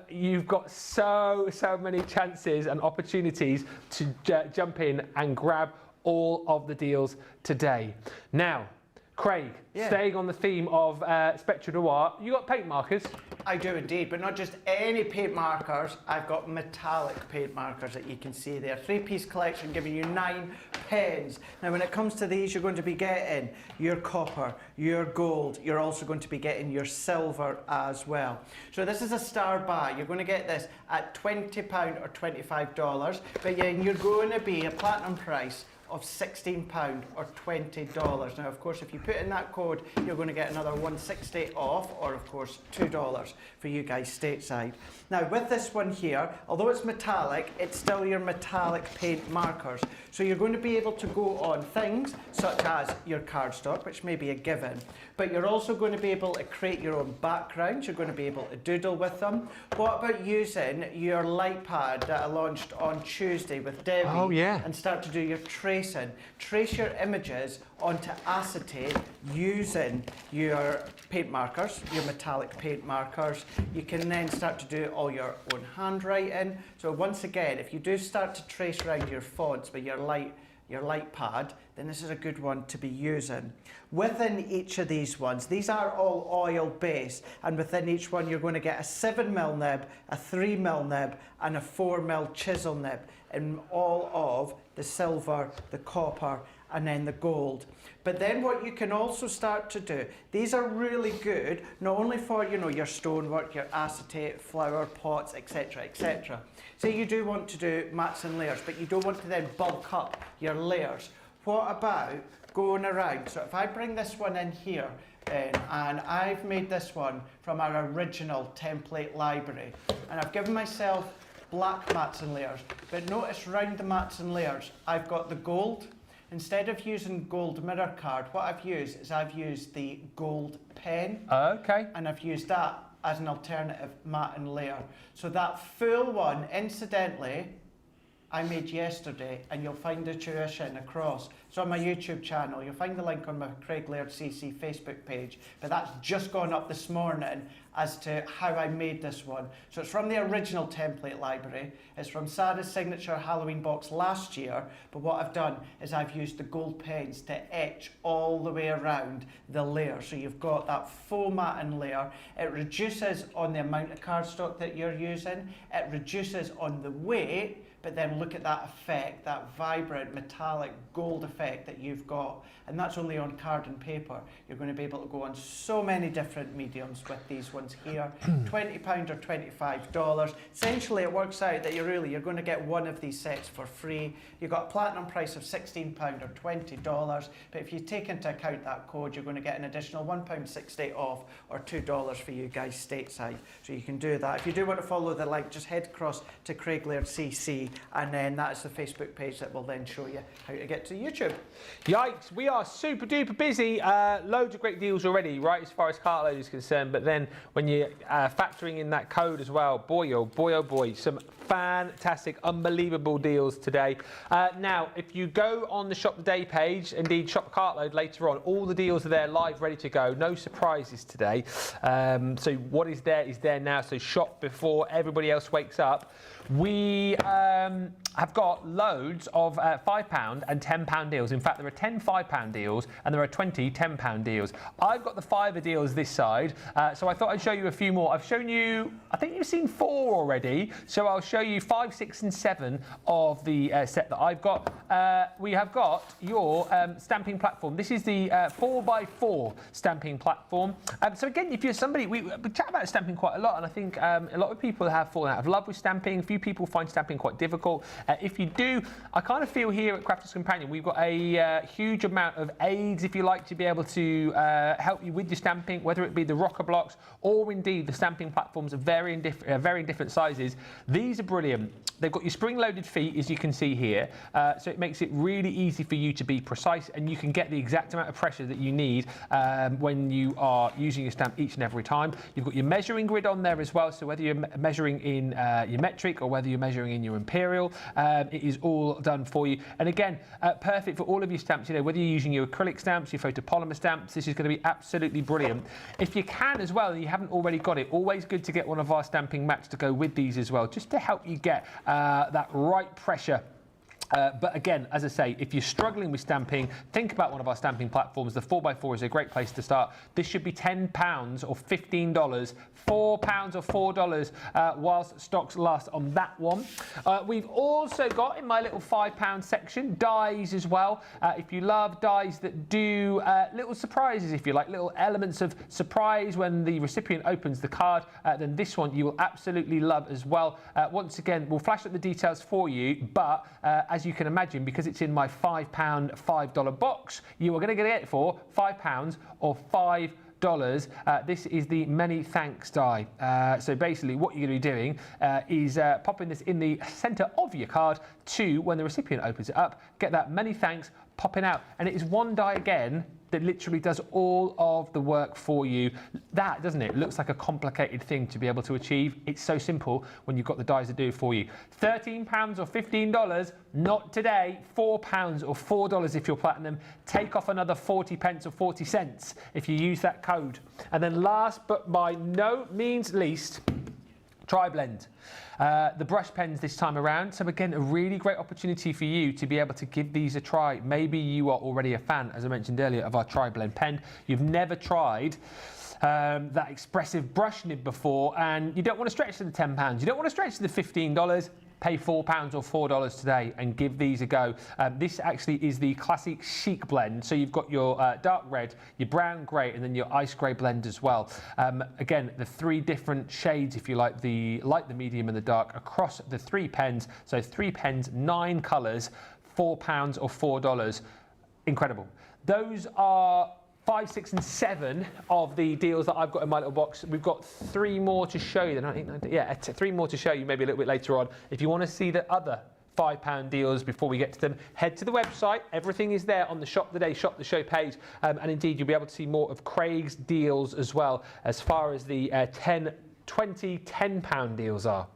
You've got so many chances and opportunities to jump in and grab all of the deals today. Now, Craig, staying on the theme of Spectre Noir, you got paint markers? I do indeed, but not just any paint markers. I've got metallic paint markers that you can see there. 3-piece collection giving you 9 pens. Now when it comes to these, you're going to be getting your copper, your gold. You're also going to be getting your silver as well. So this is a star buy. You're going to get this at £20 or $25, but you're going to be a platinum price of £16 or $20. Now, of course, if you put in that code, you're going to get another $160 off, or of course $2 for you guys stateside. Now, with this one here, although it's metallic, it's still your metallic paint markers. So you're going to be able to go on things such as your cardstock, which may be a given, but you're also going to be able to create your own backgrounds. You're going to be able to doodle with them. What about using your light pad that I launched on Tuesday with Debbie? Oh, yeah. And start to do your tracing. Trace your images onto acetate using your paint markers, your metallic paint markers. You can then start to do all your own handwriting. So once again, if you do start to trace around your fonts with your light pad, then this is a good one to be using. Within each of these ones, these are all oil based, and within each one you're going to get a 7mm nib, a 3mm nib and a 4mm chisel nib in all of the silver, the copper and then the gold. But then what you can also start to do, these are really good not only for your stonework, your acetate, flower pots, etc, etc. Say you do want to do mats and layers, but you don't want to then bulk up your layers. What about going around? So if I bring this one in here, and I've made this one from our original template library, and I've given myself black mats and layers, but notice round the mats and layers I've got the gold. Instead of using gold mirror card, what I've used is I've used the gold pen. Okay. And I've used that as an alternative mat and layer. So that full one, incidentally, I made yesterday, and you'll find the tuition across. So on my YouTube channel, you'll find the link on my Craig Laird CC Facebook page, but that's just gone up this morning as to how I made this one. So it's from the original template library. It's from Sarah's signature Halloween box last year, but what I've done is I've used the gold pens to etch all the way around the layer. So you've got that full matte layer. It reduces on the amount of cardstock that you're using. It reduces on the weight, but then look at that effect, that vibrant metallic gold effect that you've got. And that's only on card and paper. You're going to be able to go on so many different mediums with these ones here. £20 or $25. Essentially, it works out that you're going to get one of these sets for free. You've got a platinum price of £16 or $20. But if you take into account that code, you're going to get an additional £1.60 off or $2 for you guys stateside. So you can do that. If you do want to follow the link, just head across to Craig Laird CC, and then that is the Facebook page that will then show you how to get to YouTube. Yikes, we are super duper busy. Loads of great deals already, right, as far as cartload is concerned. But then when you're factoring in that code as well, boy, oh boy, some fantastic, unbelievable deals today. Now, if you go on the Shop Today page, indeed Shop Cartload later on, all the deals are there live, ready to go. No surprises today. So what is there now. So shop before everybody else wakes up. We have got loads of £5 and £10 deals. In fact, there are 10 £5 deals and there are 20 £10 deals. I've got the fiver deals this side, so I thought I'd show you a few more. I've shown you, I think you've seen 4 already, so I'll show you 5, 6 and 7 of the set that I've got. We have got your stamping platform. This is the 4x4 stamping platform. So again, if you're somebody, we chat about stamping quite a lot, and I think a lot of people have fallen out of love with stamping. A few people find stamping quite difficult. If you do, I kind of feel here at Crafters Companion we've got a huge amount of aids, if you like, to be able to help you with your stamping, whether it be the rocker blocks or indeed the stamping platforms of varying different sizes. These are brilliant. They've got your spring-loaded feet, as you can see here, so it makes it really easy for you to be precise, and you can get the exact amount of pressure that you need when you are using your stamp each and every time. You've got your measuring grid on there as well, so whether you're measuring in your metric or whether you're measuring in your imperial, it is all done for you. And again, perfect for all of your stamps, whether you're using your acrylic stamps, your photopolymer stamps, this is going to be absolutely brilliant. If you can as well, and you haven't already got it, always good to get one of our stamping mats to go with these as well, just to help you get that right pressure. But again, as I say, if you're struggling with stamping, think about one of our stamping platforms. The 4x4 is a great place to start. This should be £10 or $15, £4 or $4 whilst stocks last on that one. We've also got in my little £5 section dies as well. If you love dies that do little surprises, if you like, little elements of surprise when the recipient opens the card, then this one you will absolutely love as well. Once again, we'll flash up the details for you, but as as you can imagine, because it's in my £5, $5 box, you are going to get it for £5 or $5. This is the many thanks die. So basically what you're going to be doing is popping this in the centre of your card to when the recipient opens it up, get that many thanks popping out. And it is one die again that literally does all of the work for you. That, doesn't it, looks like a complicated thing to be able to achieve. It's so simple when you've got the dies to do it for you. £13 or $15, not today. £4 or $4 if you're platinum. Take off another 40 pence or 40 cents if you use that code. And then last but by no means least, Tri-Blend. The brush pens this time around. So again, a really great opportunity for you to be able to give these a try. Maybe you are already a fan, as I mentioned earlier, of our Tri-Blend pen. You've never tried that expressive brush nib before, and you don't want to stretch to the £10. You don't want to stretch to the $15. Pay £4 or $4 today and give these a go. This actually is the classic chic blend. So you've got your dark red, your brown grey, and then your ice grey blend as well. Again, the 3 different shades, if you like, the light, the medium, and the dark across the 3 pens. So 3 pens, 9 colours, £4 or $4. Incredible. Those are 5, 6, and 7 of the deals that I've got in my little box. We've got 3 more to show you. 3 more to show you maybe a little bit later on. If you want to see the other £5 deals before we get to them, head to the website. Everything is there on the Shop the Day, Shop the Show page. And indeed, you'll be able to see more of Craig's deals as well, as far as the 10, 20, £10 deals are.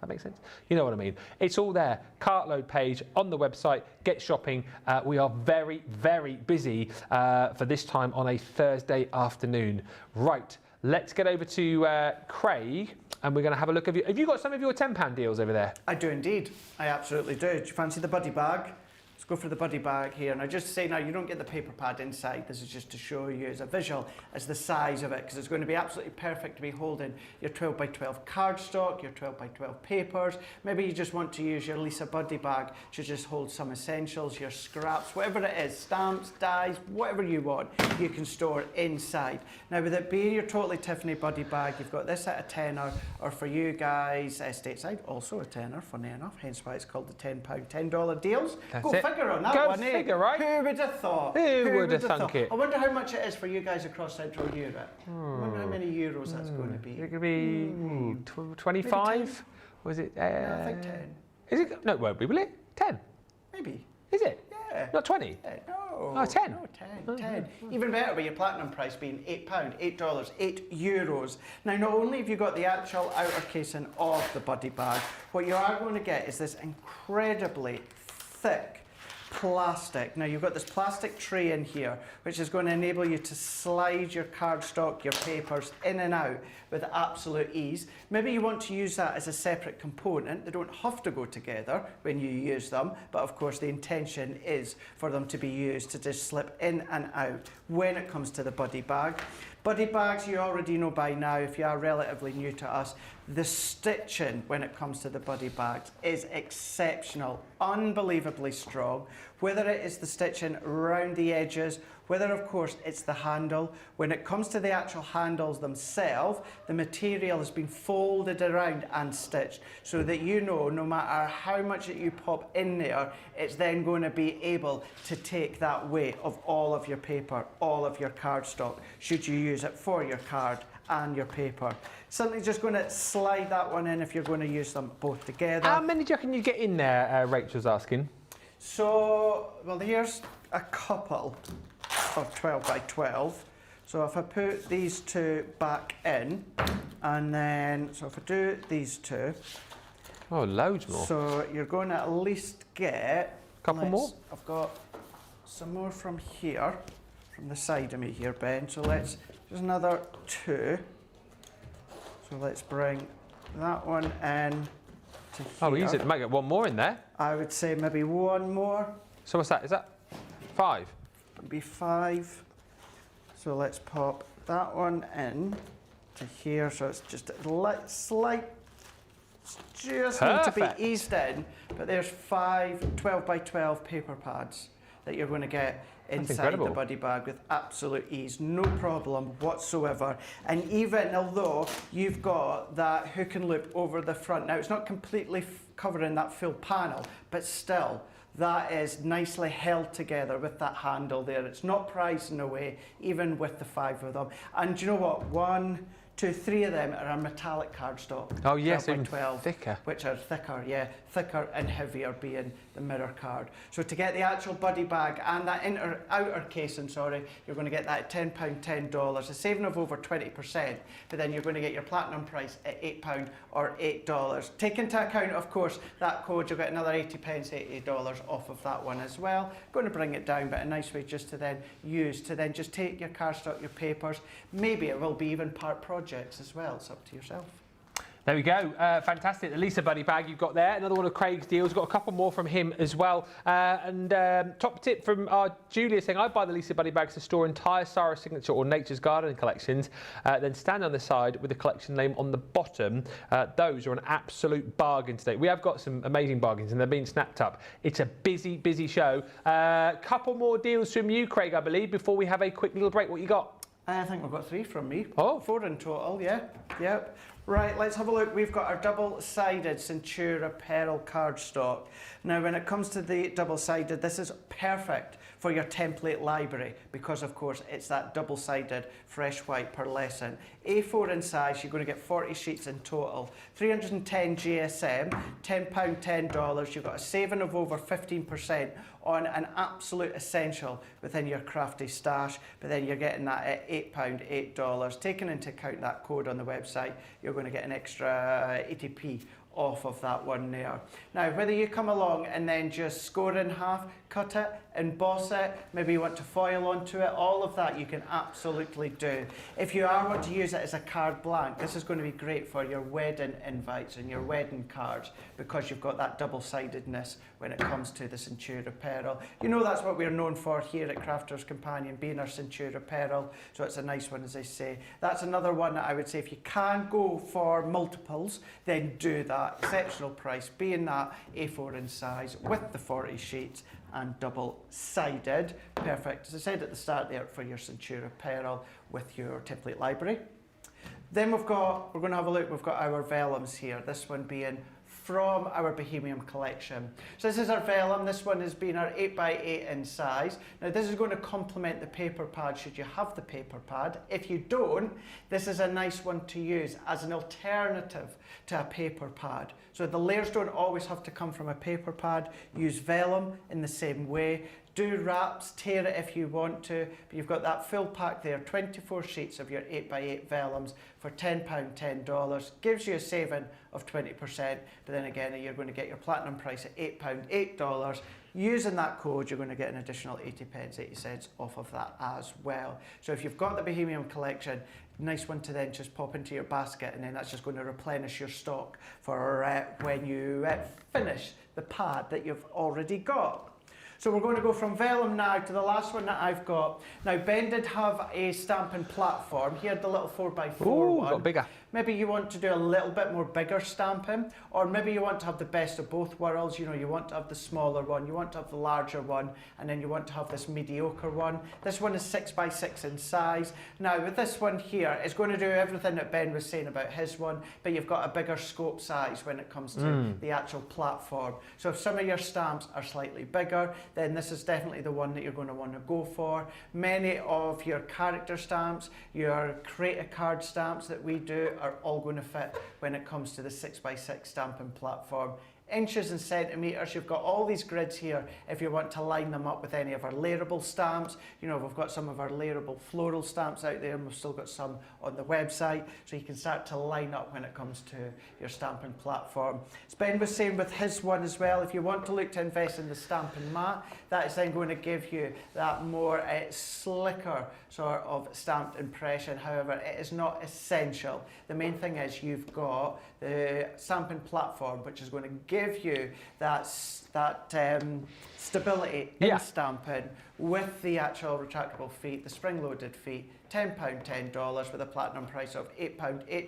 That makes sense? You know what I mean. It's all there. Cartload page on the website. Get shopping. We are very, very busy for this time on a Thursday afternoon. Right, let's get over to Craig, and we're going to have a look. Have you got some of your £10 deals over there? I do indeed. I absolutely do. Do you fancy the buddy bag? Let's go for the buddy bag here. Now, just to say, now you don't get the paper pad inside. This is just to show you as a visual as the size of it, because it's going to be absolutely perfect to be holding your 12 by 12 cardstock, your 12 by 12 papers. Maybe you just want to use your Lisa buddy bag to just hold some essentials, your scraps, whatever it is, stamps, dies, whatever you want, you can store inside. Now, with it being your Totally Tiffany buddy bag, you've got this at a tenner, or for you guys stateside, also a tenner, funny enough, hence why it's called the £10, $10 deals. That's it. Figure on that Go one, figure, right? Who would have thought? Who would have thunk it? I wonder how much it is for you guys across Central Europe. I wonder how many euros that's going to be. It could be 25? Was it? No, I think 10. Is it? No, it won't be, will it? 10? Maybe. Is it? Yeah. Not 20? No. Oh, 10? No, 10. Even better with your platinum price being £8, $8, €8. Now, not only have you got the actual outer casing of the buddy bag, what you are going to get is this incredibly thick plastic. Now, you've got this plastic tray in here, which is going to enable you to slide your cardstock, your papers in and out with absolute ease. Maybe you want to use that as a separate component. They don't have to go together when you use them, but of course the intention is for them to be used to just slip in and out when it comes to the buddy bag. Buddy bags, you already know by now, if you are relatively new to us, the stitching when it comes to the buddy bags is exceptional, unbelievably strong. Whether it is the stitching around the edges, whether of course it's the handle, when it comes to the actual handles themselves, the material has been folded around and stitched so that you know no matter how much that you pop in there, it's then going to be able to take that weight of all of your paper, all of your cardstock, should you use it for your card and your paper. Simply just going to slide that one in if you're going to use them both together. How many do you reckon you get in there, Rachel's asking? So, well, here's a couple of 12 by 12. So if I put these 2 back in, and then, so if I do these 2. Oh, loads more. So you're going to at least get... Couple more? I've got some more from here, from the side of me here, Ben. So let's, just another 2. So let's bring that one in to here. Oh, easy. Might get one more in there. I would say maybe one more. So what's that? Is that 5? Be 5. So let's pop that one in to here. So it's just a slight, just need to be eased in. But there's 5 12 by 12 paper pads that you're going to get inside the buddy bag with absolute ease, no problem whatsoever. And even although you've got that hook and loop over the front, now it's not completely covering that full panel, but still, that is nicely held together with that handle there. It's not prizing away, even with the 5 of them. And do you know what? 1, 2, 3 of them are a metallic cardstock. Oh yes, 12 by even 12, thicker. which are thicker, yeah, thicker and heavier being the mirror card. So to get the actual buddy bag and that outer casing, you're going to get that at £10, $10, a saving of over 20%, but then you're going to get your platinum price at £8 or $8. Take into account, of course, that code, you'll get another 80 pence, $80 off of that one as well. Going to bring it down, but a nice way just to then use, to then just take your cardstock, your papers, maybe it will be even part projects as well, it's up to yourself. There we go. Fantastic. The Lisa Buddy bag you've got there. Another one of Craig's deals. Got a couple more from him as well. Top tip from our Julia saying, I buy the Lisa Buddy bags to store entire Sarah Signature or Nature's Garden collections, then stand on the side with the collection name on the bottom. Those are an absolute bargain today. We have got some amazing bargains and they're being snapped up. It's a busy, busy show. Couple more deals from you, Craig, I believe, before we have a quick little break. What you got? I think we've got 3 from me. Oh. 4 in total, yeah. Yep. Right, let's have a look. We've got our double-sided Centura Pearl cardstock. Now, when it comes to the double-sided, this is perfect for your template library because, of course, it's that double-sided fresh white pearlescent. A4 in size, you're going to get 40 sheets in total. 310 GSM, £10, $10. You've got a saving of over 15% on an absolute essential within your crafty stash, but then you're getting that at £8, $8. Taking into account that code on the website, you're going to get an extra 80p off of that one there. Now, whether you come along and then just score in half, cut it, emboss it, maybe you want to foil onto it, all of that you can absolutely do. If you are want to use it as a card blank, this is going to be great for your wedding invites and your wedding cards because you've got that double-sidedness when it comes to the Centura Pearl. You know that's what we're known for here at Crafters Companion, being our Centura Pearl, so it's a nice one, as I say. That's another one that I would say if you can go for multiples, then do that. Exceptional price, being that A4 in size with the 40 sheets and double-sided. Perfect, as I said at the start there, for your Centura Pearl with your template library. Then we're going to have a look, we've got our vellums here, this one being from our Bohemian collection. So this is our vellum, this one has been our 8x8 in size. Now this is going to complement the paper pad should you have the paper pad. If you don't, this is a nice one to use as an alternative to a paper pad. So the layers don't always have to come from a paper pad. Use vellum in the same way. Do wraps, tear it if you want to, but you've got that full pack there, 24 sheets of your 8x8 vellums for £10, $10. Gives you a saving of 20%, but then again, you're going to get your platinum price at £8, $8. Using that code, you're going to get an additional 80 pence, 80 cents off of that as well. So if you've got the Bohemian collection, nice one to then just pop into your basket, and then that's just going to replenish your stock for when you finish the pad that you've already got. So we're going to go from vellum now to the last one that I've got. Now, Ben did have a stamping platform. He had the little 4x4 one. Got bigger. Maybe you want to do a little bit more bigger stamping, or maybe you want to have the best of both worlds. You know, you want to have the smaller one, you want to have the larger one, and then you want to have this mediocre one. This one is 6x6 in size. Now, with this one here, it's going to do everything that Ben was saying about his one, but you've got a bigger scope size when it comes to the actual platform. So if some of your stamps are slightly bigger, then this is definitely the one that you're going to want to go for. Many of your character stamps, your create a card stamps that we do are all going to fit when it comes to the 6x6 stamping platform. Inches and centimetres, you've got all these grids here if you want to line them up with any of our layerable stamps. You know, we've got some of our layerable floral stamps out there, and we've still got some on the website, so you can start to line up when it comes to your stamping platform. As Ben was saying with his one as well, if you want to look to invest in the stamping mat, that is then going to give you that more slicker sort of stamped impression. However, it is not essential. The main thing is you've got the stamping platform, which is going to give you that stability in stamping with the actual retractable feet, the spring-loaded feet. £10, $10 with a platinum price of £8,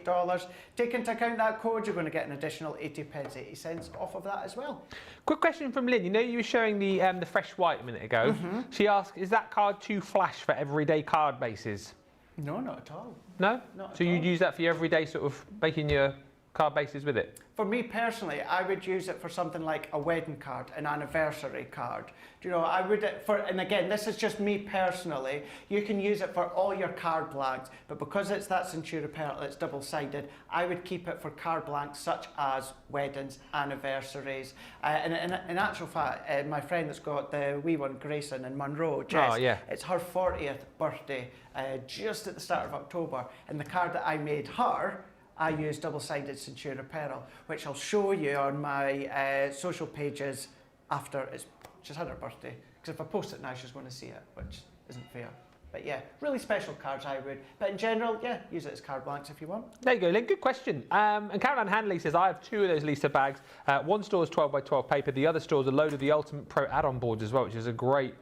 $8. Take into account that code, you're going to get an additional 80 pence, 80 cents off of that as well. Quick question from Lynn. You know you were showing the fresh white a minute ago. She asked, is that card too flash for everyday card bases? No, not at all. No? Not so at you'd all. use that for your everyday sort of making your card bases with it? For me personally, I would use it for something like a wedding card, an anniversary card. Do you know, I would, and again, this is just me personally, you can use it for all your card blanks, but because it's that Centura Pearl, it's double-sided, I would keep it for card blanks such as weddings, anniversaries, and in actual fact, my friend that's got the wee one, Grayson in Monroe, Jess, it's her 40th birthday, just at the start of October, and the card that I made her, I use double-sided Centura Pearl, which I'll show you on my social pages after she's had her birthday. Because if I post it now, she's going to see it, which isn't fair. But yeah, really special cards I would. But in general, yeah, use it as card blanks if you want. There you go, Lynn. Good question. And Caroline Hanley says, I have 2 of those Lisa bags. One store is 12 by 12 paper. The other store is a load of the Ultimate Pro add-on boards as well, which is a great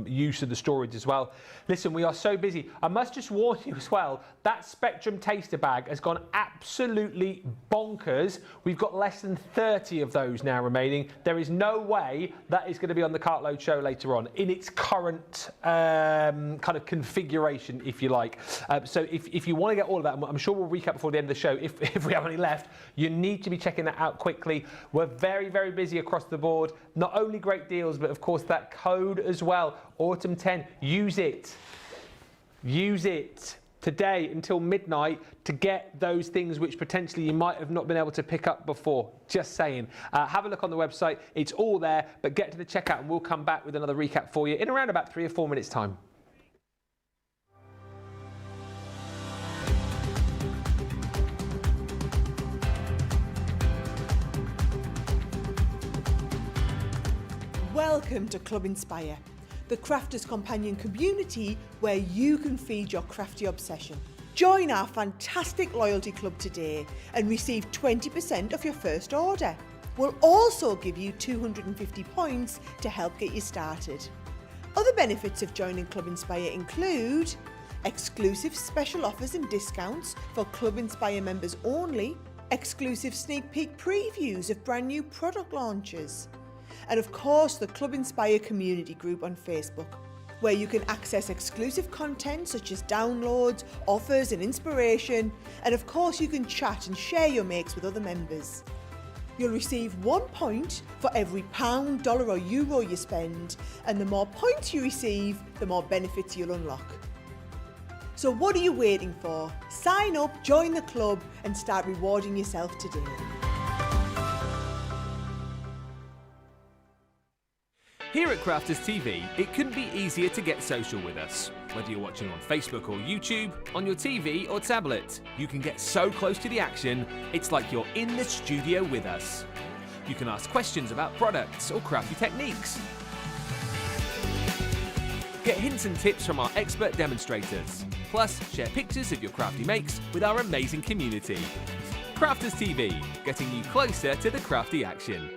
use of the storage as well. Listen, we are so busy. I must just warn you as well, that Spectrum Taster bag has gone absolutely bonkers. We've got less than 30 of those now remaining. There is no way that is going to be on the Cartload show later on in its current kind of configuration, if you like. So if you want to get all of that, I'm sure we'll recap before the end of the show if we have any left, you need to be checking that out quickly. We're very, very busy across the board. Not only great deals, but of course that code as well, Autumn 10. Use it. Use it today until midnight to get those things which potentially you might have not been able to pick up before. Just saying. Have a look on the website. It's all there, but get to the checkout and we'll come back with another recap for you in around about 3 or 4 minutes time. Welcome to Club Inspire, the crafters companion community where you can feed your crafty obsession. Join our fantastic loyalty club today and receive 20% off your first order. We'll also give you 250 points to help get you started. Other benefits of joining Club Inspire include exclusive special offers and discounts for Club Inspire members only, exclusive sneak peek previews of brand new product launches, and of course the Club Inspire community group on Facebook, where you can access exclusive content such as downloads, offers and inspiration, and of course you can chat and share your makes with other members. You'll receive 1 point for every £, dollar or euro you spend, and the more points you receive, the more benefits you'll unlock. So what are you waiting for? Sign up, join the club and start rewarding yourself today. Here at Crafters TV, it couldn't be easier to get social with us. Whether you're watching on Facebook or YouTube, on your TV or tablet, you can get so close to the action, it's like you're in the studio with us. You can ask questions about products or crafty techniques. Get hints and tips from our expert demonstrators. Plus, share pictures of your crafty makes with our amazing community. Crafters TV, getting you closer to the crafty action.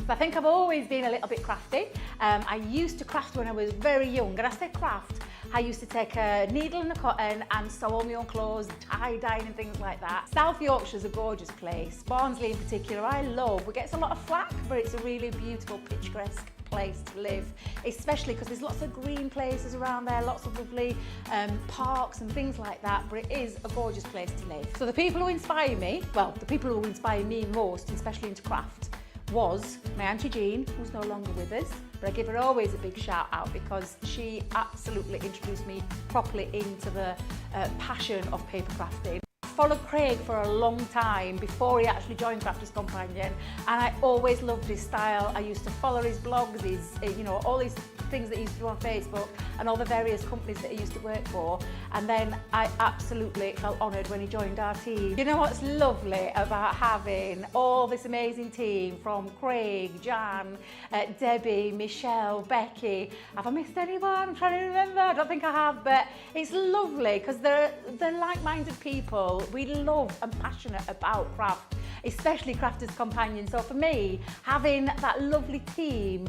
I think I've always been a little bit crafty. I used to craft when I was very young, and I say craft, I used to take a needle and a cotton and sew all my own clothes, tie-dyeing and things like that. South Yorkshire's a gorgeous place. Barnsley in particular I love. It gets a lot of flack, but it's a really beautiful picturesque place to live, especially because there's lots of green places around there, lots of lovely parks and things like that, but it is a gorgeous place to live. So the people who inspire me, well, the people who inspire me most, especially into craft, was my Auntie Jean, who's no longer with us, but I give her always a big shout out because she absolutely introduced me properly into the passion of paper crafting. I followed Craig for a long time before he actually joined Crafters Companion, and I always loved his style. I used to follow his blogs, his, all these things that he used to do on Facebook and all the various companies that he used to work for, and then I absolutely felt honoured when he joined our team. You know what's lovely about having all this amazing team from Craig, Jan, Debbie, Michelle, Becky? Have I missed anyone? I'm trying to remember. I don't think I have, but it's lovely because they're like-minded people. We love and passionate about craft, especially Crafters Companion. So for me, having that lovely team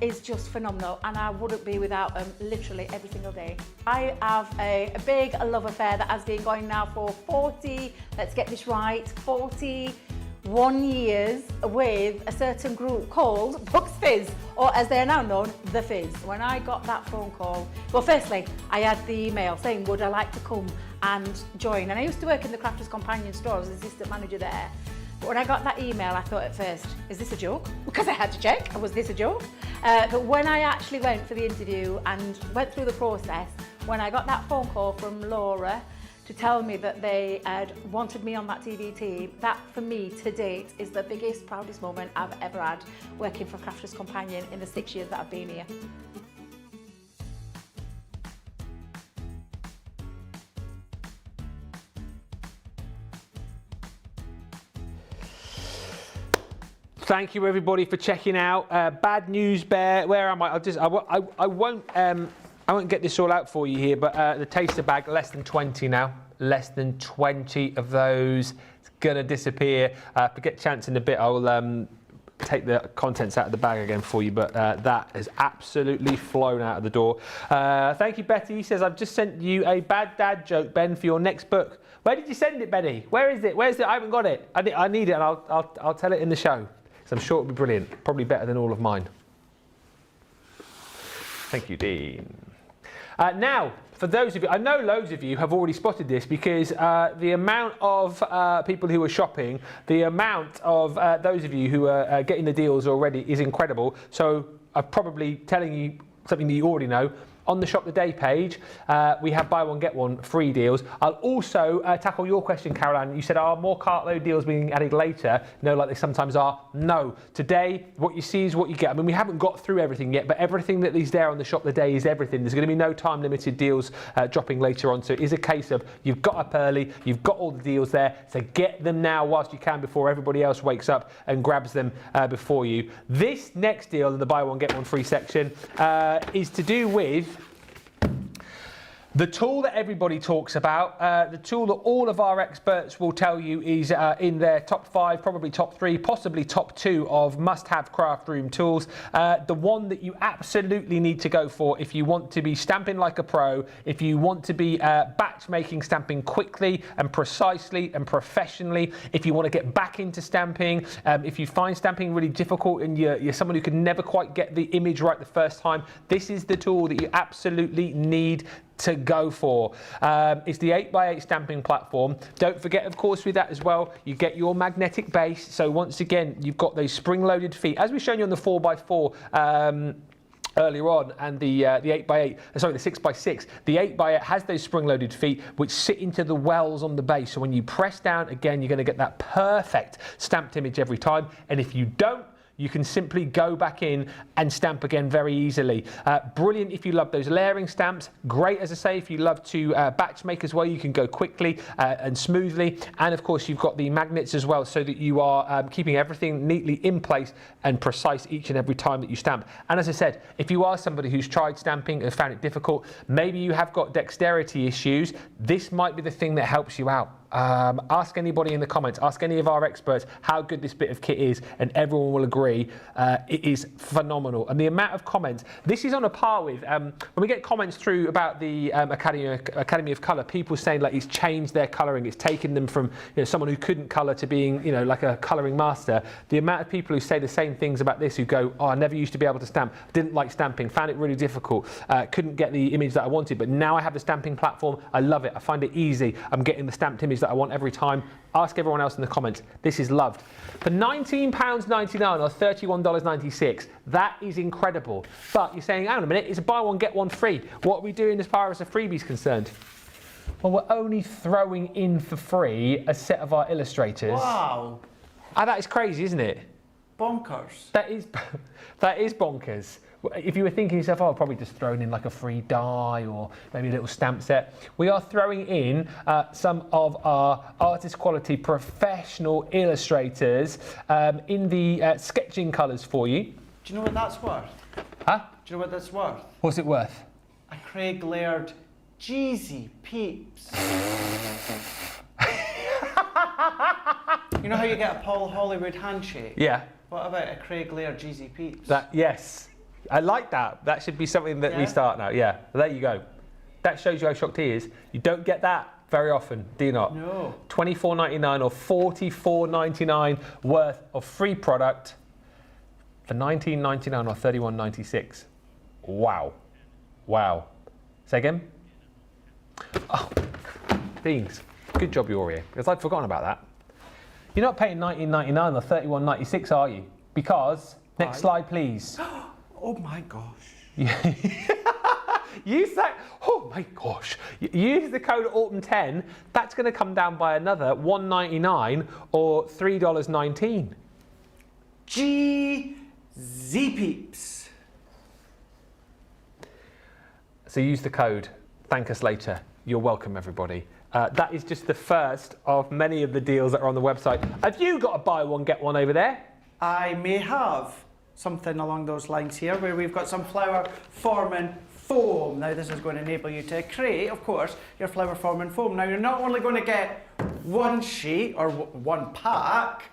is just phenomenal, and I wouldn't be without them literally every single day. I have a big love affair that has been going now for 40, let's get this right, 41 years with a certain group called Bucks Fizz, or as they are now known, The Fizz. When I got that phone call, well, firstly, I had the email saying, would I like to come and join? And I used to work in the Crafters Companion store as assistant manager there. But when I got that email, I thought at first, is this a joke? Because I had to check, was this a joke? But when I actually went for the interview and went through the process, when I got that phone call from Laura to tell me that they had wanted me on that TV team, that for me to date is the biggest, proudest moment I've ever had working for Crafters Companion in the 6 years that I've been here. Thank you everybody for checking out. Bad news bear. Where am I? I won't get this all out for you here, but the taster bag, less than 20 now. Less than 20 of those. It's gonna disappear. If I get a chance in a bit, I'll take the contents out of the bag again for you, but that has absolutely flown out of the door. Thank you, Betty. He says, I've just sent you a bad dad joke, Ben, for your next book. Where did you send it, Betty? Where is it? Where's it? I haven't got it. I need it, and I'll tell it in the show. So I'm sure it'll be brilliant. Probably better than all of mine. Thank you, Dean. Now, for those of you, I know loads of you have already spotted this because the amount of people who are shopping, the amount of those of you who are getting the deals already is incredible. So I'm probably telling you something that you already know. On the Shop the Day page, we have buy one, get one free deals. I'll also tackle your question, Caroline. You said, are more cartload deals being added later? No, like they sometimes are. No. Today, what you see is what you get. I mean, we haven't got through everything yet, but everything that is there on the Shop the Day is everything. There's going to be no time limited deals dropping later on. So it is a case of you've got up early, you've got all the deals there, so get them now whilst you can before everybody else wakes up and grabs them before you. This next deal in the buy one, get one free section is to do with the tool that everybody talks about, the tool that all of our experts will tell you is in their top 5, probably top 3, possibly top 2 of must-have craft room tools. The one that you absolutely need to go for if you want to be stamping like a pro, if you want to be batch making stamping quickly and precisely and professionally, if you want to get back into stamping, if you find stamping really difficult and you're someone who can never quite get the image right the first time, this is the tool that you absolutely need to go for. It's the 8x8 stamping platform. Don't forget, of course, with that as well, you get your magnetic base. So once again, you've got those spring-loaded feet, as we've shown you on the 4x4 earlier on, and the 8x8, sorry, the 6x6. The 8x8 has those spring-loaded feet which sit into the wells on the base. So when you press down, again, you're going to get that perfect stamped image every time. And if you don't, you can simply go back in and stamp again very easily. Brilliant if you love those layering stamps. Great, as I say, if you love to batch make as well, you can go quickly and smoothly. And of course, you've got the magnets as well, so that you are keeping everything neatly in place and precise each and every time that you stamp. And as I said, if you are somebody who's tried stamping and found it difficult, maybe you have got dexterity issues, this might be the thing that helps you out. Ask anybody in the comments, ask any of our experts how good this bit of kit is, and everyone will agree it is phenomenal. And the amount of comments, this is on a par with, when we get comments through about the Academy of Colour, people saying like it's changed their colouring, it's taken them from someone who couldn't colour to being like a colouring master. The amount of people who say the same things about this, who go, oh, I never used to be able to stamp, didn't like stamping, found it really difficult, couldn't get the image that I wanted, but now I have the stamping platform, I love it, I find it easy, I'm getting the stamped image that I want every time. Ask everyone else in the comments. This is loved. For £19.99 or $31.96, that is incredible. But you're saying, hang on a minute, it's a buy one, get one free. What are we doing as far as the freebie is concerned? Well, we're only throwing in for free a set of our illustrators. Wow. That is crazy, isn't it? Bonkers. That is bonkers. If you were thinking to yourself, oh, I've probably just thrown in like a free die or maybe a little stamp set, we are throwing in some of our artist quality professional illustrators in the sketching colours for you. Do you know what that's worth? Huh? Do you know what that's worth? What's it worth? A Craig Laird Jeezy Peeps. You know how you get a Paul Hollywood handshake? Yeah. What about a Craig Laird Jeezy Peeps? Yes. I like that. That should be something that we start now. Yeah. Well, there you go. That shows you how shocked he is. You don't get that very often, do you not? No. $24.99 or $44.99 worth of free product for $19.99 or $31.96. Wow. Wow. Say again? Oh, beans. Good job you're here, because I'd forgotten about that. You're not paying $19.99 or $31.96, are you? Because, next slide please. Oh my gosh. Use that, oh my gosh. Use the code autumn10, that's going to come down by another $1.99 or $3.19. GZ Peeps. So use the code, thank us later. You're welcome, everybody. That is just the first of many of the deals that are on the website. Have you got a buy one, get one over there? I may have something along those lines here, where we've got some flower forming foam. Now this is going to enable you to create, of course, your flower forming foam. Now you're not only going to get one sheet or one pack,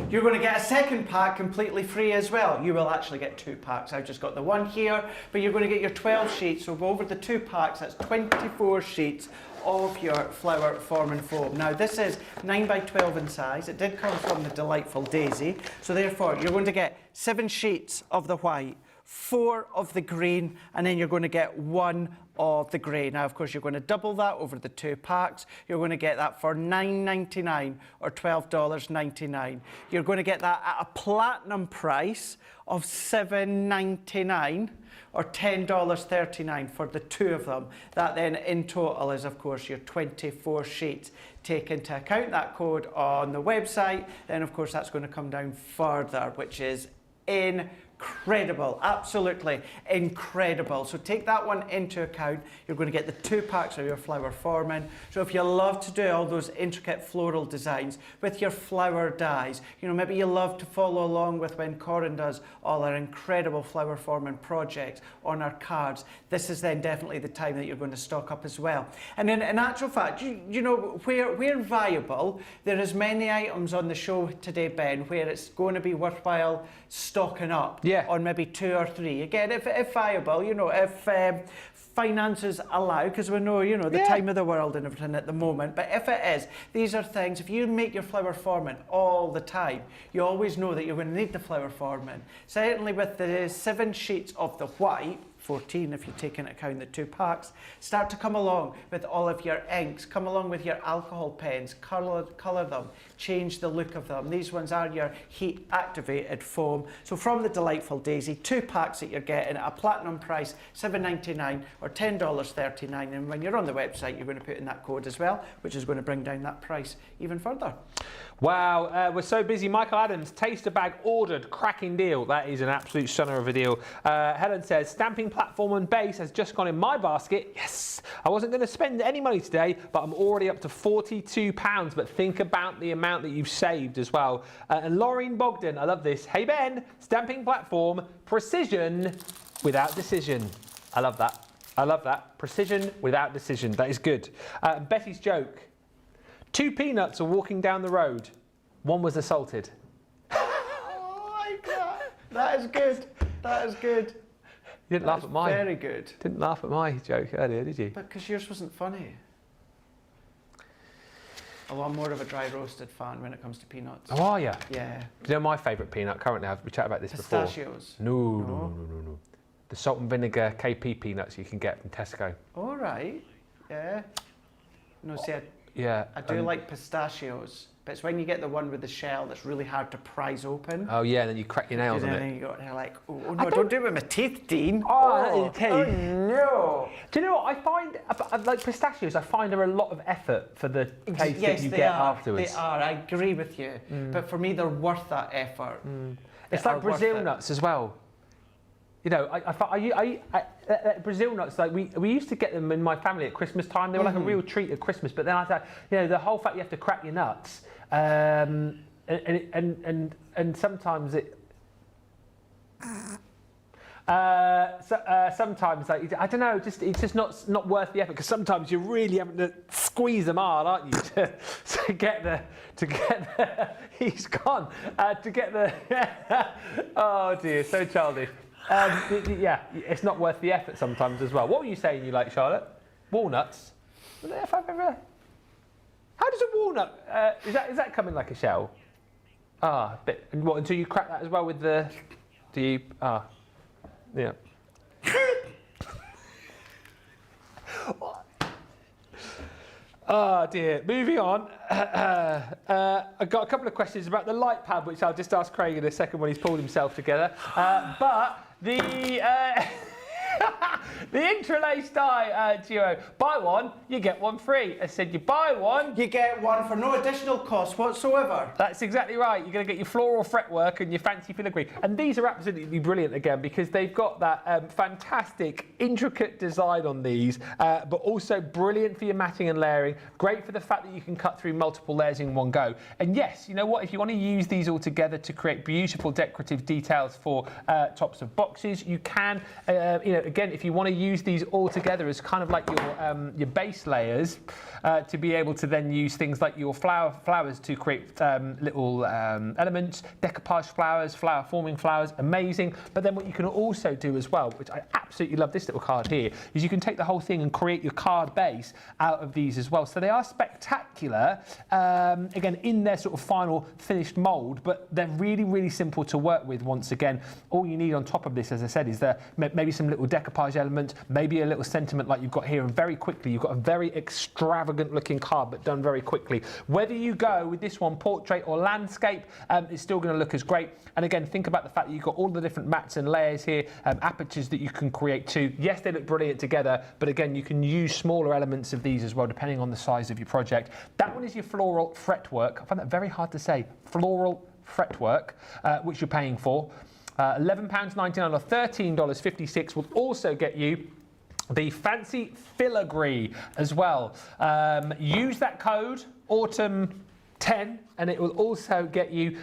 you're going to get a second pack completely free as well. You will actually get 2 packs. I've just got the one here, but you're going to get your 12 sheets. So go over the 2 packs, that's 24 sheets of your flower forming foam. Now this is 9 by 12 in size. It did come from the delightful Daisy. So therefore you're going to get 7 sheets of the white, 4 of the green, and then you're going to get 1 of the grey. Now, of course, you're going to double that over the 2 packs. You're going to get that for $9.99 or $12.99. You're going to get that at a platinum price of $7.99 or $10.39 for the 2 of them. That then in total is, of course, your 24 sheets. Take into account that code on the website, then of course that's going to come down further, which is incredible, absolutely incredible. So take that one into account. You're going to get the 2 packs of your flower forming. So if you love to do all those intricate floral designs with your flower dies, you know, maybe you love to follow along with when Corin does all our incredible flower forming projects on our cards, this is then definitely the time that you're going to stock up as well. And in actual fact, you know, where viable, there is many items on the show today, Ben, where it's going to be worthwhile stocking up on maybe 2 or 3. Again, if viable, you know, if finances allow, because we know, you know, the time of the world and everything at the moment, but if it is, these are things, if you make your flower forming all the time, you always know that you're going to need the flower forming. Certainly with the 7 sheets of the white, 14 if you take into account the 2 packs, start to come along with all of your inks, come along with your alcohol pens, colour them, change the look of them. These ones are your heat activated foam. So from the delightful Daisy, 2 packs that you're getting at a platinum price, $7.99 or $10.39. And when you're on the website, you're going to put in that code as well, which is going to bring down that price even further. Wow, we're so busy. Michael Adams, taster bag ordered, cracking deal. That is an absolute stunner of a deal. Helen says, stamping platform and base has just gone in my basket. Yes, I wasn't going to spend any money today, but I'm already up to £42. But think about the amount that you've saved as well. And Laureen Bogdan, I love this. Hey Ben, stamping platform, precision without decision. I love that. I love that. Precision without decision. That is good. Betty's joke. 2 peanuts are walking down the road. One was assaulted. Oh my God. That is good. That is good. You didn't laugh at mine. Very good. Didn't laugh at my joke earlier, did you? But because yours wasn't funny. Although I'm more of a dry roasted fan when it comes to peanuts. Oh, are you? Yeah. Do you know my favourite peanut currently? We chatted about this before. Pistachios? No. The salt and vinegar KP peanuts you can get from Tesco. All right. Yeah. No, see, I do like pistachios, but it's when you get the one with the shell that's really hard to prise open. Oh yeah, and then you crack your nails on it. And then you're like, oh no, don't do it with my teeth, Dean. Oh, teeth. Oh no. Do you know what I find, like pistachios, I find are a lot of effort for the taste that you get afterwards. They are, I agree with you. But for me, they're worth that effort. It's like Brazil nuts as well. You know, Brazil nuts, like we used to get them in my family at Christmas time. They were like a real treat at Christmas. But then I thought, you know, the whole fact you have to crack your nuts, and sometimes it. Sometimes, like, I don't know, it's just not worth the effort, because sometimes you're really having to squeeze them hard, aren't you, to get the he's gone, to get the oh dear, so childish. Yeah, it's not worth the effort sometimes as well. What were you saying you like, Charlotte? Walnuts? If I've ever... How does a walnut, is that coming like a shell? Ah, bit, and what, until you crack that as well with the, do you, yeah. Oh dear, moving on. I've got a couple of questions about the light pad, which I'll just ask Craig in a second when he's pulled himself together. But the the interlaced die duo, buy one, you get one free. I said you buy one, you get one for no additional cost whatsoever. That's exactly right. You're going to get your floral fretwork and your fancy filigree. And these are absolutely brilliant again, because they've got that fantastic, intricate design on these, but also brilliant for your matting and layering. Great for the fact that you can cut through multiple layers in one go. And yes, you know what? If you want to use these all together to create beautiful decorative details for tops of boxes, you can. You know, again, if you want to use these all together as kind of like your base layers, to be able to then use things like your flowers to create little elements, decoupage flowers, flower forming flowers, amazing. But then what you can also do as well, which I absolutely love this little card here, is you can take the whole thing and create your card base out of these as well. So they are spectacular, again, in their sort of final finished mould, but they're really, really simple to work with. Once again, all you need on top of this, as I said, is maybe some little decoupage element, maybe a little sentiment like you've got here, and very quickly you've got a very extravagant looking card, but done very quickly. Whether you go with this one portrait or landscape, it's still going to look as great. And again, think about the fact that you've got all the different mats and layers here, apertures that you can create too. Yes, they look brilliant together, but again, you can use smaller elements of these as well, depending on the size of your project. That one is your floral fretwork. I find that very hard to say. Floral fretwork, which you're paying for. £11.99 or $13.56 will also get you the fancy filigree as well. Use that code autumn10 and it will also get you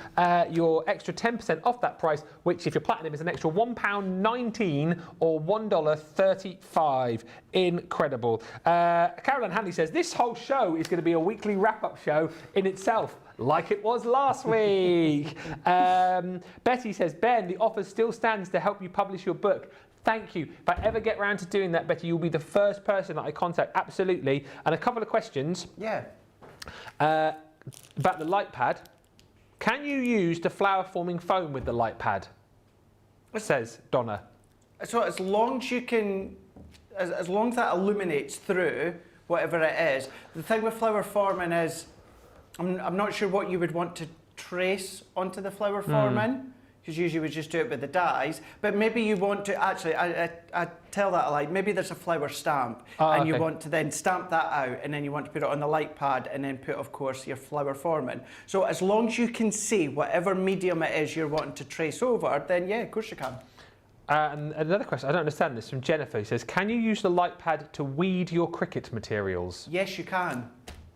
your extra 10% off that price, which if you're platinum is an extra £1.19 or $1.35. Incredible. Caroline Hanley says this whole show is going to be a weekly wrap-up show in itself, like it was last week. Betty says, Ben, the offer still stands to help you publish your book. Thank you. If I ever get round to doing that, Betty, you'll be the first person that I contact. Absolutely. And a couple of questions. Yeah. About the light pad. Can you use the flower forming foam with the light pad? Says Donna. So as long as you can, as long as that illuminates through whatever it is. The thing with flower forming is, I'm not sure what you would want to trace onto the flower forming, because usually we just do it with the dyes, but maybe you want to actually, I tell that like, maybe there's a flower stamp and you want to then stamp that out and then you want to put it on the light pad and then put, of course, your flower forming. So as long as you can see whatever medium it is you're wanting to trace over, then yeah, of course you can. And another question, I don't understand this, from Jennifer, who says, can you use the light pad to weed your Cricut materials? Yes, you can.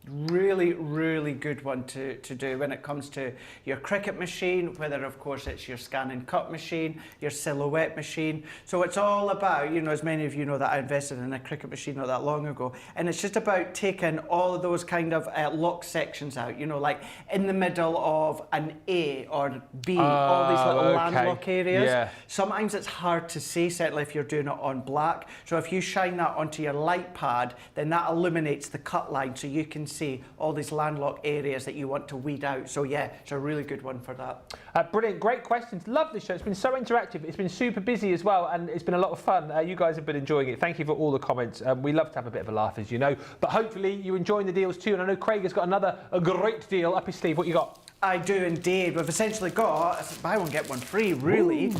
Really, really good one to do when it comes to your Cricut machine, whether of course it's your scan and cut machine, your silhouette machine. So it's all about, you know, as many of you know that I invested in a Cricut machine not that long ago, and it's just about taking all of those kind of lock sections out, you know, like in the middle of an A or B, all these little landlock areas. Yeah. Sometimes it's hard to see, certainly if you're doing it on black. So if you shine that onto your light pad, then that illuminates the cut line so you can see all these landlocked areas that you want to weed out. So yeah, it's a really good one for that. Brilliant, great questions. Love this show. It's been so interactive. It's been super busy as well, and it's been a lot of fun. You guys have been enjoying it. Thank you for all the comments. We love to have a bit of a laugh, as you know. But hopefully you're enjoying the deals too. And I know Craig has got a great deal up his sleeve. What you got? I do indeed. We've essentially got buy one get one free, really. Ooh.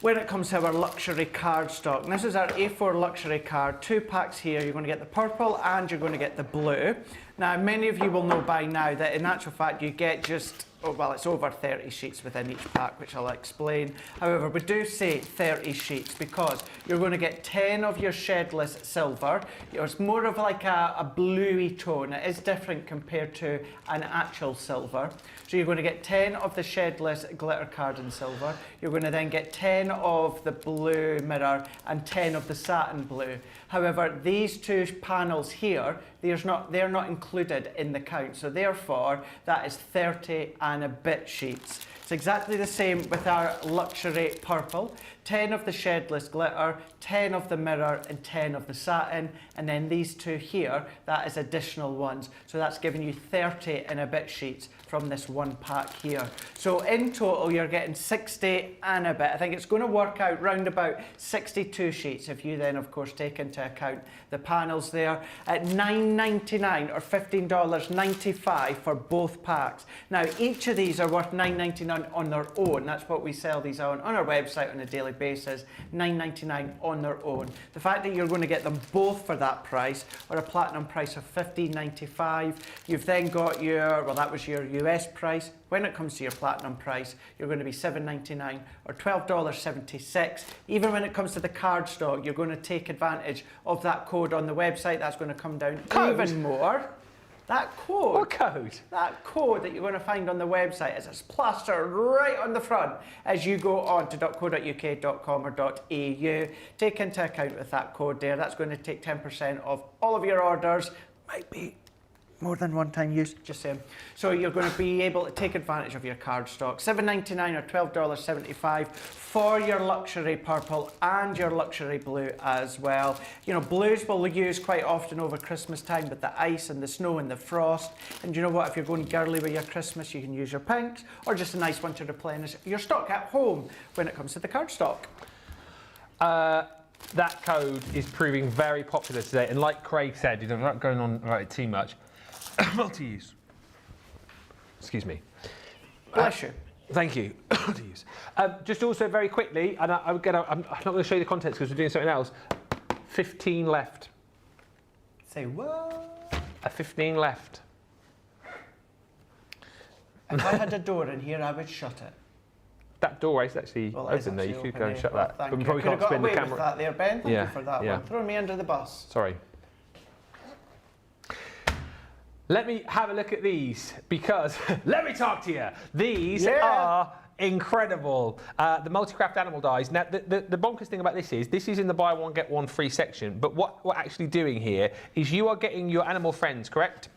When it comes to our luxury cardstock. And this is our A4 luxury card. 2 packs here. You're going to get the purple and you're going to get the blue. Now, many of you will know by now that in actual fact you get just well, it's over 30 sheets within each pack, which I'll explain. However, we do say 30 sheets because you're going to get 10 of your shedless silver. It's more of like a bluey tone. It is different compared to an actual silver. So you're going to get 10 of the shedless glitter card in silver. You're going to then get 10 of the blue mirror and 10 of the satin blue. However, these two panels here, they're not included in the count. So therefore, that is 30 and a bit sheets. It's exactly the same with our luxury purple. 10 of the shedless glitter, 10 of the mirror and 10 of the satin, and then these two here, that is additional ones. So that's giving you 30 and a bit sheets from this one pack here. So in total you're getting 60 and a bit. I think it's going to work out round about 62 sheets if you then of course take into account the panels there at $9.99 or $15.95 for both packs. Now each of these are worth $9.99 on their own. That's what we sell these on our website on a daily basis, $9.99 on their own. The fact that you're going to get them both for that price, or a platinum price of $15.95, you've then got your, well, that was your US price. When it comes to your platinum price, you're going to be $7.99 or $12.76. Even when it comes to the cardstock, you're going to take advantage of that code on the website. That's going to come down even more. That code. What code? That code that you're going to find on the website is it's plastered right on the front as you go on to .co.uk.com or .au. Take into account with that code there. That's going to take 10% off all of your orders. Might be more than one time use, just saying. So you're going to be able to take advantage of your cardstock. $7.99 or $12.75 for your luxury purple and your luxury blue as well. You know, blues we'll use quite often over Christmas time with the ice and the snow and the frost. And you know what, if you're going girly with your Christmas, you can use your pinks or just a nice one to replenish your stock at home when it comes to the cardstock. That code is proving very popular today. And like Craig said, you know, not going on about it too much. Multi-use. Excuse me. Bless you. Thank you. Multi-use. Just also very quickly, and I'm not going to show you the contents because we're doing something else. 15 left. Say what? 15 left. If I had a door in here, I would shut it. That doorway is actually open there. You could go and shut that. Thank But we you. probably Could have can't got spin the away camera. with that there, Ben. Thank Yeah, you for that yeah. one. Throw me under the bus. Sorry. Let me have a look at these because let me talk to you. These are incredible. The multi-craft animal dies. Now, the bonkers thing about this is in the buy one get one free section. But what we're actually doing here is you are getting your animal friends, correct?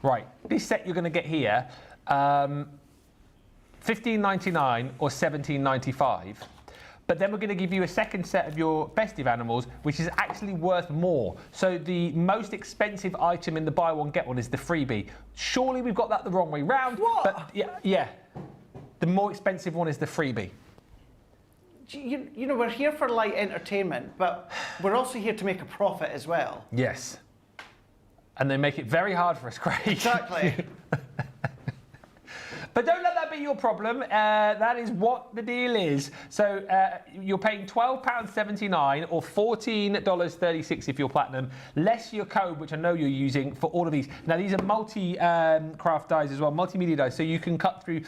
Right. This set you're going to get here, $15.99 or $17.95. But then we're going to give you a second set of your festive animals, which is actually worth more. So the most expensive item in the buy one, get one is the freebie. Surely we've got that the wrong way round. What? But yeah. The more expensive one is the freebie. You know, we're here for light entertainment, but we're also here to make a profit as well. Yes. And they make it very hard for us, Craig. Exactly. But don't let that be your problem. That is what the deal is. So you're paying £12.79 or $14.36 if you're platinum, less your code, which I know you're using for all of these. Now, these are multi-craft dies as well, multimedia dies. So you can cut through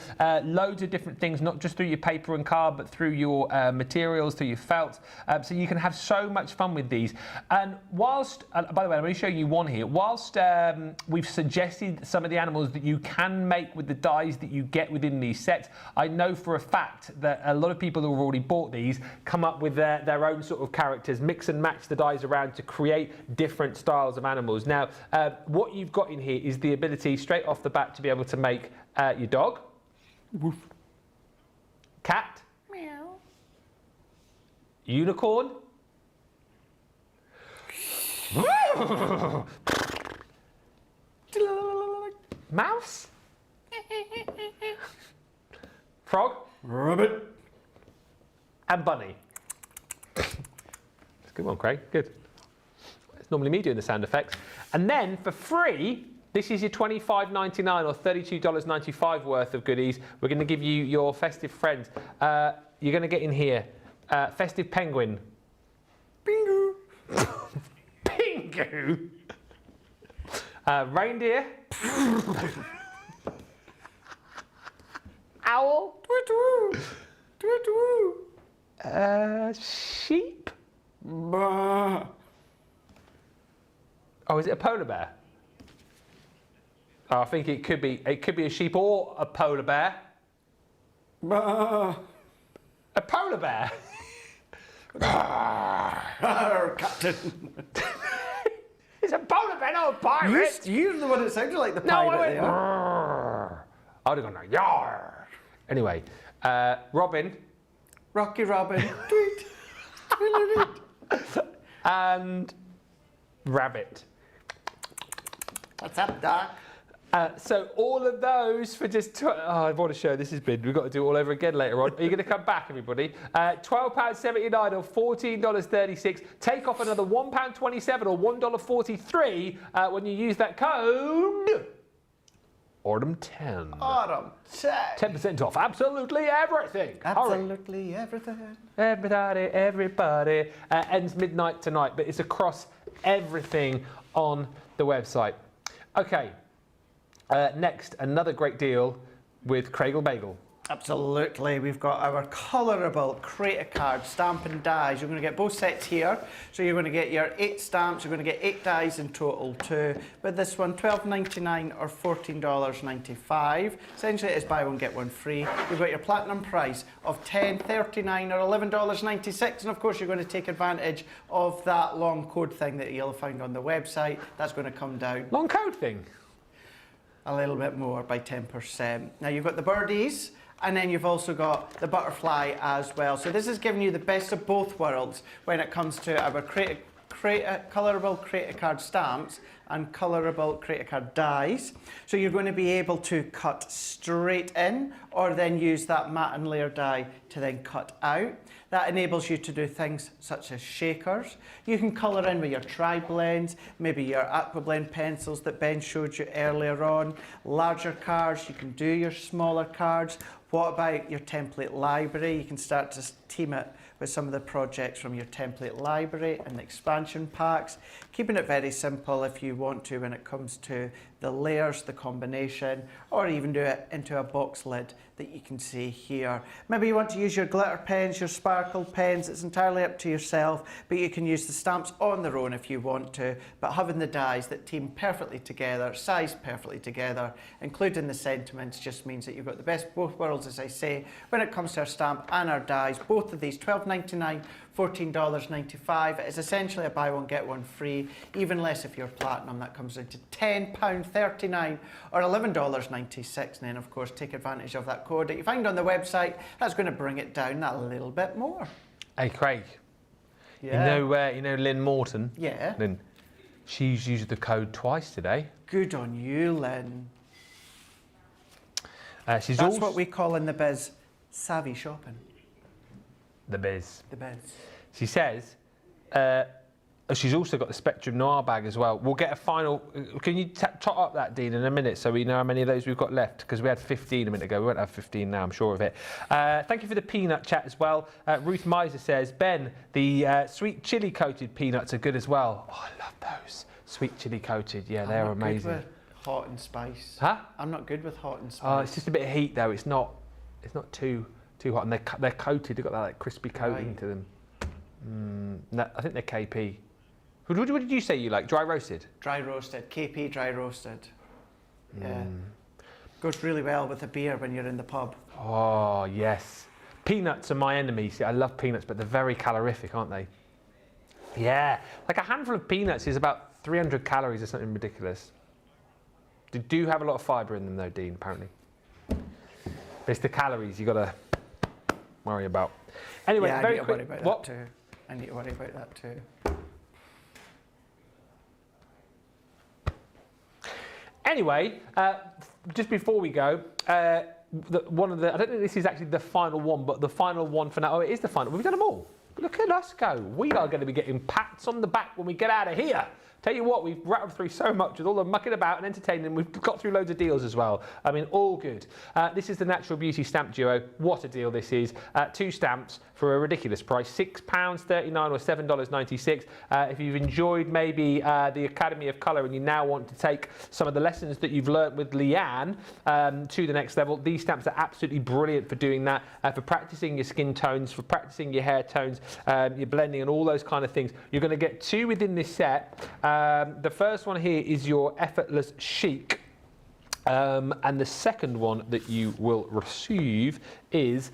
loads of different things, not just through your paper and card, but through your materials, through your felt. So you can have so much fun with these. And whilst, by the way, I'm going to show you one here. Whilst we've suggested some of the animals that you can make with the dies that you get within these sets, I know for a fact that a lot of people who have already bought these come up with their own sort of characters, mix and match the dies around to create different styles of animals. Now, what you've got in here is the ability straight off the bat to be able to make your dog, woof, cat, meow, unicorn, mouse, frog, rabbit, and bunny. That's a good one, Craig. Good. It's normally me doing the sound effects. And then for free, this is your $25.99 or $32.95 worth of goodies. We're going to give you your festive friends. You're going to get in here festive penguin. Bingo. Bingo. Owl? Tweet-woo. Tweet-woo. Sheep? Bah. Oh, is it a polar bear? Oh, I think it could be a sheep or a polar bear. Bah. A polar bear? Captain. It's a polar bear, not a pirate. You're the one that sounded like the No, I pirate went. there. I would have gone yar. Anyway, Robin. Rocky Robin. Tweet. And Rabbit. What's up, Doc? So all of those for just... I want to show this has been... We've got to do it all over again later on. Are you going to come back, everybody? £12.79 or $14.36. Take off another £1.27 or $1.43 when you use that code... Autumn10. Autumn 10. 10% off absolutely everything. Absolutely everything. Everybody. Ends midnight tonight, but it's across everything on the website. Okay. Next, another great deal with Craigle Bagel. Absolutely. We've got our colourable Creator card stamp and dies. You're going to get both sets here. So you're going to get your 8 stamps. You're going to get 8 dies in total too. With this one, $12.99 or $14.95. Essentially, it's buy one, get one free. You've got your platinum price of $10.39 or $11.96. And of course, you're going to take advantage of that long code thing that you'll find on the website. That's going to come down Long code thing. a little bit more by 10%. Now you've got the birdies, and then you've also got the butterfly as well. So this is giving you the best of both worlds when it comes to our colourable Creator card stamps and colourable Creator card dies. So you're going to be able to cut straight in, or then use that matte and layer die to then cut out. That enables you to do things such as shakers. You can colour in with your tri-blends, maybe your aqua blend pencils that Ben showed you earlier on. Larger cards, you can do your smaller cards. What about your template library? You can start to team it with some of the projects from your template library and the expansion packs. Keeping it very simple if you want to when it comes to the layers, the combination, or even do it into a box lid that you can see here. Maybe you want to use your glitter pens, your sparkle pens, it's entirely up to yourself, but you can use the stamps on their own if you want to, but having the dies that team perfectly together, size perfectly together, including the sentiments, just means that you've got the best of both worlds, as I say, when it comes to our stamp and our dies. Both of these, $12.99, $14.95. It is essentially a buy one, get one free, even less if you're platinum. That comes into £10.39 or $11.96. And then, of course, take advantage of that code that you find on the website. That's going to bring it down a little bit more. Hey, Craig. Yeah. You know Lynn Morton? Yeah. Lynn, she's used the code twice today. Good on you, Lynn. That's what we call in the biz savvy shopping. The biz. The biz. She says she's also got the Spectrum Noir bag as well. We'll get a final... Can you tot up that, Dean, in a minute so we know how many of those we've got left? Because we had 15 a minute ago. We won't have 15 now, I'm sure of it. Thank you for the peanut chat as well. Ruth Miser says, Ben, the sweet chili coated peanuts are good as well. Oh, I love those. Sweet chili coated. Yeah, they're amazing. Good with hot and spice. Huh? I'm not good with hot and spice. Oh, it's just a bit of heat though. It's not too hot, and they're coated. They've got that like crispy coating to them. No, I think they're KP. What did you say you like? Dry roasted? Dry roasted. KP dry roasted. Yeah. Goes really well with a beer when you're in the pub. Oh yes. Peanuts are my enemy. See, I love peanuts, but they're very calorific, aren't they? Yeah. Like a handful of peanuts is about 300 calories or something ridiculous. They do have a lot of fibre in them though, Dean, apparently. But it's the calories you got to worry about. Anyway, yeah, very I need to quick. worry about What? that too. I need to worry about that too. Anyway, just before we go, I don't think this is actually the final one, but the final one for now. Oh, it is the final. We've done them all. Look at us go. We are going to be getting pats on the back when we get out of here. Tell you what, we've rattled through so much with all the mucking about and entertaining. We've got through loads of deals as well. I mean, all good. This is the Natural Beauty Stamp Duo. What a deal this is. 2 stamps for a ridiculous price, £6.39 or $7.96. If you've enjoyed maybe the Academy of Colour and you now want to take some of the lessons that you've learnt with Leanne to the next level, these stamps are absolutely brilliant for doing that, for practising your skin tones, for practising your hair tones, your blending and all those kind of things. You're going to get 2 within this set. The first one here is your Effortless Chic. And the second one that you will receive is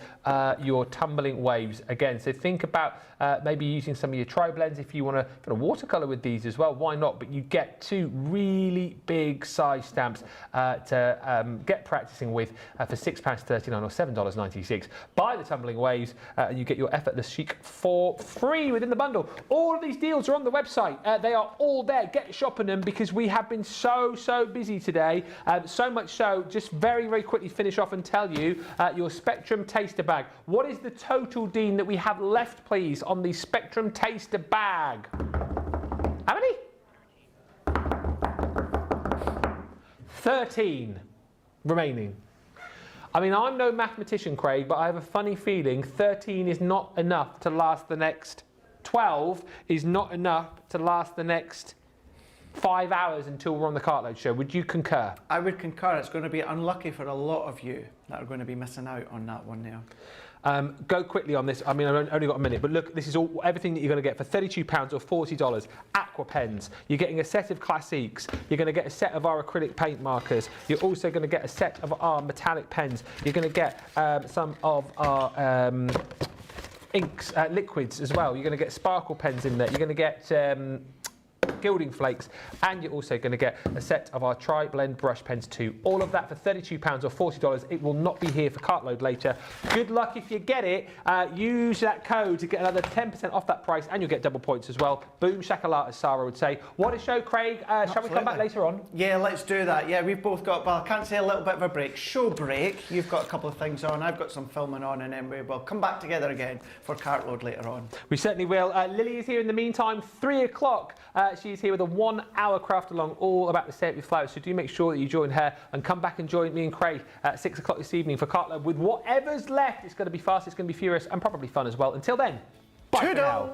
your Tumbling Waves. Again, so think about maybe using some of your tri-blends if you want to watercolour with these as well. Why not? But you get 2 really big size stamps to get practising with for £6.39 or $7.96. Buy the Tumbling Waves and you get your Effortless Chic for free within the bundle. All of these deals are on the website. They are all there. Get shopping them because we have been so busy today. So much so, just very quickly finish off and tell you your Spectrum Taster Bag. What is the total, Dean, that we have left, please, on the Spectrum Taster Bag? How many? 13 remaining. I mean, I'm no mathematician, Craig, but I have a funny feeling 13 is not enough to last the next 12 is not enough to last the next 5 hours until we're on the Cartload show. Would you concur? I would concur. It's going to be unlucky for a lot of you that are going to be missing out on that one there. Go quickly on this. I mean, I've only got a minute, but look, this is everything that you're going to get for £32 or $40. Aqua pens. You're getting a set of Classiques. You're going to get a set of our acrylic paint markers. You're also going to get a set of our metallic pens. You're going to get some of our inks, liquids as well. You're going to get sparkle pens in there. You're going to get gilding flakes, and you're also going to get a set of our tri-blend brush pens too. All of that for £32 or $40. It will not be here for Cartload later. Good luck if you get it. Use that code to get another 10% off that price, and you'll get double points as well. Boom shakalaka, as Sarah would say. What a show, Craig. Shall we come back later on? Yeah, let's do that. Yeah, we've both got, well, I can't say a little bit of a break. Show break. You've got a couple of things on. I've got some filming on, and then we will come back together again for Cartload later on. We certainly will. Lily is here in the meantime, 3 o'clock. She's here with a 1-hour craft along all about the Sept with flowers. So do make sure that you join her and come back and join me and Craig at 6 o'clock this evening for Cartload with whatever's left. It's going to be fast, it's going to be furious, and probably fun as well. Until then, bye for now.